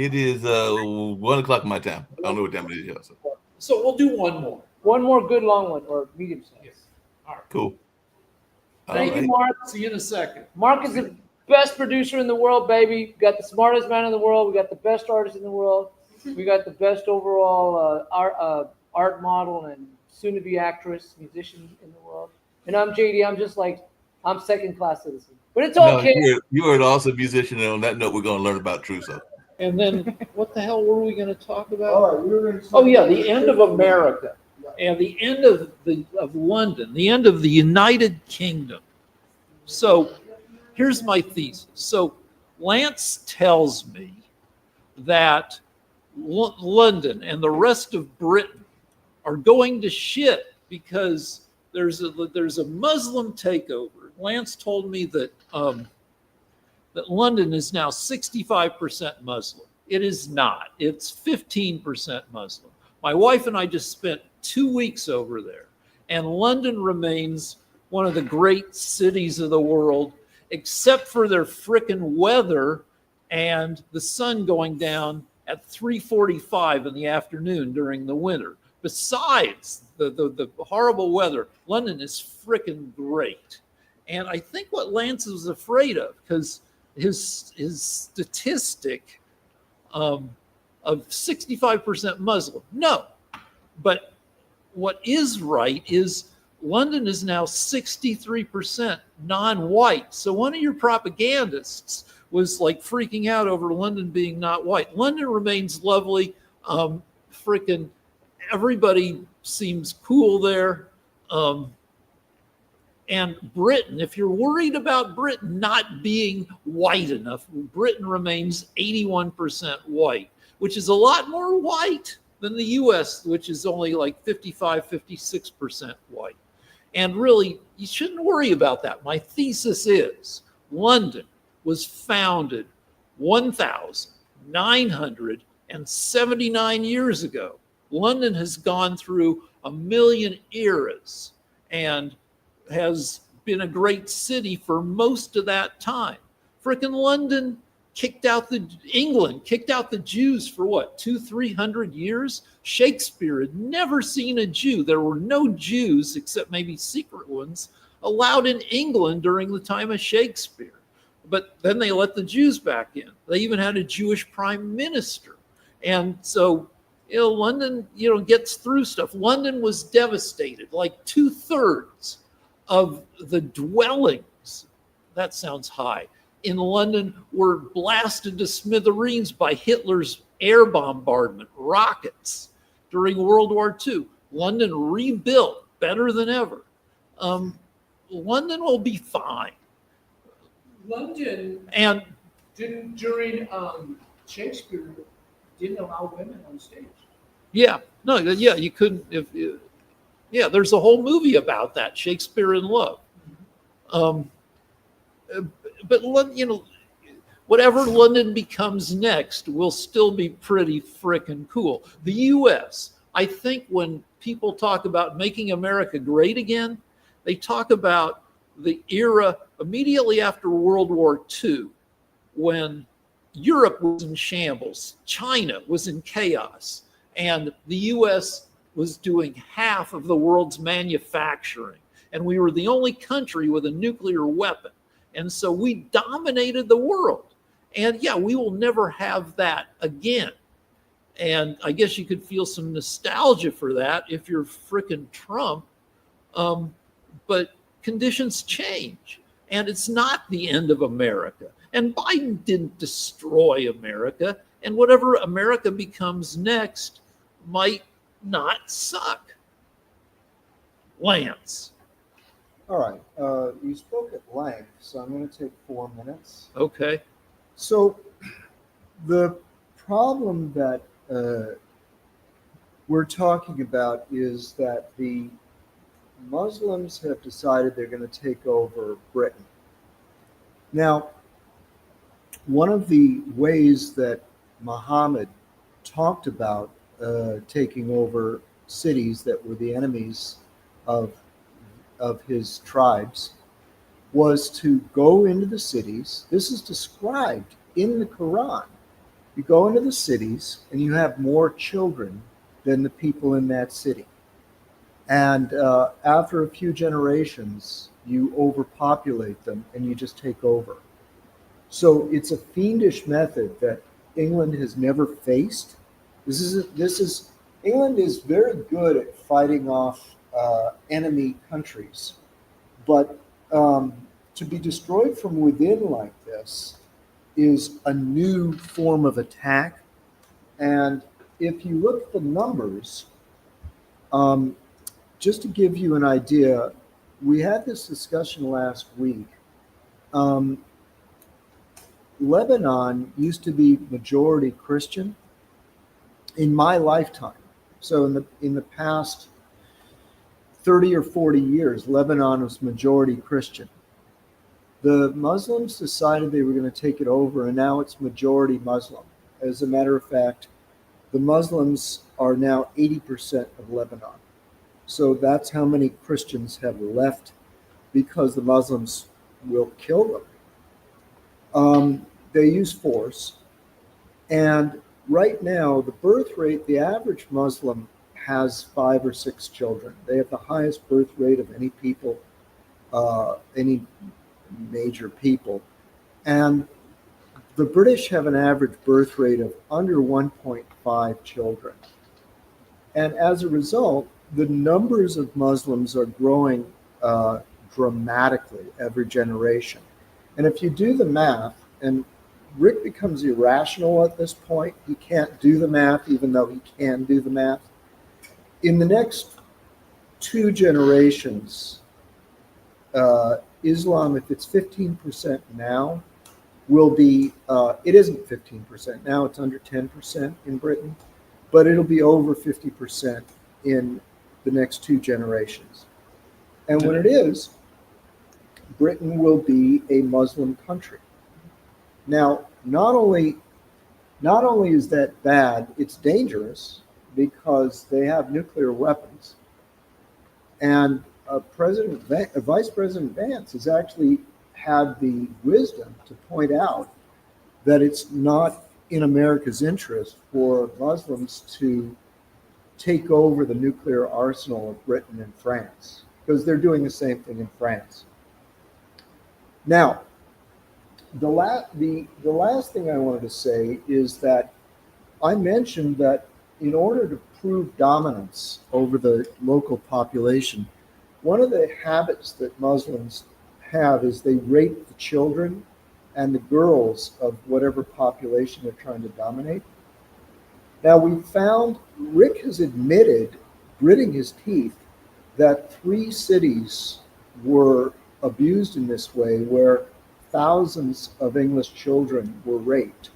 It is 1 o'clock my time. I don't know what time it is yet. So we'll do 1 more. One more good long one, or medium size. Yes. All right. Cool. Thank All you, right. Mark. See you in a second. Mark is the best producer in the world, baby. We got the smartest man in the world. We got the best artist in the world. We got the best overall art model and soon-to-be actress, musician in the world. And I'm JD. I'm second-class citizen. But it's okay. No, you are an awesome musician, and on that note, we're going to learn about Truso. And then what the hell were we going to talk about? All right, we were going to. Oh yeah, the end of America and the end of London, the end of the United Kingdom. So here's my thesis. So Lance tells me that London and the rest of Britain are going to shit because there's a Muslim takeover. Lance told me that that London is now 65% Muslim. It is not. It's 15% Muslim. My wife and I just spent 2 weeks over there, and London remains one of the great cities of the world, except for their frickin' weather and the sun going down at 3:45 in the afternoon during the winter. Besides the horrible weather, London is frickin' great. And I think what Lance was afraid of, because his statistic of 65% Muslim. No, but what is right is London is now 63% non-white. So one of your propagandists was like freaking out over London being not white. London remains lovely. Freaking everybody seems cool there. And Britain, if you're worried about Britain not being white enough, Britain remains 81% white, which is a lot more white than the US, which is only like 55, 56% white. And really, you shouldn't worry about that. My thesis is London was founded 1,979 years ago. London has gone through a million eras and has been a great city for most of that time. Frickin' London England kicked out the Jews for what, 200-300 years? Shakespeare had never seen a Jew. There were no Jews, except maybe secret ones, allowed in England during the time of Shakespeare. But then they let the Jews back in. They even had a Jewish prime minister. And so, London, gets through stuff. London was devastated. Like 2/3 of the dwellings, that sounds high, in London were blasted to smithereens by Hitler's air bombardment rockets during World War II. London rebuilt better than ever. London will be fine. London And during Shakespeare didn't allow women on stage. yeah, you couldn't. There's a whole movie about that, Shakespeare in Love. But whatever London becomes next will still be pretty frickin' cool. The U.S., I think when people talk about making America great again, they talk about the era immediately after World War II, when Europe was in shambles, China was in chaos, and the US was doing half of the world's manufacturing. And we were the only country with a nuclear weapon. And so we dominated the world. And yeah, we will never have that again. And I guess you could feel some nostalgia for that if you're frickin' Trump. But conditions change. And it's not the end of America. And Biden didn't destroy America. And whatever America becomes next might not suck. Lance. All right. You spoke at length, so I'm going to take 4 minutes. Okay. So the problem that we're talking about is that the Muslims have decided they're going to take over Britain. Now, one of the ways that Muhammad talked about taking over cities that were the enemies of his tribes was to go into the cities. This is described in the Quran. You go into the cities and you have more children than the people in that city. And after a few generations, you overpopulate them and you just take over. So it's a fiendish method that England has never faced. England is very good at fighting off enemy countries, but to be destroyed from within like this is a new form of attack. And if you look at the numbers, just to give you an idea, we had this discussion last week. Lebanon used to be majority Christian in my lifetime. So in the past 30 or 40 years, Lebanon was majority Christian. The Muslims decided they were going to take it over, and now it's majority Muslim. As a matter of fact, the Muslims are now 80% of Lebanon. So that's how many Christians have left, because the Muslims will kill them. They use force. And right now, the birth rate, the average Muslim has 5 or 6 children. They have the highest birth rate of any people, any major people. And the British have an average birth rate of under 1.5 children. And as a result, the numbers of Muslims are growing dramatically every generation. And if you do the math, and Rick becomes irrational at this point, he can't do the math even though he can do the math. In the next 2 generations, Islam, if it's 15% now, will be, it isn't 15% now, it's under 10% in Britain, but it'll be over 50% in the next 2 generations. And when it is, Britain will be a Muslim country. Now, not only is that bad, it's dangerous because they have nuclear weapons. And Vice President Vance has actually had the wisdom to point out that it's not in America's interest for Muslims to take over the nuclear arsenal of Britain and France, because they're doing the same thing in France. Now, the last thing I wanted to say is that I mentioned that in order to prove dominance over the local population, one of the habits that Muslims have is they rape the children and the girls of whatever population they're trying to dominate. Now, we found, Rick has admitted, gritting his teeth, that 3 cities were abused in this way, where thousands of English children were raped.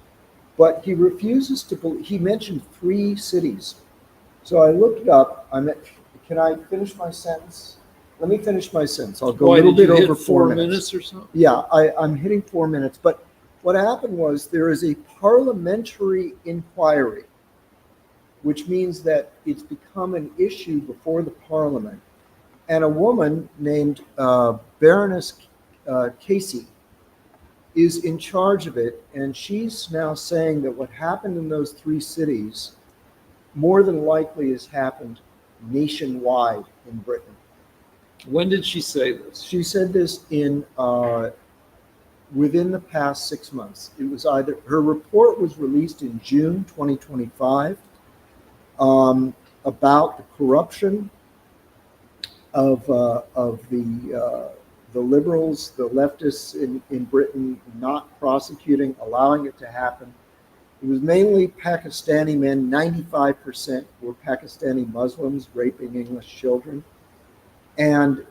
But he refuses to believe, he mentioned 3 cities. So I looked it up. Can I finish my sentence? Let me finish my sentence. I'll go a little bit over 4 minutes or something? Yeah, I'm hitting 4 minutes. But what happened was there is a parliamentary inquiry which means that it's become an issue before the parliament. And a woman named Baroness Casey is in charge of it. And she's now saying that what happened in those three cities more than likely has happened nationwide in Britain. When did she say this? She said this in within the past 6 months. It was either her report was released in June 2025 about the corruption of the liberals, the leftists in Britain not prosecuting, allowing it to happen. It was mainly Pakistani men. 95% were Pakistani Muslims raping English children. And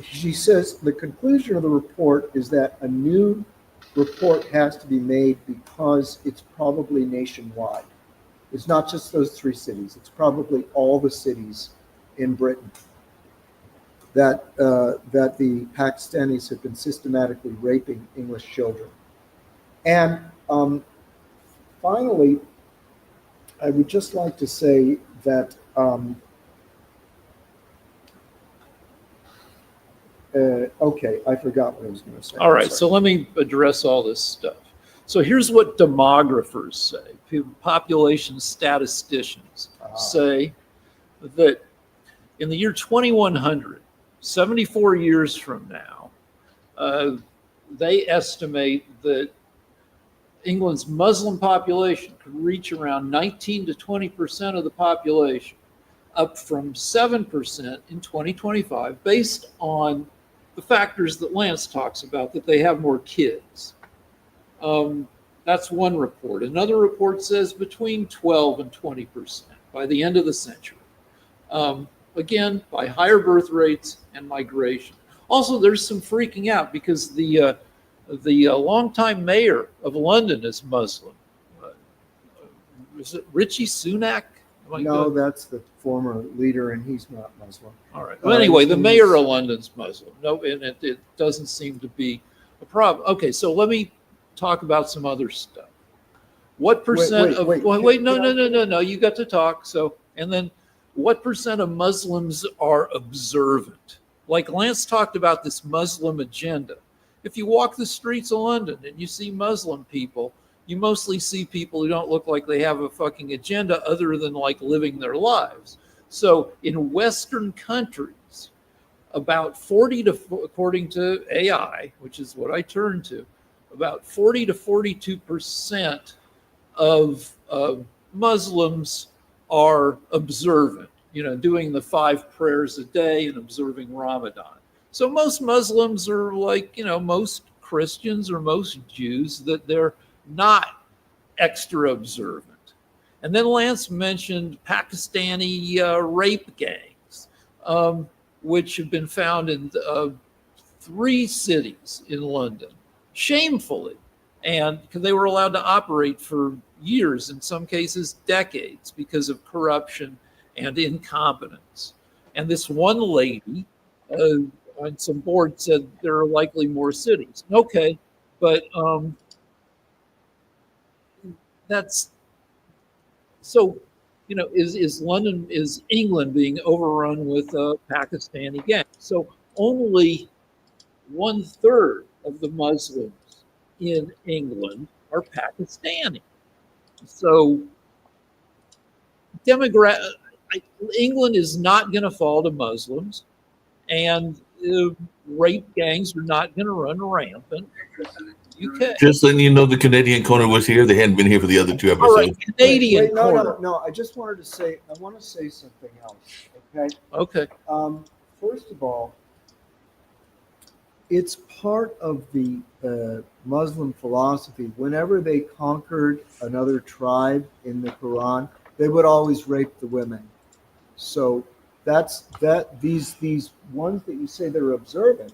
she says the conclusion of the report is that a new report has to be made because it's probably nationwide. It's not just those three cities. It's probably all the cities in Britain that the Pakistanis have been systematically raping English children. And finally, I would just like to say that okay, I forgot what I was going to say. All right, so let me address all this stuff. So here's what demographers say, population statisticians say that in the year 2100, 74 years from now, they estimate that England's Muslim population could reach around 19 to 20% of the population, up from 7% in 2025, based on the factors that Lance talks about, that they have more kids. That's one report. Another report says between 12 and 20% by the end of the century. Again, by higher birth rates and migration. Also, there's some freaking out because the longtime mayor of London is Muslim. Is it Richie Sunak? No, that's the former leader, and he's not Muslim. All right. Well, anyway, the mayor of London's Muslim. No, and it doesn't seem to be a problem. Okay, so let me talk about some other stuff. What percent of no, you got to talk. So, and then what percent of Muslims are observant? Like Lance talked about this Muslim agenda. If you walk the streets of London and you see Muslim people, you mostly see people who don't look like they have a fucking agenda other than like living their lives. So in Western countries, about 40 to, according to AI, which is what I turn to, about 40 to 42% of Muslims are observant, doing the 5 prayers a day and observing Ramadan. So most Muslims are like, most Christians or most Jews, that they're not extra observant. And then Lance mentioned Pakistani rape gangs, which have been found in 3 cities in London, shamefully. And because they were allowed to operate for years, in some cases decades, because of corruption and incompetence. And this one lady on some board said there are likely more cities. Okay, but that's so. Is England being overrun with Pakistani gangs? So only 1/3 of the Muslims in England are Pakistani. So England is not going to fall to Muslims, and rape gangs are not going to run rampant. UK. Just letting you know, the Canadian corner was here. They hadn't been here for the other 2 episodes. All right, Canadian corner. No. I just wanted to say, I want to say something else. Okay. Okay. First of all, it's part of the Muslim philosophy. Whenever they conquered another tribe in the Quran, they would always rape the women. So these ones that you say they're observant,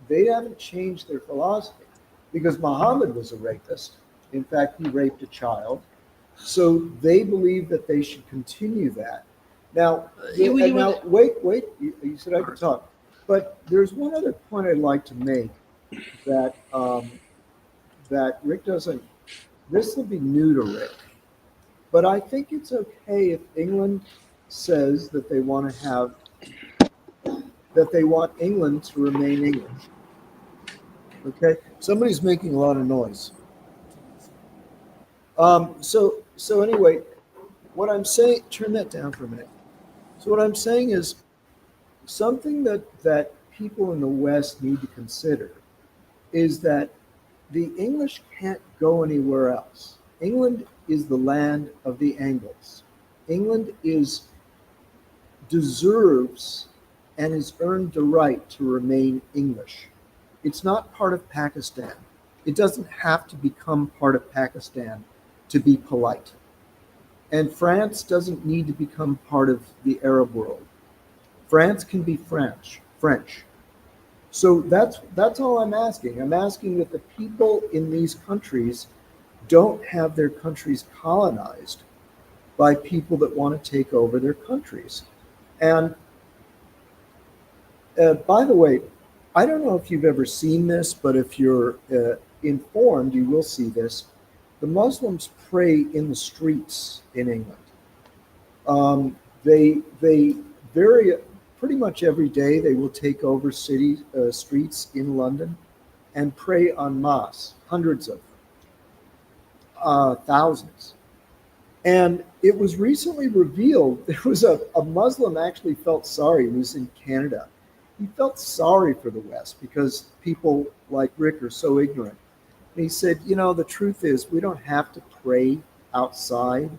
they haven't changed their philosophy, because Muhammad was a rapist. In fact, he raped a child. So they believe that they should continue that. Now, wait. You said I could talk. But there's one other point I'd like to make that Rick doesn't. This will be new to Rick. But I think it's okay if England says that they want to have that they want England to remain English. Okay, somebody's making a lot of noise. So anyway, what I'm saying, turn that down for a minute. So what I'm saying is something that people in the West need to consider is that the English can't go anywhere else. England is the land of the Angles. England is deserves and has earned the right to remain English. It's not part of Pakistan. It doesn't have to become part of Pakistan to be polite. And France doesn't need to become part of the Arab world. France can be French. So that's all I'm asking. I'm asking that the people in these countries don't have their countries colonized by people that want to take over their countries. And by the way, I don't know if you've ever seen this, but if you're informed, you will see this. The Muslims pray in the streets in England. They very pretty much every day they will take over city streets in London and pray en masse, hundreds of them, thousands. And it was recently revealed there was a Muslim actually felt sorry. He was in Canada. He felt sorry for the West because people like Rick are so ignorant. And he said, you know, the truth is we don't have to pray outside.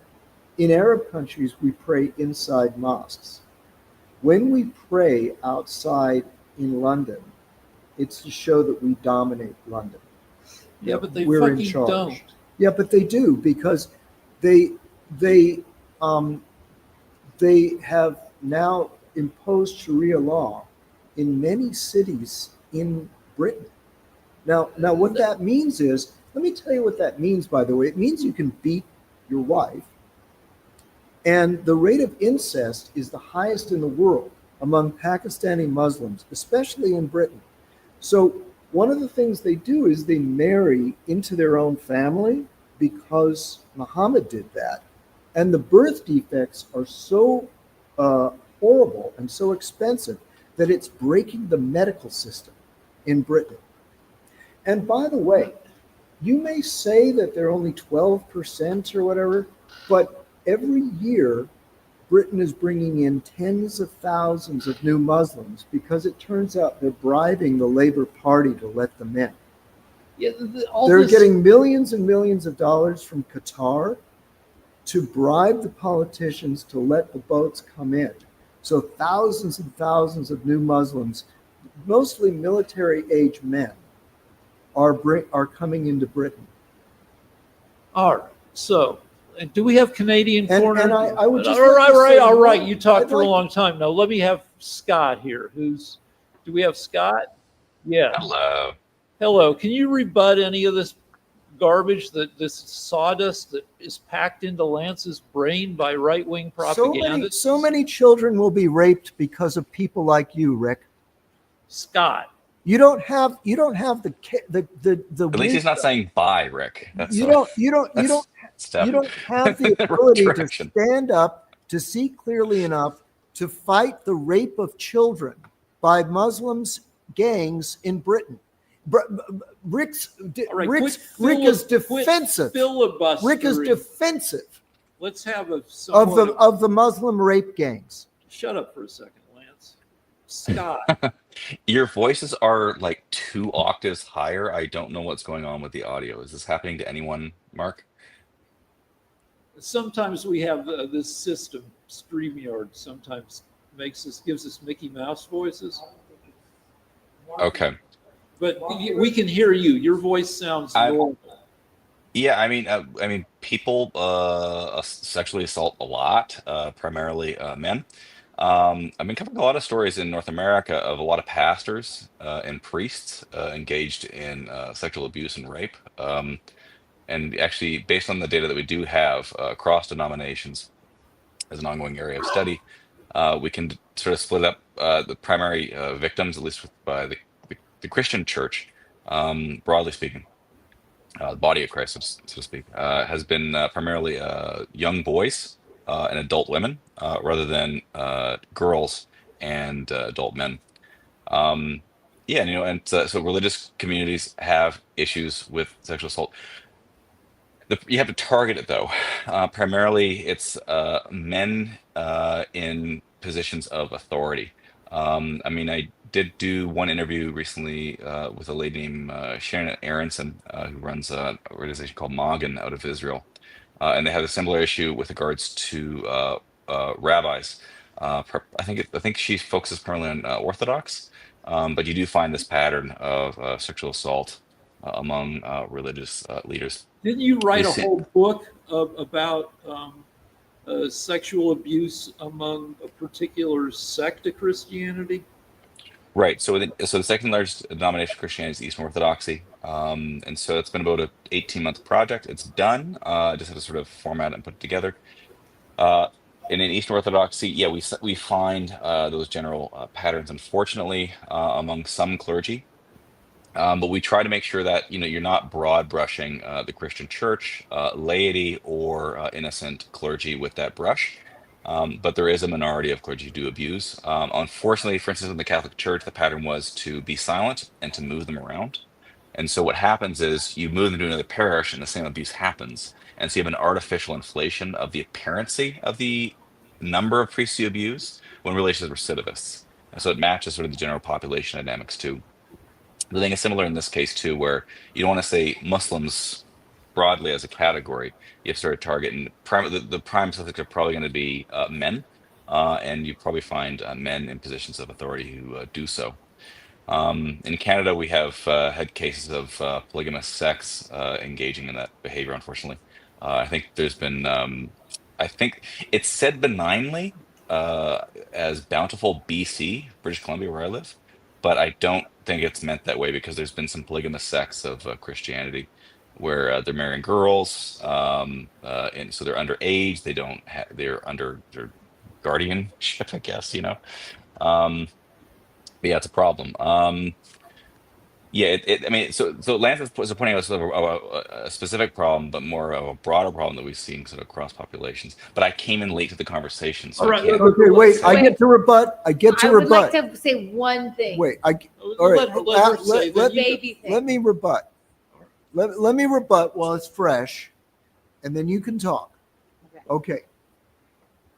In Arab countries, we pray inside mosques. When we pray outside in London, it's to show that we dominate London. Yeah, but they We're in fucking charge. don't. Yeah, but they do because they they they have now imposed Sharia law in many cities in Britain. Now what that means is, let me tell you what that means, by the way. It means you can beat your wife, and the rate of incest is the highest in the world among Pakistani Muslims, especially in Britain. So one of the things they do is they marry into their own family because Muhammad did that. And the birth defects are so horrible and so expensive that it's breaking the medical system in Britain. And by the way, you may say that they're only 12% or whatever, but every year Britain is bringing in tens of thousands of new Muslims because it turns out they're bribing the Labour Party to let them in. Yeah, They're getting millions and millions of dollars from Qatar to bribe the politicians to let the boats come in. So thousands and thousands of new Muslims, mostly military-age men, are coming into Britain. All right. So, do we have Canadian corner? And I would just all right. You talked I'd for a like- long time. Now let me have Scott here. Do we have Scott? Yeah. Hello. Can you rebut any of this garbage, this sawdust that is packed into Lance's brain by right-wing propaganda? So many children will be raped because of people like you, Rick. Scott. You don't have the At least he's not saying bye, Rick. That's you don't have the ability to stand up, to see clearly enough to fight the rape of children by Muslims gangs in Britain. Rick is defensive. Rick is defensive. Let's have of the Muslim rape gangs. Shut up for a second, Lance. Scott. Your voices are like 2 octaves higher. I don't know what's going on with the audio. Is this happening to anyone, Mark? Sometimes we have this system, StreamYard, sometimes gives us Mickey Mouse voices. Okay. But we can hear you. Your voice sounds normal. Yeah, I mean, people sexually assault a lot, primarily men. I've been covering a lot of stories in North America of a lot of pastors and priests engaged in sexual abuse and rape. And actually, based on the data that we do have across denominations as an ongoing area of study, we can sort of split up the primary victims, at least by the Christian church, broadly speaking. the body of Christ, so to speak, has been primarily young boys and adult women rather than girls and adult men. Um, yeah, and, so religious communities have issues with sexual assault. You have to target it though. Primarily, it's men in positions of authority. I mean, I did do one interview recently with a lady named Sharon Aronson, who runs an organization called Magen out of Israel, and they have a similar issue with regards to rabbis. I think she focuses primarily on Orthodox, but you do find this pattern of sexual assault among religious leaders. Didn't you write We've a seen, whole book about sexual abuse among a particular sect of Christianity? right. So the second largest denomination of Christianity is Eastern Orthodoxy. And so it's been about an 18-month project. It's done. I just have to sort of format it and put it together. Uh, and in Eastern Orthodoxy, yeah, we find those general patterns, unfortunately, among some clergy. But we try to make sure that you're not broad brushing the Christian church, laity, or innocent clergy with that brush. But there is a minority of clergy who do abuse. Unfortunately, for instance, in the Catholic Church, the pattern was to be silent and to move them around. And so what happens is you move them to another parish, and the same abuse happens. And so you have an artificial inflation of the apparency of the number of priests you abuse when really it's just recidivists. And so it matches sort of the general population dynamics too. The thing is similar in this case too, where you don't want to say Muslims broadly as a category. You have to sort of target, and the prime suspects are probably going to be men, and you probably find men in positions of authority who do so. In Canada, we have had cases of polygamous sects engaging in that behavior, unfortunately. I think there's been, I think it's said benignly as Bountiful, BC, British Columbia, where I live, but I don't think it's meant that way because there's been some polygamous sects of Christianity where they're marrying girls, and so they're underage. They're under their guardianship, I guess. Um, but yeah, it's a problem. Yeah, I mean, so Lance is pointing out sort of a specific problem, but more of a broader problem that we've seen sort of across populations. But I came in late to the conversation, so All I right, can't. Okay, wait. I Wait. get to rebut. I get to I would like rebut. to say one thing. Wait. All right. Let her say, then you- Baby thing. Let me rebut. Let me rebut while it's fresh, and then you can talk. Okay.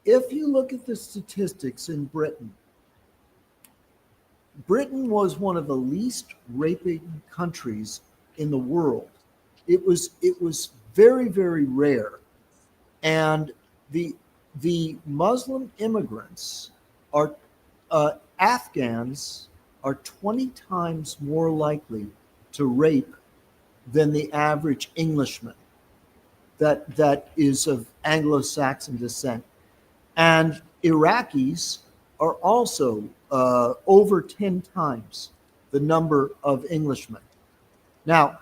If you look at the statistics in Britain, Britain was one of the least raping countries in the world. It was very, very rare. And the Muslim immigrants are Afghans are 20 times more likely to rape than the average Englishman that is of Anglo-Saxon descent. And Iraqis are also over 10 times the number of Englishmen. Now,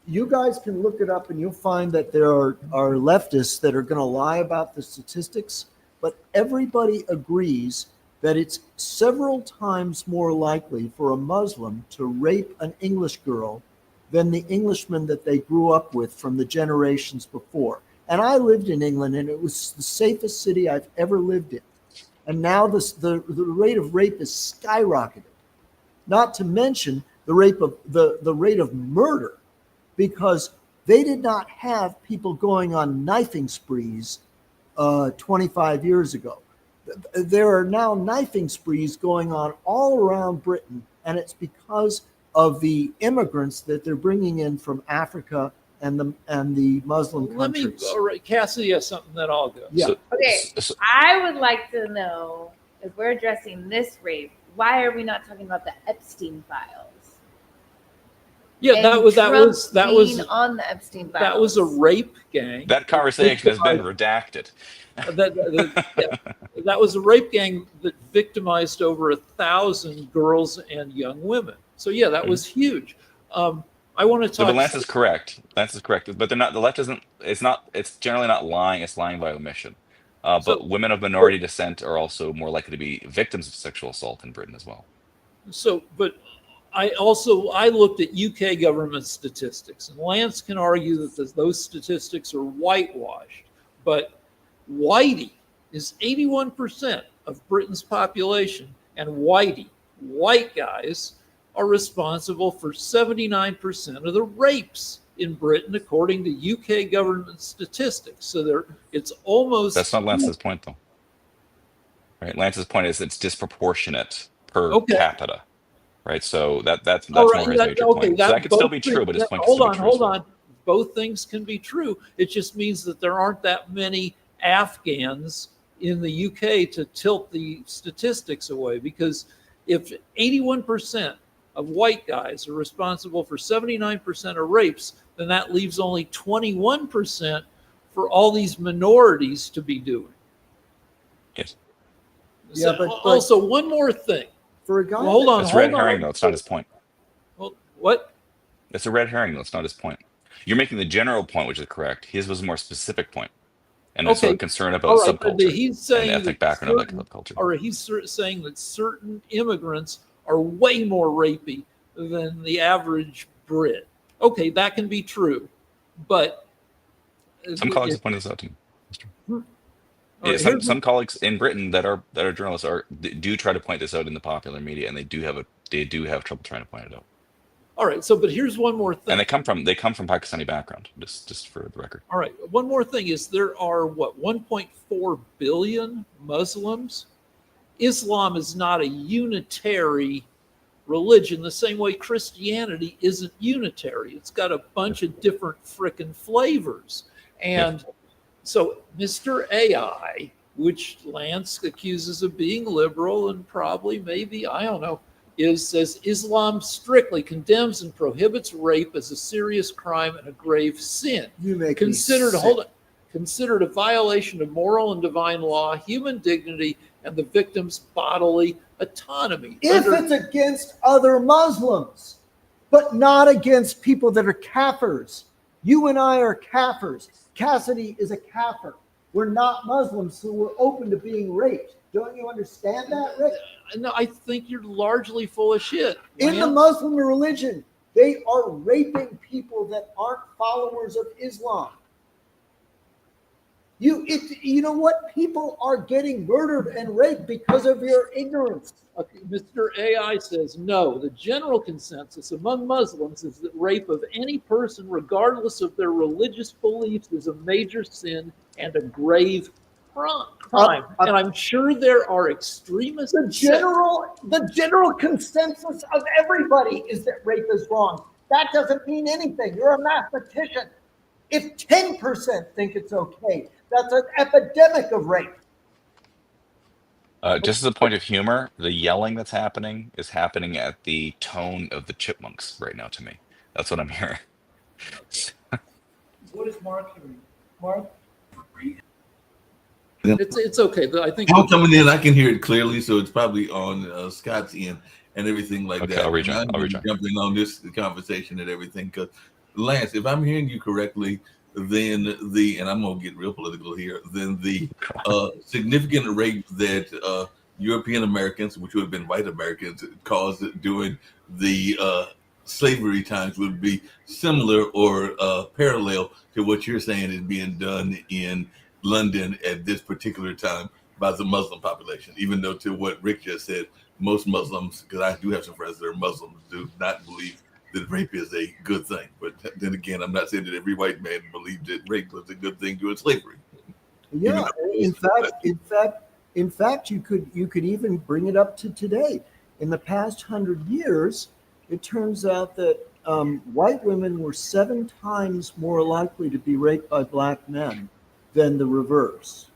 you guys can look it up and you'll find that there are leftists that are going to lie about the statistics, but everybody agrees that it's several times more likely for a Muslim to rape an English girl than the Englishman that they grew up with from the generations before. And I lived in England, and it was the safest city I've ever lived in. And now the rate of rape is skyrocketed. Not to mention the rate of murder, because they did not have people going on knifing sprees 25 years ago. There are now knifing sprees going on all around Britain, and it's because of the immigrants that they're bringing in from Africa and the Muslim countries. All right, Cassidy has something that I'll go. Yeah. Okay, So- I would like to know, if we're addressing this rape, why are we not talking about the Epstein files? Yeah, And that was being on the Epstein files. that was a rape gang. That conversation has been redacted. That was a rape gang that victimized over 1,000 girls and young women. So yeah, that was huge. I want to So talk. the Lance is correct. Lance is correct, but they're not. The left isn't. It's not. It's generally not lying. It's lying by omission. So- But women of minority descent are also more likely to be victims of sexual assault in Britain as well. So, but I looked at UK government statistics, and Lance can argue that those statistics are whitewashed, but whitey is 81% of Britain's population, and white guys, are responsible for 79% of the rapes in Britain, according to UK government statistics. So it's almost. That's not Lance's point, though. Right? Lance's point is it's disproportionate per Okay. capita. Right. So that's All right. more his major Okay. point. So that could still be true, but his point could still be true. Hold on. Both things can be true. It just means that there aren't that many Afghans in the UK to tilt the statistics away, because if 81% of white guys are responsible for 79% of rapes, then that leaves only 21% for all these minorities to be doing. Yes. Yeah, So, but also, one more thing. for a guy, Well, hold on. It's red herring, though. It's not his point. Well, what? It's a red herring, though. It's not his point. You're making the general point, which is correct. His was a more specific point, and it's sort of concern about All right, but subculture he's and saying the ethnic that background of that certain, subculture. or he's saying that certain immigrants are way more rapey than the average Brit. Okay, that can be true, but Some colleagues have pointed this out to me. All Yeah, right, some colleagues in Britain that are journalists do try to point this out in the popular media, and they do have trouble trying to point it out. all right. So, but here's one more thing. And they come from Pakistani background, just for the record. All right, one more thing is there are 1.4 billion Muslims. Islam is not a unitary religion the same way Christianity isn't unitary. It's got a bunch of different frickin' flavors. And so Mr. AI, which Lance accuses of being liberal and probably maybe, I don't know, says Islam strictly condemns and prohibits rape as a serious crime and a grave sin. you make Considered me sick. considered a violation of moral and divine law, human dignity, and the victim's bodily autonomy. If it's against other Muslims, but not against people that are kafirs. You and I are kafirs. Cassidy is a kafir. We're not Muslims, so we're open to being raped. Don't you understand that, Rick? No, I think you're largely full of shit. In the Lance. Muslim religion, they are raping people that aren't followers of Islam. You know what? People are getting murdered and raped because of your ignorance. Okay, Mr. AI says no. The general consensus among Muslims is that rape of any person, regardless of their religious beliefs, is a major sin and a grave crime. And I'm sure there are extremists. The general consensus of everybody is that rape is wrong. That doesn't mean anything. You're a mathematician. If 10% think it's okay, that's an epidemic of rape. Just as a point of humor, the yelling that's happening is happening at the tone of the chipmunks right now to me. That's what I'm hearing. What is Mark hearing? Mark? It's okay. I think I'm coming in. I can hear it clearly, so it's probably on Scott's end and everything like Okay, that. I'll rejoin. Jumping on this conversation and everything, because Lance, if I'm hearing you correctly, then and I'm gonna get real political here, then the significant rape that European Americans, which would have been white Americans, caused during the slavery times would be similar or parallel to what you're saying is being done in London at this particular time by the Muslim population, even though to what Rick just said, most Muslims, because I do have some friends that are Muslims, do not believe that rape is a good thing. But then again, I'm not saying that every white man believed that rape was a good thing during slavery. Yeah, in fact, you could even bring it up to today. In the past 100 years, it turns out that white women were 7 times more likely to be raped by black men than the reverse.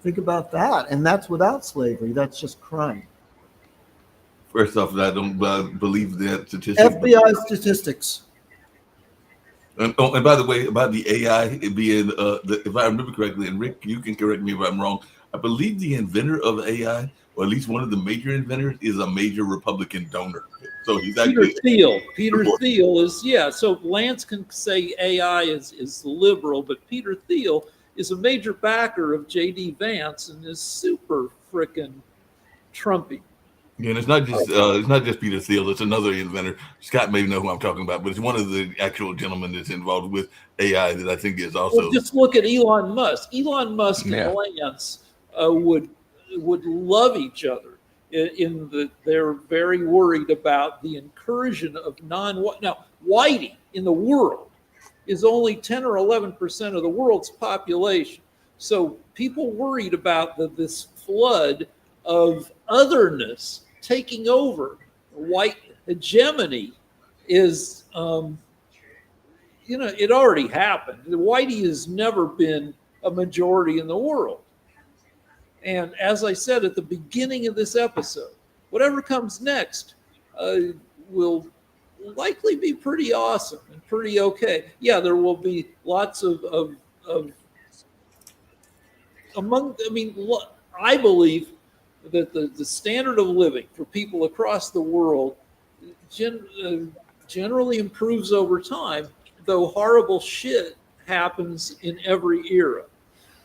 Think about that, and that's without slavery. That's just crime. First off, I don't believe that statistic. FBI statistics. And by the way, about the AI being, if I remember correctly, and Rick, you can correct me if I'm wrong, I believe the inventor of AI, or at least one of the major inventors, is a major Republican donor. So he's actually Peter Thiel is, yeah. So Lance can say AI is liberal, but Peter Thiel is a major backer of J.D. Vance and is super frickin' Trumpy. Yeah, and it's not just Peter Thiel. It's another inventor. Scott may know who I'm talking about, but it's one of the actual gentlemen that's involved with AI that I think is Well, also. just look at Elon Musk. Elon Musk and Yeah. Lance would love each other. In the, they're very worried about the incursion of non-white. Now, whitey in the world is only 10 or 11% of the world's population. So people worried about this flood of otherness taking over. White hegemony is, it already happened. Whitey has never been a majority in the world. And as I said at the beginning of this episode, whatever comes next will likely be pretty awesome and pretty okay. Yeah, there will be lots of among, I mean, I believe that the standard of living for people across the world generally improves over time, though horrible shit happens in every era.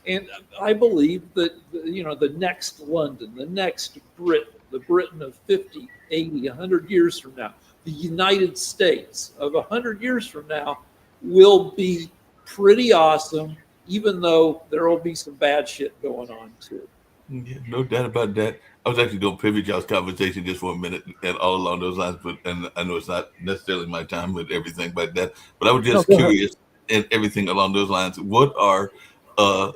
And I believe that, the next London, the next Britain, the Britain of 50, 80, 100 years from now, the United States of 100 years from now will be pretty awesome, even though there will be some bad shit going on too. Yeah, no doubt about that. I was actually going to pivot y'all's conversation just for a minute and all along those lines, but and I know it's not necessarily my time with everything like that, but I was No, just go ahead. curious and everything along those lines. What are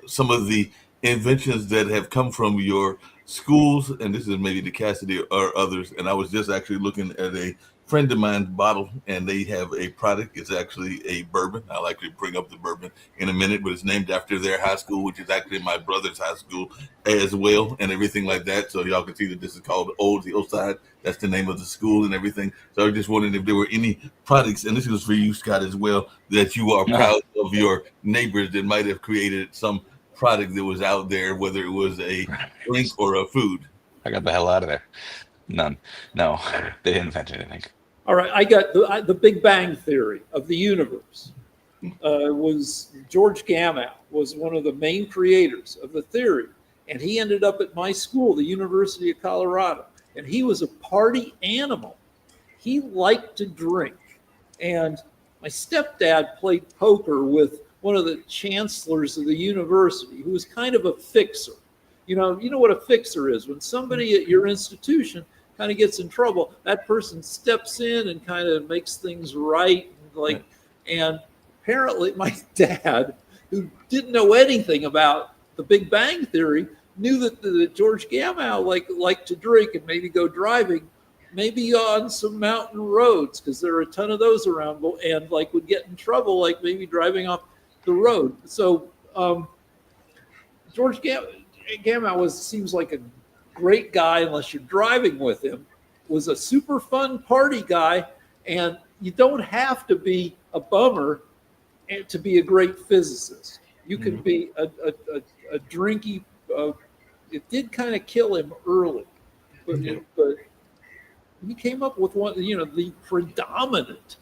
some of the inventions that have come from your schools? And this is maybe the Cassidy or others. And I was just actually looking at a friend of mine's bottle, and they have a product. It's actually a bourbon. I'll actually bring up the bourbon in a minute, but it's named after their high school, which is actually my brother's high school as well, and everything like that. So y'all can see that this is called Old Hillside. That's the name of the school and everything. So I was just wondering if there were any products, and this was for you, Scott, as well, that you are Ah, proud of your neighbors that might have created some product that was out there, whether it was a drink or a food. I got the hell out of there. None. No, they didn't invent anything. All right, I got the Big Bang Theory of the universe. Was George Gamow was one of the main creators of the theory, and he ended up at my school, the University of Colorado, and he was a party animal. He liked to drink, and my stepdad played poker with one of the chancellors of the university, who was kind of a fixer. You know what a fixer is. When somebody at your institution kind of gets in trouble, that person steps in and kind of makes things right. And apparently, my dad, who didn't know anything about the Big Bang Theory, knew that George Gamow liked to drink and maybe go driving, maybe on some mountain roads, because there are a ton of those around, and would get in trouble, like maybe driving off the road. So George Gamow seems like a great guy unless you're driving with him. Was a super fun party guy, and you don't have to be a bummer to be a great physicist. You can be a drinky. It did kind of kill him early, but he came up with the predominant,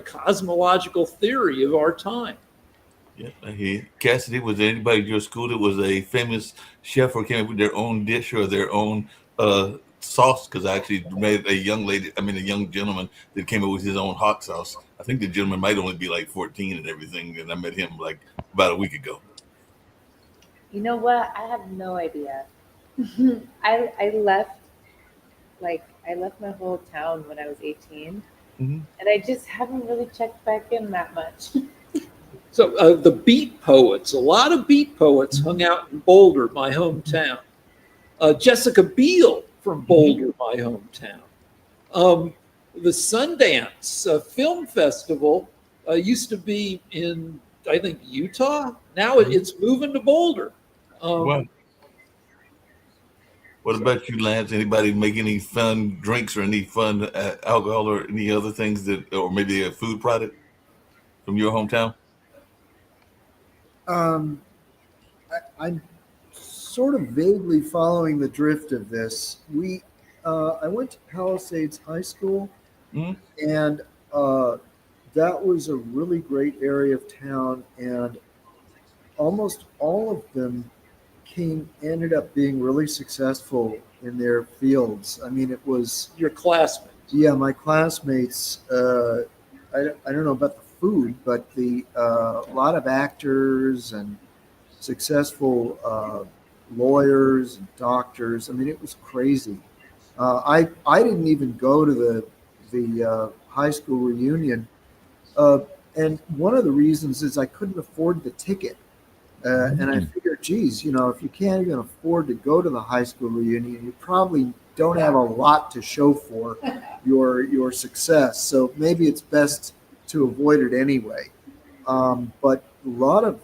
cosmological theory of our time. Yeah, I hear. Cassidy, was there anybody at your school that was a famous chef or came up with their own dish or their own sauce? Because I actually met a young gentleman that came up with his own hot sauce. I think the gentleman might only be like 14 and everything, and I met him like about a week ago. You know what? I have no idea. I left I left my whole town when I was 18, Hmm. and I just haven't really checked back in that much. So the beat poets, a lot of beat poets hung out in Boulder, my hometown. Jessica Biel from Boulder, my hometown. The Sundance Film Festival used to be in, I think, Utah. Now it's moving to Boulder. What? What So about you, Lance? Anybody make any fun drinks or any fun alcohol or any other things or maybe a food product from your hometown? Um, I'm sort of vaguely following the drift of this. I went to Palisades High School, Hmm. and that was a really great area of town, and almost all of them ended up being really successful in their fields. I mean, it was, Your classmates. yeah, my classmates, I don't know about the food, but the a lot of actors and successful lawyers and doctors. I mean, it was crazy. I didn't even go to the high school reunion, and one of the reasons is I couldn't afford the ticket. And I figured, geez, if you can't even afford to go to the high school reunion, you probably don't have a lot to show for your success. So maybe it's best to avoid it anyway. But a lot of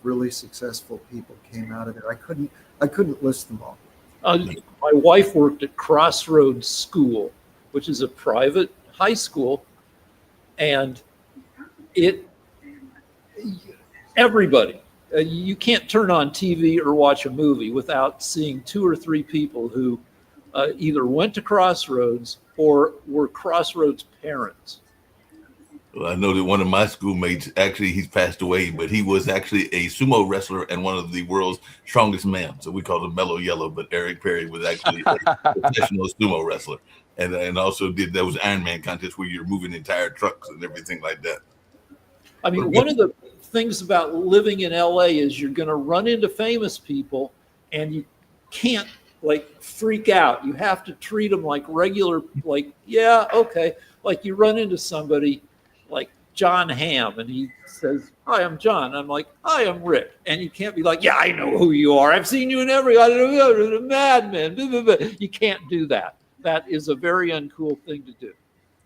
really successful people came out of there. I couldn't list them all. My wife worked at Crossroads School, which is a private high school, and it everybody. You can't turn on TV or watch a movie without seeing 2 or 3 people who either went to Crossroads or were Crossroads parents. Well, I know that one of my schoolmates, actually, he's passed away, but he was actually a sumo wrestler and one of the world's strongest men. So we called him Mellow Yellow, but Eric Perry was actually a professional sumo wrestler. And also did those Iron Man contests where you're moving entire trucks and everything like that. I mean, one of the things about living in LA is you're going to run into famous people and you can't like freak out. You have to treat them like regular, like, yeah, okay. Like you run into somebody like John Hamm and he says, hi, I'm John. I'm like, hi, I'm Rick. And you can't be like, yeah, I know who you are. I've seen you in every, I don't know, Mad Men. You can't do that. That is a very uncool thing to do.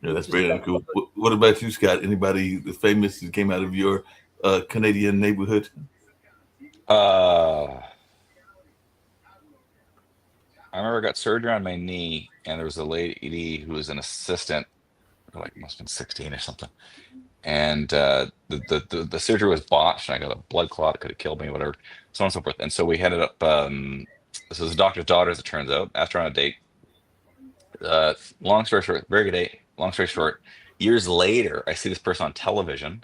Yeah, that's very uncool. What about you, Scott? Anybody famous that came out of your Canadian neighborhood? I remember I got surgery on my knee, and there was a lady who was an assistant, like must have been 16 or something. And the surgery was botched, and I got a blood clot. It could have killed me, whatever, so on and so forth. And so we ended up. This was the doctor's daughter, as it turns out. Asked her on a date. Long story short, very good date. Long story short, years later, I see this person on television,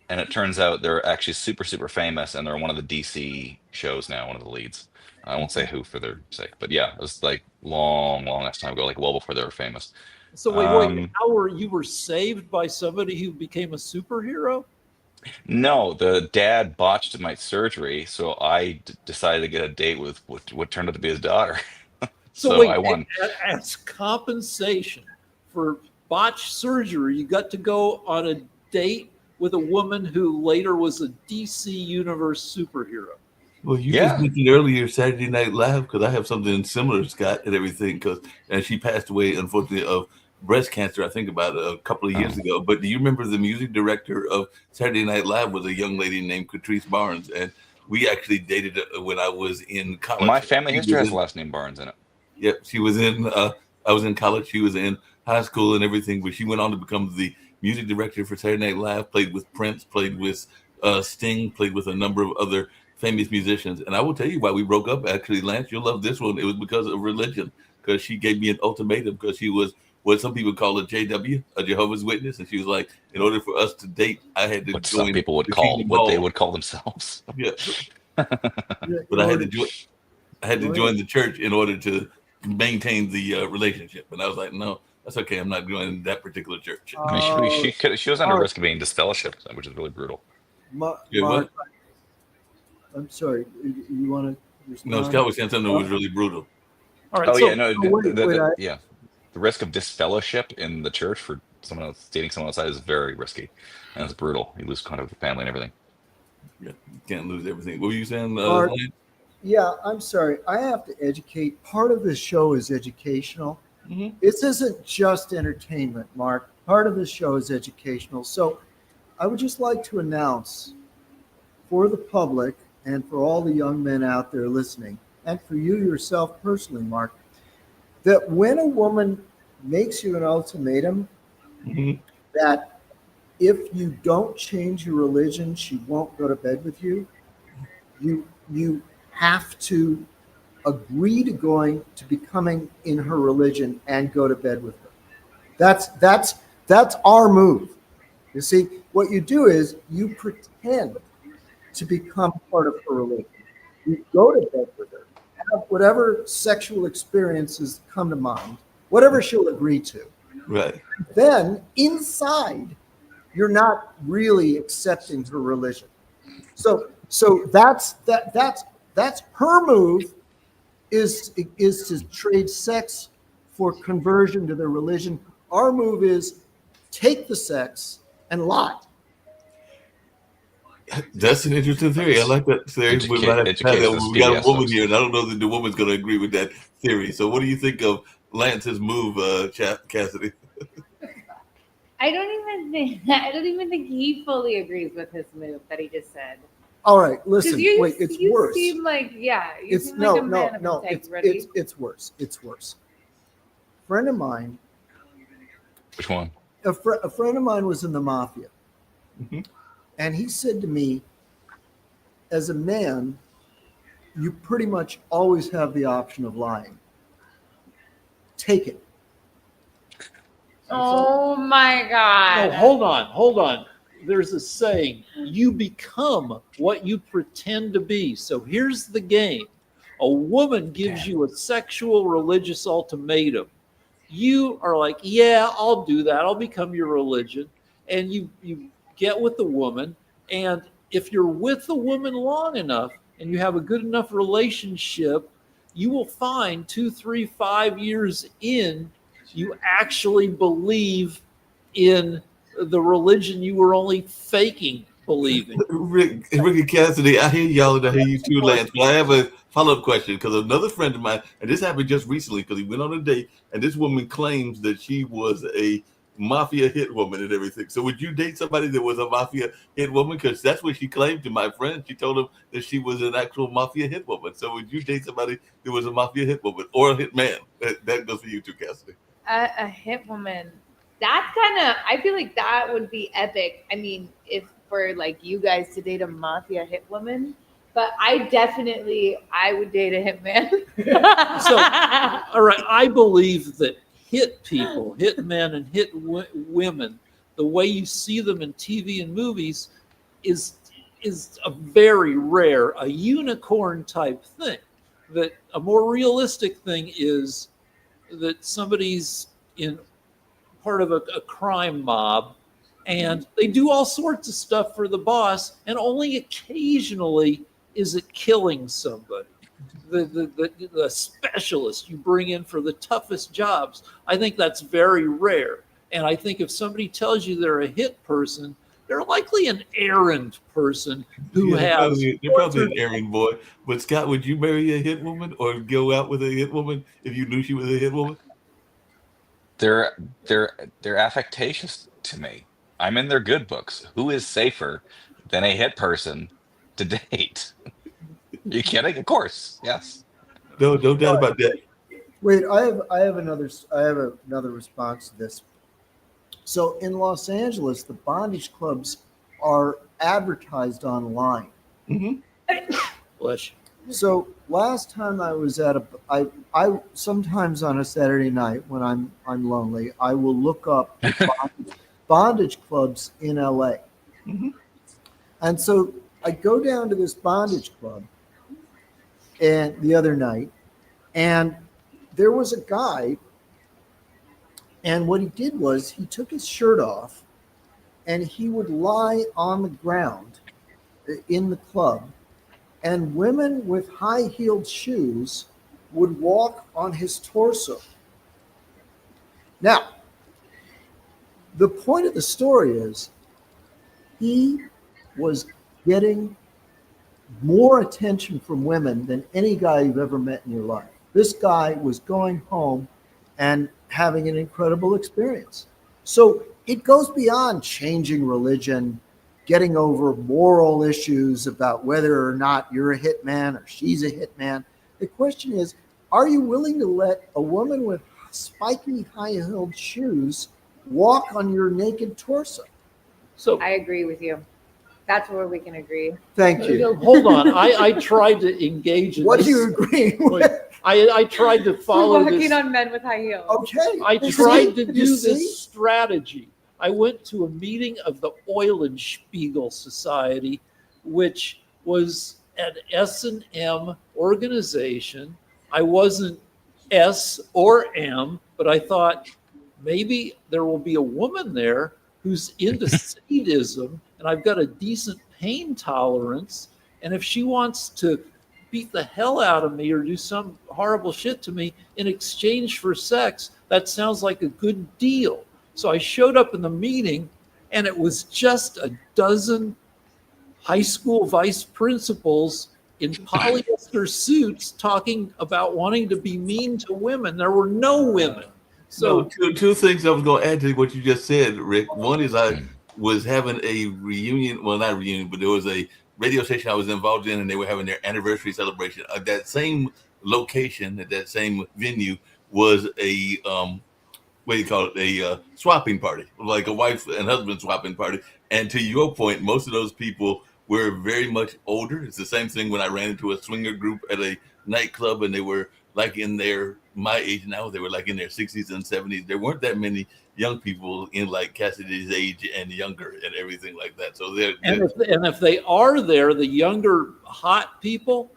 and it turns out they're actually super, super famous, and they're on one of the DC shows now, one of the leads. I won't say who for their sake, but yeah, it was like long ass time ago, like well before they were famous. So wait, how were you saved by somebody who became a superhero? No, the dad botched my surgery, so I decided to get a date with what turned out to be his daughter. So wait, I won. As compensation for botched surgery, you got to go on a date with a woman who later was a DC Universe superhero. Well, you just mentioned earlier Saturday Night Live, because I have something similar, Scott, and everything, and she passed away, unfortunately, of breast cancer, I think about a couple of years ago. But do you remember the music director of Saturday Night Live was a young lady named Catrice Barnes, and we actually dated when I was in college. My family history has the last name Barnes in it. Yep, she was in. I was in college. She was in high school and everything, but she went on to become the music director for Saturday Night Live. Played with Prince, played with Sting, played with a number of other famous musicians. And I will tell you why we broke up. Actually, Lance, you'll love this one. It was because of religion. Because she gave me an ultimatum. Because she was what some people call a JW, a Jehovah's Witness, and she was like, in order for us to date, I had to what join. Some people would call what they would call themselves. Yeah, but I had to join. I had to join the church in order to maintain the relationship, and I was like, no, that's okay. I'm not joining that particular church. I mean, she was under risk of being disfellowshipped, which is really brutal. Mark, I'm sorry. You want to respond? No, Scott was saying something that was really brutal. All right. The risk of disfellowship in the church for someone else dating someone outside is very risky, and it's brutal. You lose contact with the family and everything. Yeah, you can't lose everything. What were you saying? Yeah, I'm sorry. I have to educate. Part of this show is educational. Mm-hmm. This isn't just entertainment, Mark. Part of this show is educational. So I would just like to announce for the public and for all the young men out there listening, and for you yourself personally, Mark, that when a woman makes you an ultimatum, that if you don't change your religion, she won't go to bed with you, you have to agree to going to becoming in her religion and go to bed with her. That's our move. You see, what you do is you pretend to become part of her religion. You go to bed with her, have whatever sexual experiences come to mind, whatever she'll agree to. Right. Then inside, you're not really accepting her religion. So that's her move is to trade sex for conversion to their religion. Our move is take the sex and lie. That's an interesting theory. I like that theory. We might have to have that when we got a woman here, and I don't know that the woman's going to agree with that theory. So, what do you think of Lance's move, Cassidy? I don't even think he fully agrees with his move that he just said. All right, listen. You, Wait, it's you worse. Seem like you It's seem like a man of no. integrity. It's worse. It's worse. A friend of mine. Which one? A friend of mine was in the mafia, and he said to me, "As a man, you pretty much always have the option of lying. Take it." Oh my God. No, hold on. There's a saying, you become what you pretend to be. So here's the game. A woman gives you a sexual religious ultimatum. You are like, yeah, I'll do that. I'll become your religion. And you get with the woman. And if you're with the woman long enough and you have a good enough relationship, you will find 2, 3, 5 years in, you actually believe in the religion you were only faking believing. Ricky Cassidy, I hear y'all and I hear you too, Lance. But I have a follow-up question because another friend of mine, and this happened just recently because he went on a date, and this woman claims that she was a mafia hit woman and everything. So would you date somebody that was a mafia hit woman? Because that's what she claimed to my friend. She told him that she was an actual mafia hit woman. So would you date somebody that was a mafia hit woman or a hit man? That goes for you too, Cassidy. A hit woman. That's I feel like that would be epic. I mean, if for like you guys to date a mafia hit woman, but I would date a hitman. So, all right, I believe that hit people, hit men and hit women, the way you see them in TV and movies is a very rare, a unicorn type thing. That a more realistic thing is that somebody's in part of a crime mob and they do all sorts of stuff for the boss and only occasionally is it killing somebody. The specialist you bring in for the toughest jobs, I think that's very rare. And I think if somebody tells you they're a hit person, they're likely an errand person who has. They're probably an errand boy. But Scott, would you marry a hit woman or go out with a hit woman if you knew she was a hit woman? They're affectatious to me. I'm in their good books. Who is safer than a hit person to date? You kidding? Of course, yes. No doubt about that. Wait, I have another response to this. So in Los Angeles, the bondage clubs are advertised online. Bless you. So last time I was at I sometimes on a Saturday night when I'm lonely, I will look up bondage clubs in LA. And so I go down to this bondage club and the other night, and there was a guy, and what he did was he took his shirt off and he would lie on the ground in the club, and women with high-heeled shoes would walk on his torso. Now, the point of the story is he was getting more attention from women than any guy you've ever met in your life. This guy was going home and having an incredible experience. So it goes beyond changing religion, getting over moral issues about whether or not you're a hitman or she's a hitman. The question is, are you willing to let a woman with spiky high-heeled shoes walk on your naked torso? So I agree with you. That's where we can agree. Thank you. Hold on. I tried to engage in What this. do you agree with? I tried to follow Walking this. on men with high heels. Okay. I You tried see? to You do see? this strategy. I went to a meeting of the Eulenspiegel Society, which was an S&M organization. I wasn't S or M, but I thought maybe there will be a woman there who's into sadism, and I've got a decent pain tolerance. And if she wants to beat the hell out of me or do some horrible shit to me in exchange for sex, that sounds like a good deal. So I showed up in the meeting, and it was just a dozen high school vice principals in polyester suits talking about wanting to be mean to women. There were no women. So So two things I was going to add to what you just said, Rick. One is I was having a reunion. Well, not a reunion, but there was a radio station I was involved in, and they were having their anniversary celebration. At that same location, at that same venue, was a what do you call it? A swapping party, like a wife and husband swapping party. And to your point, most of those people were very much older. It's the same thing when I ran into a swinger group at a nightclub, and they were like in my age now. They were like in their 60s and 70s. There weren't that many young people in like Cassidy's age and younger and everything like that. So if they are there, the younger hot people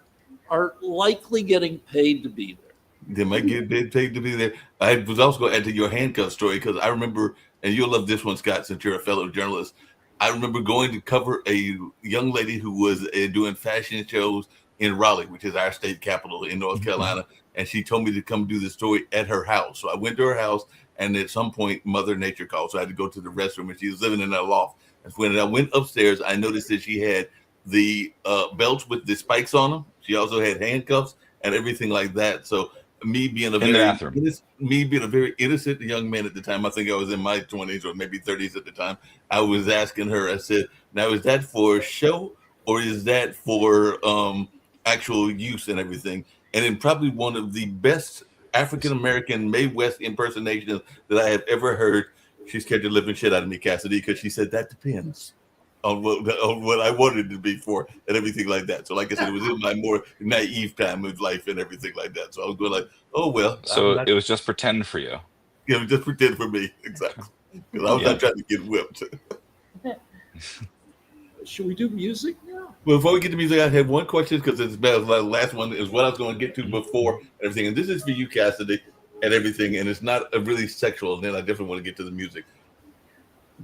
are likely getting paid to be there. they might get paid to be there. I was also going to add to your handcuff story because I remember, and you'll love this one, Scott, since you're a fellow journalist. I remember going to cover a young lady who was doing fashion shows in Raleigh, which is our state capital in North Carolina, and she told me to come do the story at her house. So I went to her house, and at some point, Mother Nature called, so I had to go to the restroom, and she was living in a loft. And when I went upstairs, I noticed that she had the belts with the spikes on them. She also had handcuffs and everything like that. So me being a very innocent young man at the time, I think I was in my 20s or maybe 30s at the time, I was asking her, I said, now is that for show or is that for actual use and everything? And in probably one of the best African-American Mae West impersonations that I have ever heard, she scared the living shit out of me, Cassidy, because she said, that depends on what I wanted it to be for and everything like that. So like I said, it was in my more naive time of life and everything like that. So I was going like, oh, well. So it was just pretend for you. Yeah, it was just pretend for me. Exactly. Because I was not trying to get whipped. Should we do music now? Well, before we get to music, I have one question because it's the last one is what I was going to get to before everything. And this is for you, Cassidy, and everything. And it's not a really sexual. And then I definitely want to get to the music.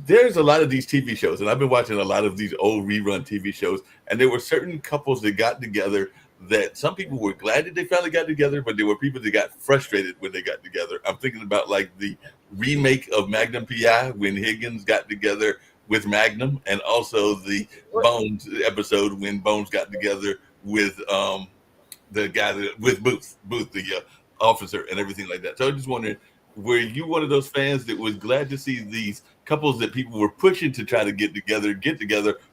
There's a lot of these TV shows, and I've been watching a lot of these old rerun TV shows, and there were certain couples that got together that some people were glad that they finally got together, but there were people that got frustrated when they got together. I'm thinking about like the remake of Magnum PI when Higgins got together with Magnum, and also the Bones episode when Bones got together with the guy with Booth, the officer, and everything like that. So I'm just wondering, were you one of those fans that was glad to see these couples that people were pushing to try to get together,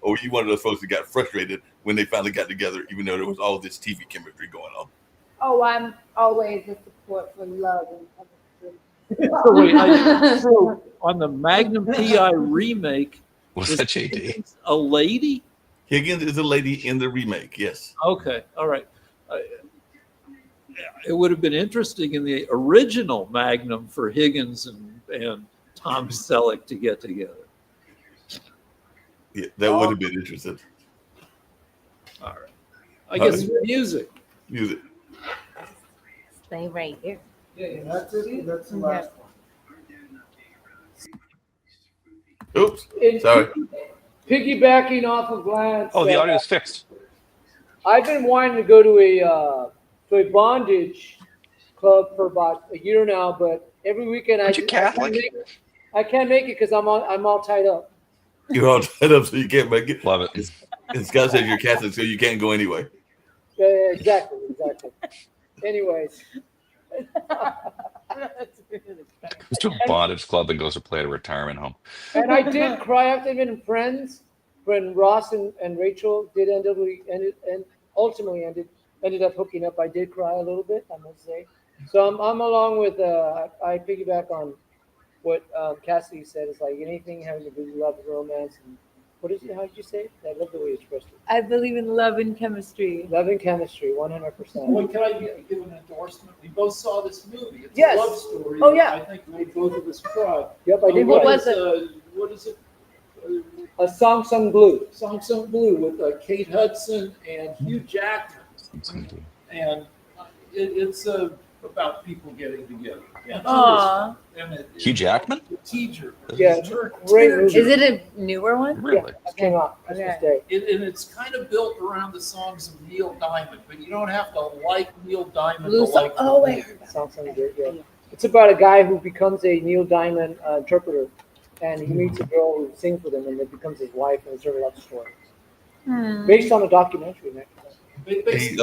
or were you one of those folks that got frustrated when they finally got together, even though there was all this TV chemistry going on? Oh, I'm always a support for love and So wait, so on the Magnum PI remake, Was that JD? Higgins a lady? Higgins is a lady in the remake, yes. Okay, all right. It would have been interesting in the original Magnum for Higgins and Tom Selleck to get together. Yeah, that would have been interesting. All right. I guess music. Music. Stay right here. Yeah, that's it. That's the last one. Oops, And sorry. piggybacking off of Lance. Oh, the audio is fixed. I've been wanting to go to a bondage club for about a year now, but every weekend Aren't you Catholic? I can't make it because I'm all tied up. You're all tied up, so you can't make it. Love it. And Scott says you're Catholic, so you can't go anyway. Yeah, exactly. Anyways, Goes to a bondage club and goes to play at a retirement home. and I did cry after being friends when Ross and Rachel did ultimately ended up hooking up. I did cry a little bit, I must say. So I'm along with I piggyback on what Cassidy said. It's like anything having to do with love and romance. And what is it? How did you say it? I love the way you expressed it. I believe in love and chemistry. Love and chemistry, 100%. Well, can I give an endorsement? We both saw this movie. It's Yes. a love story. Oh, yeah. I think we both of us cried. Yep, I did. What watch was it? What is it? A Song Sung Blue. Song Sung Blue with Kate Hudson and Hugh Jackman. And it's about people getting together. Yeah, Aw. and Hugh Jackman? The teacher. Yeah, It's great movie. Is it a newer one? Really? That came out Christmas Day. And it's kind of built around the songs of Neil Diamond, but you don't have to like Neil Diamond Blue to song. like. Oh, I heard that. Song Sung Blue. Yeah. It's about a guy who becomes a Neil Diamond interpreter, and he meets a girl who sings with him, and it becomes his wife, and it's her love story. Based on a documentary. Man. Hey,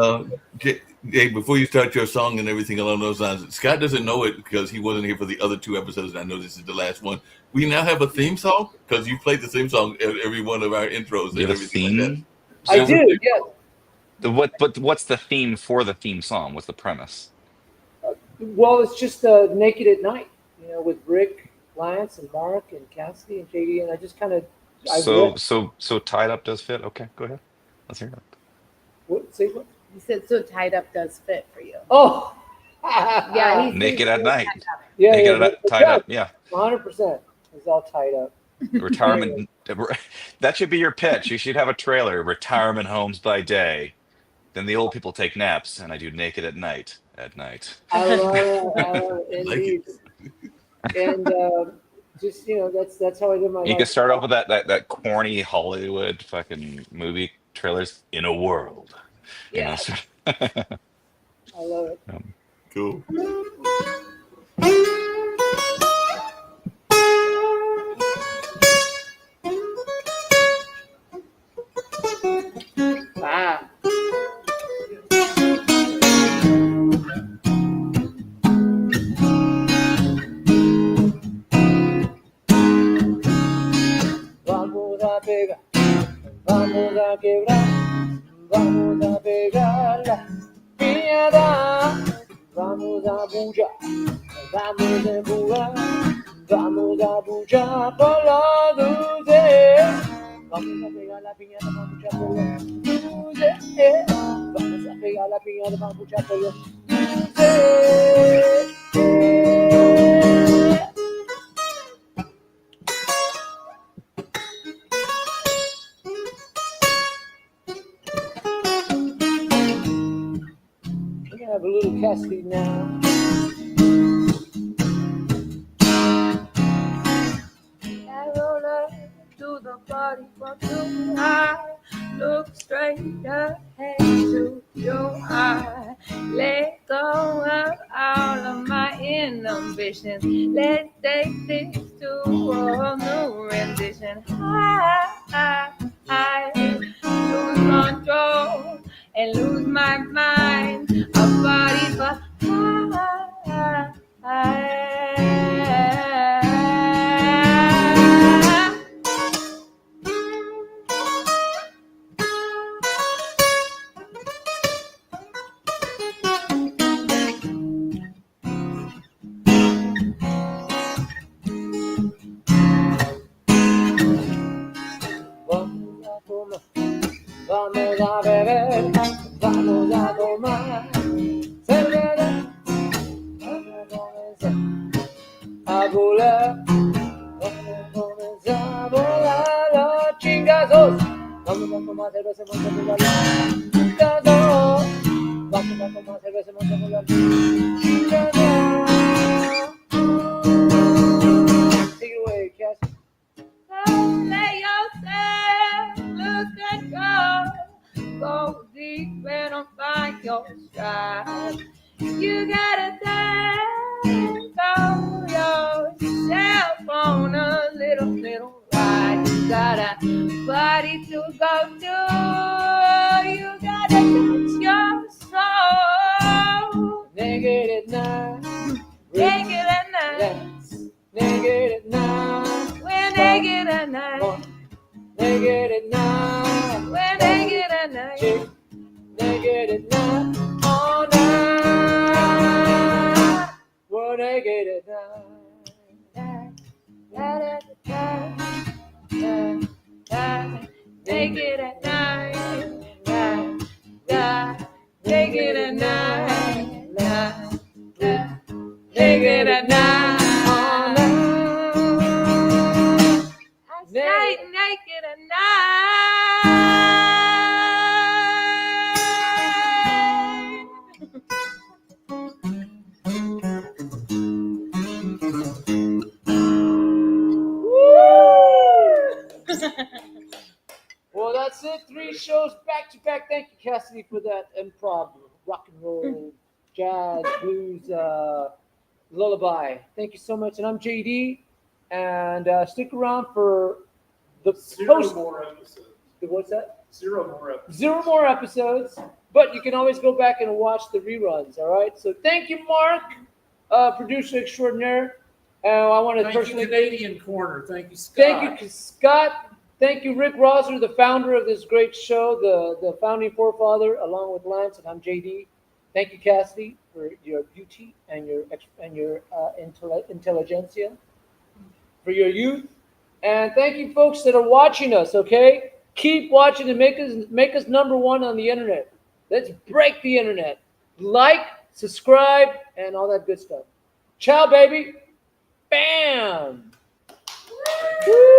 Jay, before you start your song and everything along those lines, Scott doesn't know it because he wasn't here for the other 2 episodes. And I know this is the last one. We now have a theme song because you played the theme song every one of our intros. You and have a everything like theme? I do, yeah. But what's the theme for the theme song? What's the premise? Well, it's just Naked at Night, with Rick, Lance, and Mark, and Cassidy, and JD, and I just kind of. So Tied Up does fit. Okay, go ahead. Let's hear it. What? Say what? He said so tied up does fit for you. Oh. Yeah, he's Naked at Night. Yeah, Naked yeah, at Tied Up. Yeah. 100%. It's all tied up. Retirement. That should be your pitch. You should have a trailer. Retirement homes by day. Then the old people take naps, and I do Naked at Night. At night. I love indeed. And just that's how I do my. You can start off with that corny Hollywood fucking movie trailers in a world. Yeah. I love it. Cool. Ah. Vamos a pegar, vamos a quebrar, vamos a pegar la piñata, vamos a buchar, vamos a empujar, vamos a buchar por las luces. Vamos a pegar la piñata, vamos a buchar por las luces. Vamos a pegar la piñata, vamos a buchar por las luces. Have a little Cassidy now. I roll up to the party for too high. Look straight ahead to your eye. Let go of all of my inhibitions. Let's take this to a new rendition. I lose control and lose my mind. A body for Vamos a beber, vamos a tomar cerveza, vamos a comenzar a volar, vamos a comenzar a volar los chingazos, vamos a tomar cerveza, vamos a volar los chingazos, vamos a tomar cerveza, vamos a volar los chingazos. Take it away, Cass. Don't let yourself lose control. Go deep and don't find your stride. You gotta tango yourself on a little ride. You got a body to go to. You gotta touch your soul. Naked at night. Naked at night. Naked at night. We're naked at night. Naked at night. We're naked at night. Naked at night. All night. We're naked at night. Naked at night. Naked at night. Naked at night. All night. I say naked Cassidy for that improv, rock and roll, jazz, blues, lullaby. Thank you so much. And I'm JD. And stick around for the post. More episodes. What's that? 0 more episodes. 0 more episodes. But you can always go back and watch the reruns. All right. So thank you, Mark, producer extraordinaire. I want to Thank you, personally Canadian Corner. Thank you, Scott. thank you, Scott. Thank you, Rick Rosner, the founder of this great show, the founding forefather, along with Lance, and I'm JD. Thank you, Cassidy, for your beauty and your intelligentsia, for your youth, and thank you, folks that are watching us. Okay, keep watching and make us number one on the internet. Let's break the internet. Like, subscribe, and all that good stuff. Ciao, baby. Bam. Woo!